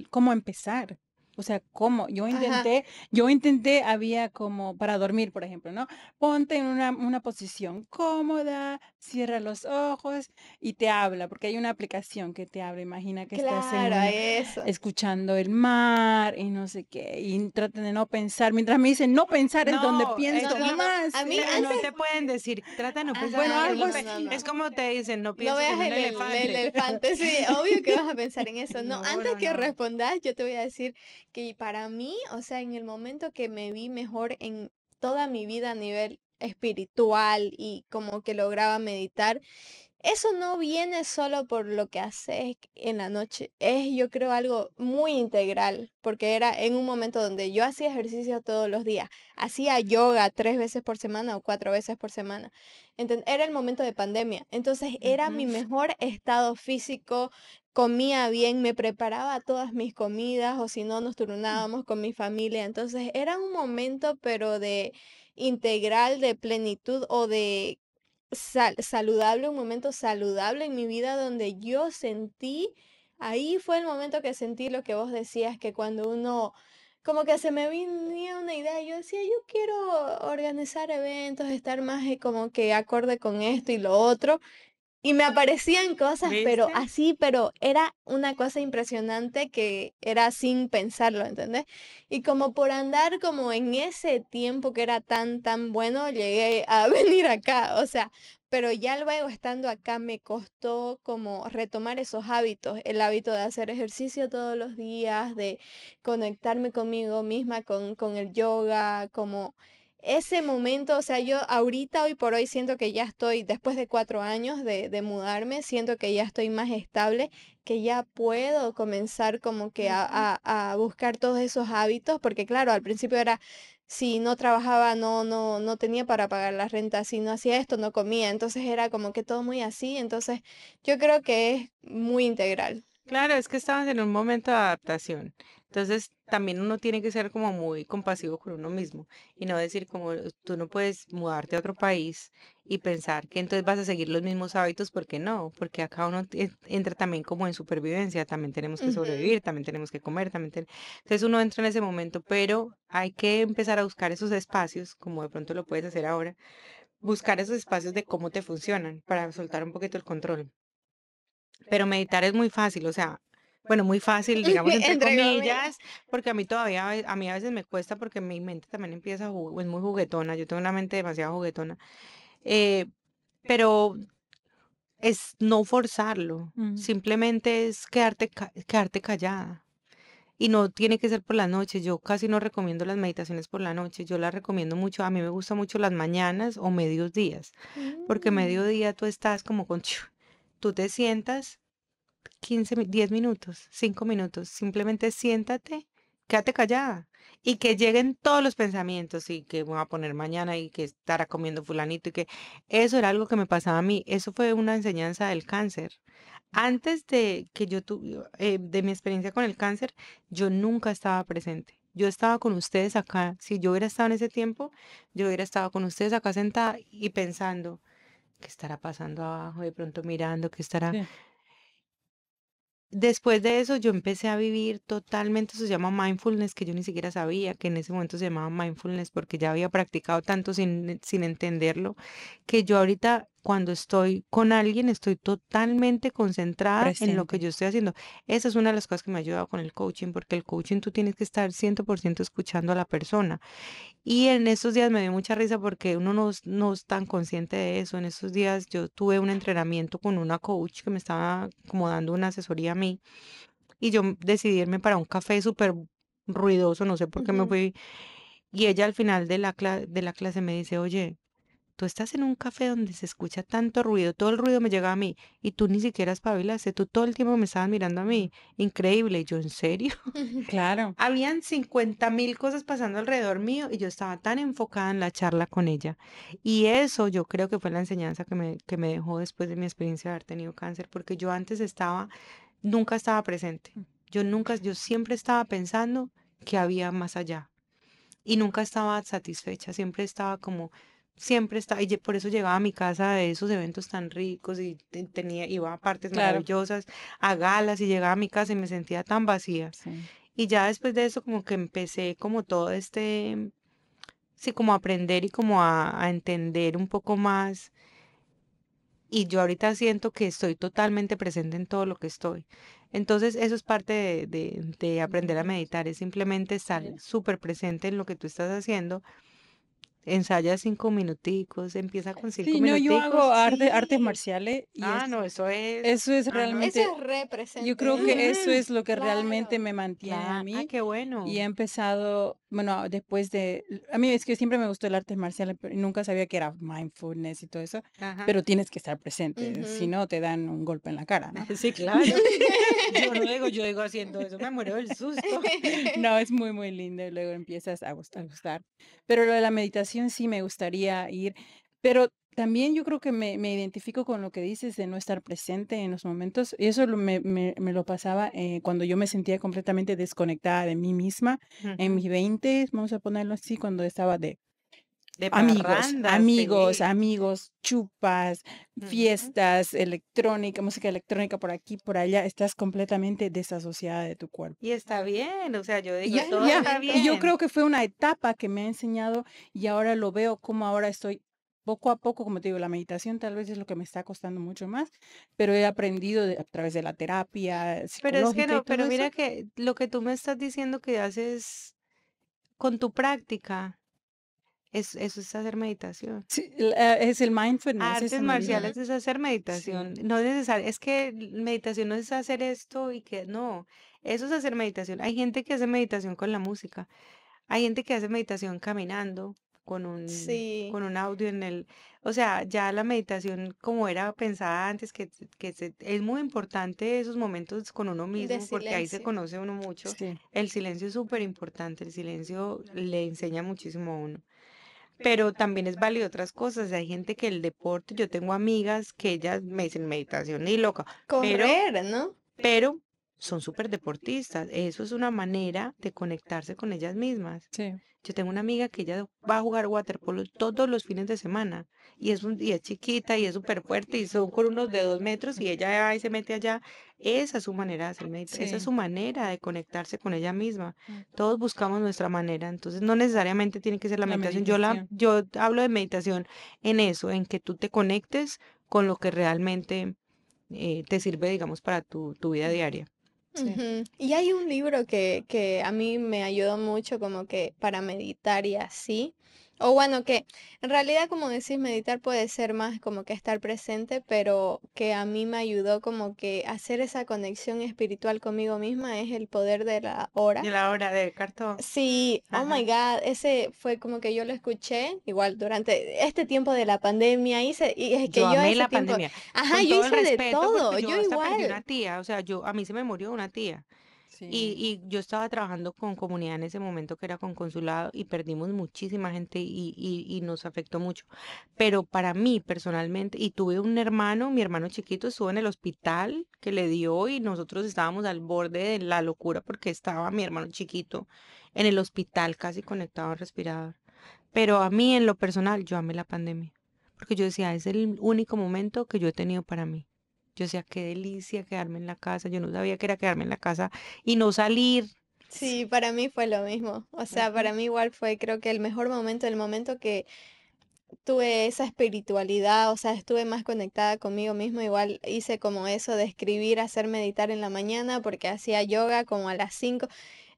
cómo empezar? O sea, ¿cómo? Ajá, Yo intenté, había como para dormir, por ejemplo, ¿no? Ponte en una posición cómoda, cierra los ojos y te habla, porque hay una aplicación que te habla. Imagina que estás en claro, eso. escuchando el mar y no sé qué, y traten de no pensar. Mientras me dicen no pensar es donde no, No, pienso no, no. más. A mí pero no te antes, pueden decir, trata de no pensar Bueno, ajá, en no, algo no, no, es no. como te dicen, no No pienses veas en un el elefante. elefante, sí, obvio que vas a pensar en eso. No, No, antes no, que no. respondas, yo te voy a decir que para mí, o sea, en el momento que me vi mejor en toda mi vida a nivel espiritual y como que lograba meditar, eso no viene solo por lo que haces en la noche, es yo creo algo muy integral, porque era en un momento donde yo hacía ejercicio todos los días, hacía yoga 3 veces por semana o 4 veces por semana. Era el momento de pandemia, entonces era mi Ujú. mejor estado físico, comía bien, me preparaba todas mis comidas o si no nos turnábamos con mi familia, entonces era un momento pero de integral, de plenitud o de saludable, un momento saludable en mi vida donde yo sentí, ahí fue el momento que sentí lo que vos decías, que cuando uno, como que se me venía una idea, yo decía, yo quiero organizar eventos, estar más como que acorde con esto y lo otro, y me aparecían cosas, pero ¿Viste? así, pero era una cosa impresionante que era sin pensarlo, ¿entendés? Y como por andar como en ese tiempo que era tan, tan bueno, llegué a venir acá, o sea, pero ya luego estando acá me costó como retomar esos hábitos, el hábito de hacer ejercicio todos los días, de conectarme conmigo misma con el yoga, como ese momento, o sea, yo ahorita, hoy por hoy, siento que ya estoy, después de 4 años de mudarme, siento que ya estoy más estable, que ya puedo comenzar como que Ujú. a buscar todos esos hábitos, porque claro, al principio era, si no trabajaba, no tenía para pagar la renta, si no hacía esto, no comía, entonces era como que todo muy así, entonces yo creo que es muy integral. Claro, es que estabas en un momento de adaptación. Entonces, también uno tiene que ser como muy compasivo con uno mismo y no decir como tú no puedes mudarte a otro país y pensar que entonces vas a seguir los mismos hábitos, porque no, porque acá uno entra también como en supervivencia, también tenemos que Ujú. sobrevivir, también tenemos que comer, entonces uno entra en ese momento, pero hay que empezar a buscar esos espacios, como de pronto lo puedes hacer ahora, buscar esos espacios de cómo te funcionan para soltar un poquito el control. Pero meditar es muy fácil, o sea, bueno, muy fácil, digamos, entre Entre comillas. comillas, porque a mí todavía, a mí a veces me cuesta porque mi mente también empieza es muy juguetona, yo tengo una mente demasiado juguetona, eh, pero es no forzarlo, Mm, simplemente es quedarte callada. Y no tiene que ser por la noche, yo casi no recomiendo las meditaciones por la noche, yo las recomiendo mucho, a mí me gusta mucho las mañanas o medios días, porque Mm. mediodía tú estás como tú te sientas 10 minutos, 5 minutos, simplemente siéntate, quédate callada y que lleguen todos los pensamientos y que voy a poner mañana y que estará comiendo fulanito y que eso era algo que me pasaba a mí, eso fue una enseñanza del cáncer. Antes de que yo tuve, de mi experiencia con el cáncer, yo nunca estaba presente. Yo estaba con ustedes acá. Si yo hubiera estado en ese tiempo, yo hubiera estado con ustedes acá sentada y pensando, ¿qué estará pasando abajo? De pronto mirando, ¿qué estará? sí, Después de eso, yo empecé a vivir totalmente, eso se llama mindfulness, que yo ni siquiera sabía que en ese momento se llamaba mindfulness porque ya había practicado tanto sin entenderlo, que yo ahorita cuando estoy con alguien estoy totalmente concentrada en lo que presente. yo estoy haciendo. Esa es una de las cosas que me ha ayudado con el coaching, porque el coaching tú tienes que estar 100% escuchando a la persona. Y en estos días me dio mucha risa porque uno no es tan consciente de eso. En estos días yo tuve un entrenamiento con una coach que me estaba como dando una asesoría a mí y yo decidí irme para un café súper ruidoso, no sé por qué me Ujú. fui. Y ella al final de de la clase me dice, oye, tú estás en un café donde se escucha tanto ruido, todo el ruido me llega a mí y tú ni siquiera espabilaste, tú todo el tiempo me estabas mirando a mí. Increíble. Y yo, ¿en serio? Claro. Habían 50.000 cosas pasando alrededor mío y yo estaba tan enfocada en la charla con ella. Y eso yo creo que fue la enseñanza que me dejó después de mi experiencia de haber tenido cáncer, porque yo antes nunca estaba presente. Yo siempre estaba pensando que había más allá y nunca estaba satisfecha, siempre estaba, por eso llegaba a mi casa de esos eventos tan ricos y iba a partes Claro, maravillosas, a galas y llegaba a mi casa y me sentía tan vacía. sí. Y ya después de eso como que empecé como todo sí, como a aprender y como a entender un poco más. Y yo ahorita siento que estoy totalmente presente en todo lo que estoy. Entonces, eso es parte de aprender a meditar, es simplemente estar súper presente en lo que tú estás haciendo. Ensaya 5 minuticos, empieza con cinco Sí, no, yo minuticos. hago artes Sí. marciales y Ah, no, eso es ah, no. Eso realmente, es re yo presente. creo que eso Ujú, es lo que realmente Claro. me mantiene a Ah, mí qué y he bueno. empezado, bueno, después de, a mí es que siempre me gustó el artes marciales, pero nunca sabía que era mindfulness y todo eso, Ajá. pero tienes que estar presente, si Ujú. no te dan un golpe en la cara, ¿no? Sí, claro. Yo digo haciendo eso, me muero del susto. No, es muy, muy lindo y luego empiezas a gustar. Pero lo de la meditación sí me gustaría ir, pero también yo creo que me identifico con lo que dices de no estar presente en los momentos. Y eso me lo pasaba cuando yo me sentía completamente desconectada de mí misma en Ujú. mis 20, vamos a ponerlo así, cuando estaba de De amigos, parranda, amigos, sí. amigos, chupas, Ujú. fiestas, electrónica, música electrónica por aquí, por allá. Estás completamente desasociada de tu cuerpo. Y está bien, o sea, yo digo, Ya, todo ya. está Totalmente. Y yo bien. creo que fue una etapa que me ha enseñado y ahora lo veo como ahora estoy poco a poco, como te digo, la meditación tal vez es lo que me está costando mucho más, pero he aprendido a través de la terapia Pero es que psicológica y no, todo pero mira eso. que lo que tú me estás diciendo que haces con tu práctica, eso es hacer meditación. Sí, es el mindfulness, Artes eso me dijeron. Ujú. marciales es hacer Sí, meditación. No es necesario, es que meditación no es hacer esto y que no, eso es hacer meditación. Hay gente que hace meditación con la música. Hay gente que hace meditación caminando Sí, con un audio o sea, ya la meditación como era pensada antes, es muy importante esos momentos con uno de mismo, porque ahí se silencio. conoce uno mucho. sí. El silencio es súper importante, el silencio le enseña muchísimo a uno. Pero también es válido otras cosas. Hay gente que el deporte, yo tengo amigas que ellas me dicen meditación ni loca, pero, Correr, ¿no? pero son súper deportistas. Eso es una manera de conectarse con ellas mismas. Sí, Yo tengo una amiga que ella va a jugar waterpolo todos los fines de semana y es chiquita y es súper fuerte y son con unos de 2 metros y ella ahí se mete allá. Esa es su manera de hacer esa es sí. su manera de conectarse con ella misma. Mm. Todos buscamos nuestra manera, entonces no necesariamente tiene que ser la La meditación. meditación. Yo hablo de meditación en eso, en que tú te conectes con lo que realmente te sirve, digamos, para tu vida diaria. Sí. Ujú. Y hay un libro que a mí me ayudó mucho como que para meditar y así. O bueno, que en realidad como decís, meditar puede ser más como que estar presente, pero que a mí me ayudó como que hacer esa conexión espiritual conmigo misma es el poder de la hora. De la hora de cartón. Sí, oh my Ajá. God, ese fue como que yo lo escuché igual durante este tiempo de la pandemia, y es Yo que yo amé ese la tiempo, pandemia, ajá, con yo todo el hice de respeto, todo, porque yo yo hasta perdí igual. una tía, o sea, a mí se me murió una tía. Sí. Y yo estaba trabajando con comunidad en ese momento que era con consulado y perdimos muchísima gente y nos afectó mucho. Pero para mí personalmente, y tuve un hermano, mi hermano chiquito estuvo en el hospital que le dio y nosotros estábamos al borde de la locura porque estaba mi hermano chiquito en el hospital casi conectado al respirador. Pero a mí en lo personal, yo amé la pandemia, porque yo decía, es el único momento que yo he tenido para mí. Yo decía, qué delicia quedarme en la casa. Yo no sabía que era quedarme en la casa y no salir. Sí, para mí fue lo mismo. O sea, Ujú. para mí igual fue creo que el mejor momento, el momento que tuve esa espiritualidad, o sea, estuve más conectada conmigo mismo, igual hice como eso de escribir, hacer meditar en la mañana porque hacía yoga como a las 5.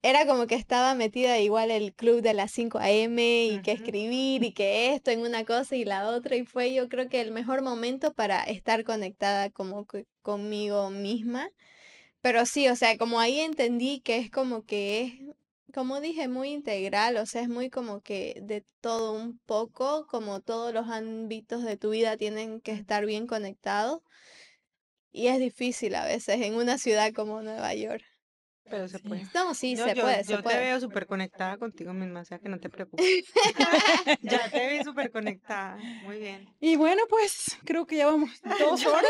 Era como que estaba metida igual el club de las 5 a.m. y que Ujú. escribir y que esto en una cosa y la otra y fue yo creo que el mejor momento para estar conectada como conmigo misma. Pero sí, o sea, como ahí entendí que es como que es, como dije, muy integral, o sea, es muy como que de todo un poco, como todos los ámbitos de tu vida tienen que Mm. estar bien conectados y es difícil a veces en una ciudad como Nueva York. Pero se Sí. puede. No, sí, No, se puede, se yo te puede. veo súper conectada contigo misma, o sea que no te preocupes. Ya te vi súper conectada. Muy bien. Y bueno, pues creo que ya vamos 2 horas.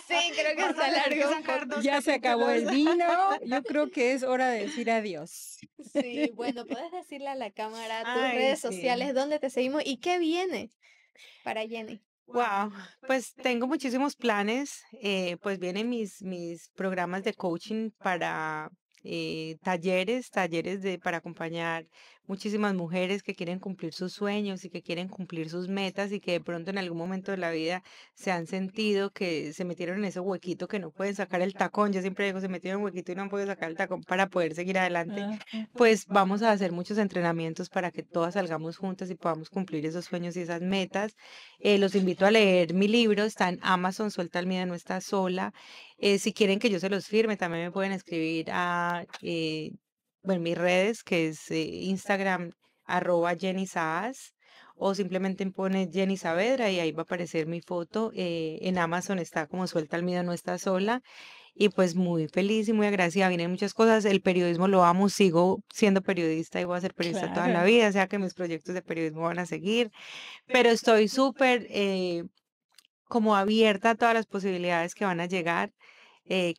Sí, creo que Vas se a tener que alargó un sacar poco. Ya se acabó el capítulos. vino. Yo creo que es hora de decir adiós. Sí, bueno, puedes decirle a la cámara tus Ay, redes sí. sociales, dónde te seguimos y qué viene para Jenny. Wow, pues tengo muchísimos planes. Pues vienen mis programas de coaching para talleres para acompañar muchísimas mujeres que quieren cumplir sus sueños y que quieren cumplir sus metas y que de pronto en algún momento de la vida se han sentido que se metieron en ese huequito que no pueden sacar el tacón. Yo siempre digo, se metieron en un huequito y no han podido sacar el tacón para poder seguir adelante. Ajá. Pues vamos a hacer muchos entrenamientos para que todas salgamos juntas y podamos cumplir esos sueños y esas metas. Los invito a leer mi libro, está en Amazon, Suelta el miedo, no estás sola. Si quieren que yo se los firme, también me pueden escribir bueno, mis redes, que es Instagram, @Jenny Saaz, o simplemente pone Jenny Saavedra y ahí va a aparecer mi foto. En Amazon está como Suelta el miedo, no estás sola. Y pues muy feliz y muy agradecida. Vienen muchas cosas. El periodismo lo amo, sigo siendo periodista y voy a ser periodista toda la Claro. vida, o sea que mis proyectos de periodismo van a seguir. Pero estoy súper como abierta a todas las posibilidades que van a llegar.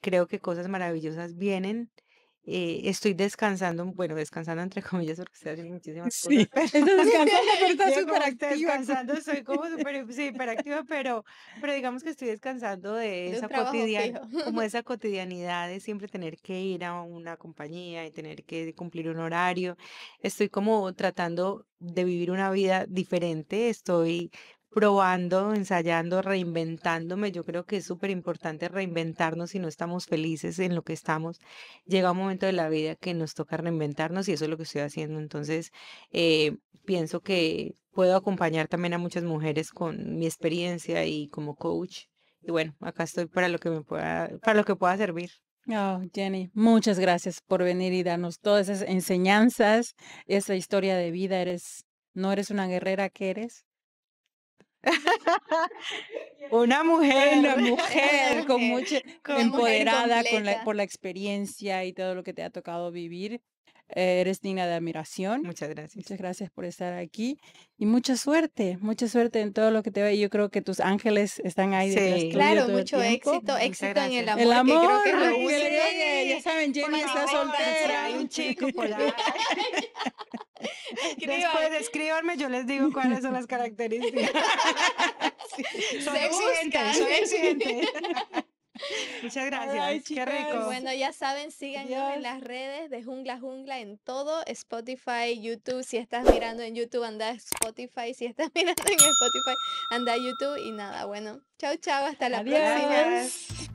Creo que cosas maravillosas vienen. Estoy descansando, bueno, descansando entre comillas porque estoy haciendo muchísimas cosas, Sí. pero Estás descansando, pero estás digo súper como activa. descansando, estoy como súper, sí, hiperactiva, pero digamos que estoy descansando de De un esa trabajo fijo. como esa cotidianidad de siempre tener que ir a una compañía y tener que cumplir un horario. Estoy como tratando de vivir una vida diferente, estoy probando, ensayando, reinventándome. Yo creo que es súper importante reinventarnos si no estamos felices en lo que estamos. Llega un momento de la vida que nos toca reinventarnos y eso es lo que estoy haciendo. Entonces, pienso que puedo acompañar también a muchas mujeres con mi experiencia y como coach. Y bueno, acá estoy para lo que para lo que pueda servir. Oh, Jenny, muchas gracias por venir y darnos todas esas enseñanzas, esa historia de vida. No eres una guerrera, ¿qué eres? Una Una mujer. mujer Una con mujer, mucha una Con mujer empoderada completa. por la experiencia y todo lo que te ha tocado vivir. Eres digna de admiración. Muchas gracias. Muchas gracias por estar aquí y mucha suerte en todo lo que te va. Y yo creo que tus ángeles están ahí detrás Sí. tuyo Claro, todo el mucho tiempo. éxito, Muchas éxito en el gracias. El amor, que creo que es lo amor, único. que llegue. Ya saben, Jenny Por está favor, Si soltera. hay un chico por ahí, Escriban. después escríbanme, yo les digo cuáles son las características. Sí, soy Se exigente, buscan. soy exigente. Muchas Alright, gracias. Qué chicas. rico. Bueno, ya saben, síganos Adiós. en las redes de Jungla Jungla en todo, Spotify, YouTube. Si estás mirando en YouTube, anda a Spotify. Si estás mirando en Spotify, anda a YouTube. Y nada, bueno, chau, chau, hasta la próxima. Adiós. Gracias.